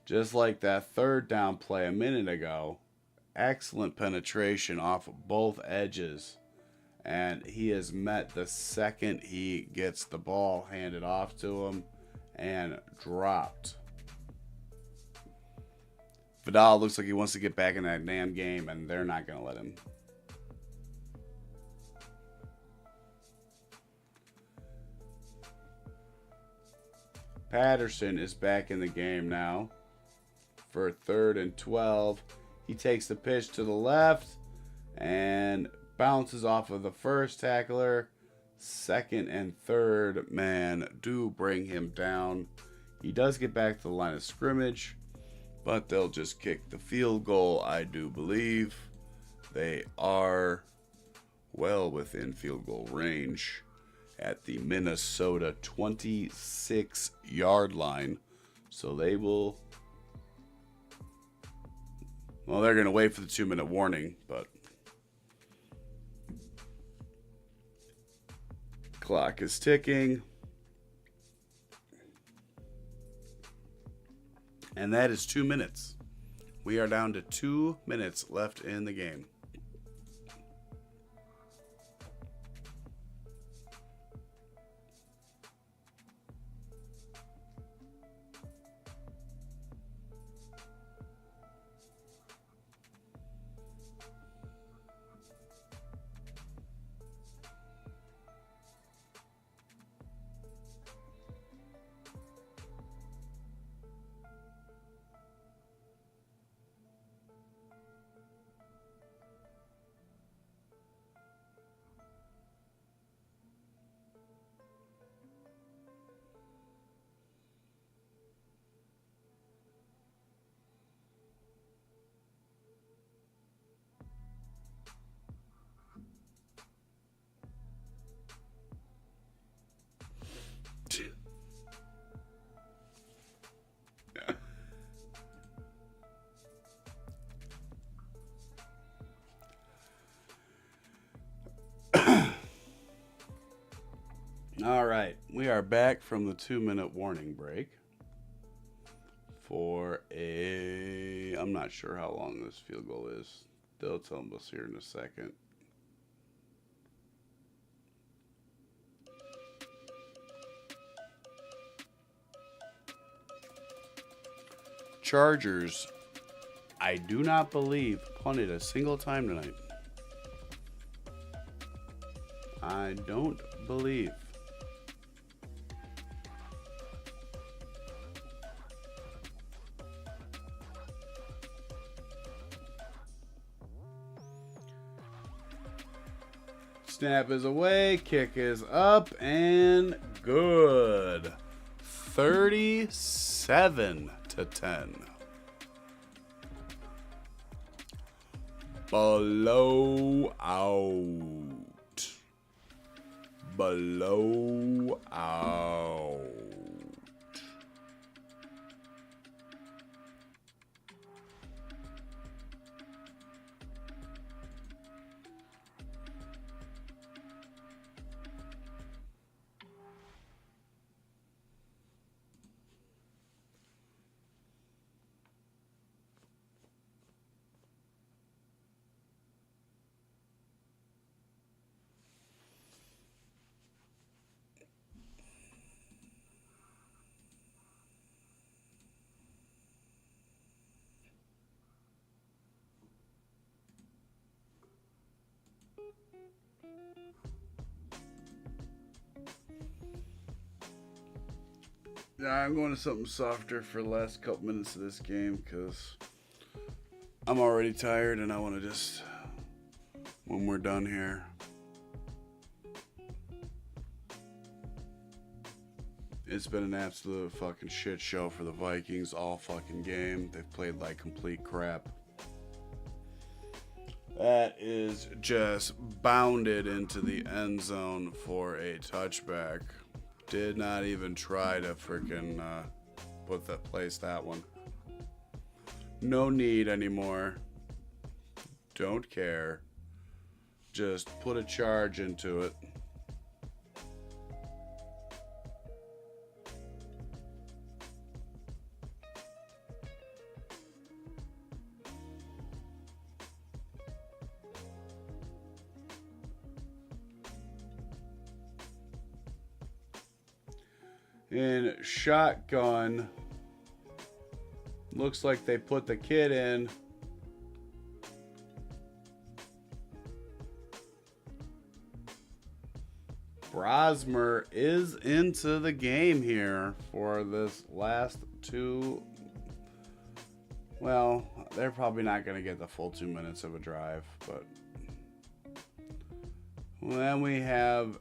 Just like that third down play a minute ago. Excellent penetration off of both edges. And he is met the second he gets the ball handed off to him and dropped. Vidal looks like he wants to get back in that damn game, and they're not going to let him. Patterson is back in the game now for 3rd and 12. He takes the pitch to the left and bounces off of the first tackler. 2nd and 3rd, man, do bring him down. He does get back to the line of scrimmage, but they'll just kick the field goal, I do believe. They are well within field goal range at the Minnesota 26-yard line. So they will... Well, they're going to wait for the 2-minute warning, but... Clock is ticking. And that is 2 minutes. We are down to 2 minutes left in the game. All right, we are back from the 2-minute warning break for I'm not sure how long this field goal is. They'll tell us here in a second. Chargers, I do not believe, punted a single time tonight. I don't believe. Snap is away, kick is up, and good. 37-10. Blowout. Blowout. Yeah, I'm going to something softer for the last couple minutes of this game because I'm already tired and I want to just, when we're done here, it's been an absolute fucking shit show for the Vikings all fucking game. They've played like complete crap. That is just bounded into the end zone for a touchback. Did not even try to freaking place that one. No need anymore. Don't care. Just put a charge into it. In shotgun, looks like they put the kid in. Brosmer is into the game here for this last two. Well, they're probably not going to get the full 2 minutes of a drive, but then we have,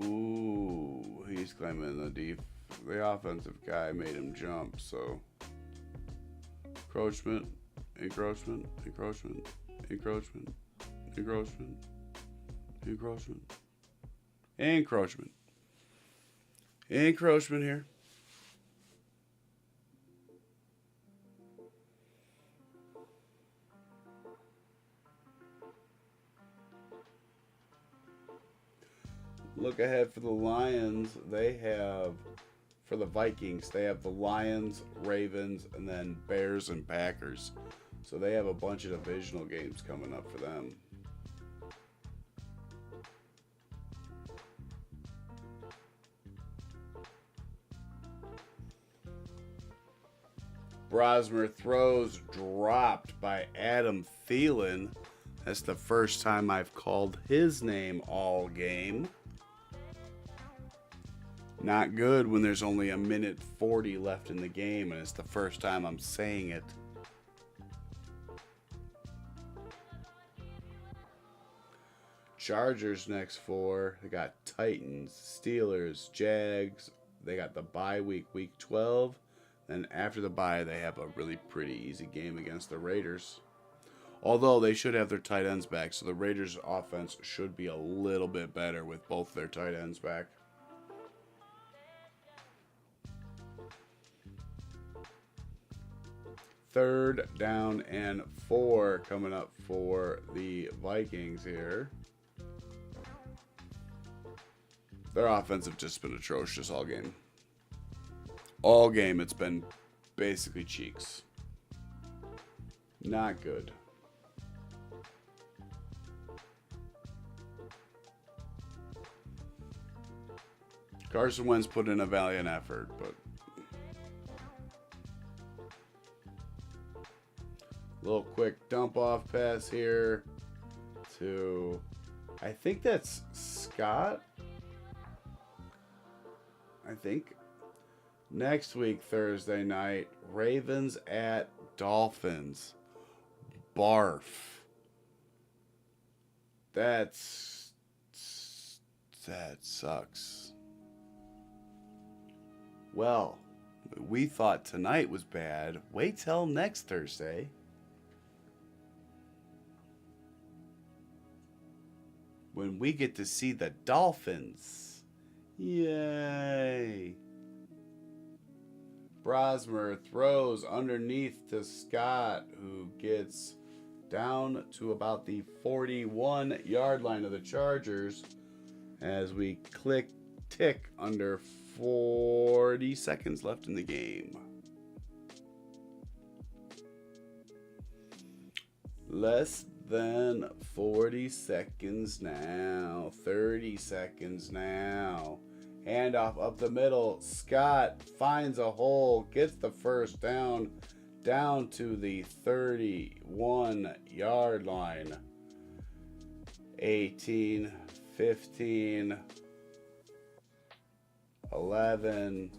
ooh, he's claiming the offensive guy made him jump, so encroachment, encroachment, encroachment, encroachment, encroachment, encroachment, encroachment, encroachment here. Look ahead for the Lions. They have, for the Vikings, they have the Lions, Ravens, and then Bears and Packers. So they have a bunch of divisional games coming up for them. Brosmer throws dropped by Adam Thielen. That's the first time I've called his name all game. Not good when there's only 1:40 left in the game and it's the first time I'm saying it. Chargers next 4. They got Titans, Steelers, Jags. They got the bye week, week 12. Then after the bye, they have a really pretty easy game against the Raiders. Although they should have their tight ends back, so the Raiders' offense should be a little bit better with both their tight ends back. Third down and 4 coming up for the Vikings here. Their offense have just been atrocious all game. All game it's been basically cheeks. Not good. Carson Wentz put in a valiant effort, but little quick dump off pass here to, I think that's Scott. I think next week, Thursday night, Ravens at Dolphins. Barf. That sucks. Well, we thought tonight was bad. Wait till next Thursday. when we get to see the Dolphins. Yay! Brosmer throws underneath to Scott, who gets down to about the 41-yard line of the Chargers as we tick under 40 seconds left in the game. Less than 40 seconds now. 30 seconds now. Handoff up the middle. Scott finds a hole, gets the first down to the 31-yard line. 18, 15, 11,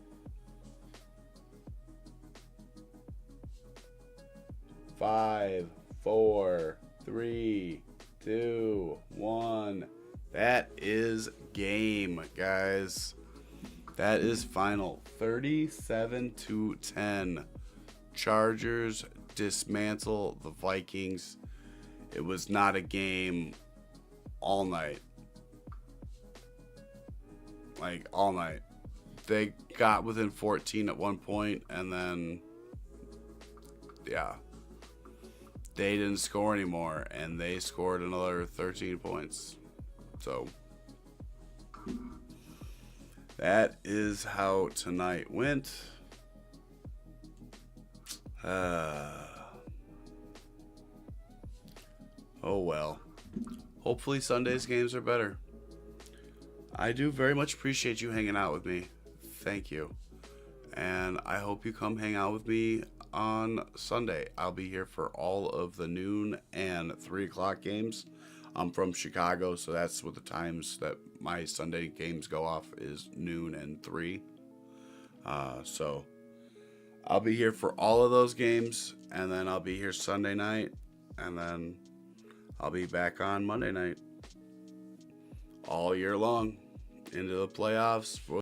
5, 4, 3, 2, 1. That is game, guys. That is final. 37-10. Chargers dismantle the Vikings. It was not a game all night. Like, all night. They got within 14 at one point, and then, yeah. They didn't score anymore, and they scored another 13 points. So, that is how tonight went. Oh well. Hopefully Sunday's games are better. I do very much appreciate you hanging out with me. Thank you. And I hope you come hang out with me on Sunday. I'll be here for all of the noon and 3 o'clock games. I'm from Chicago, so that's what the times that my Sunday games go off is noon and 3. So I'll be here for all of those games, and then I'll be here Sunday night, and then I'll be back on Monday night all year long into the playoffs for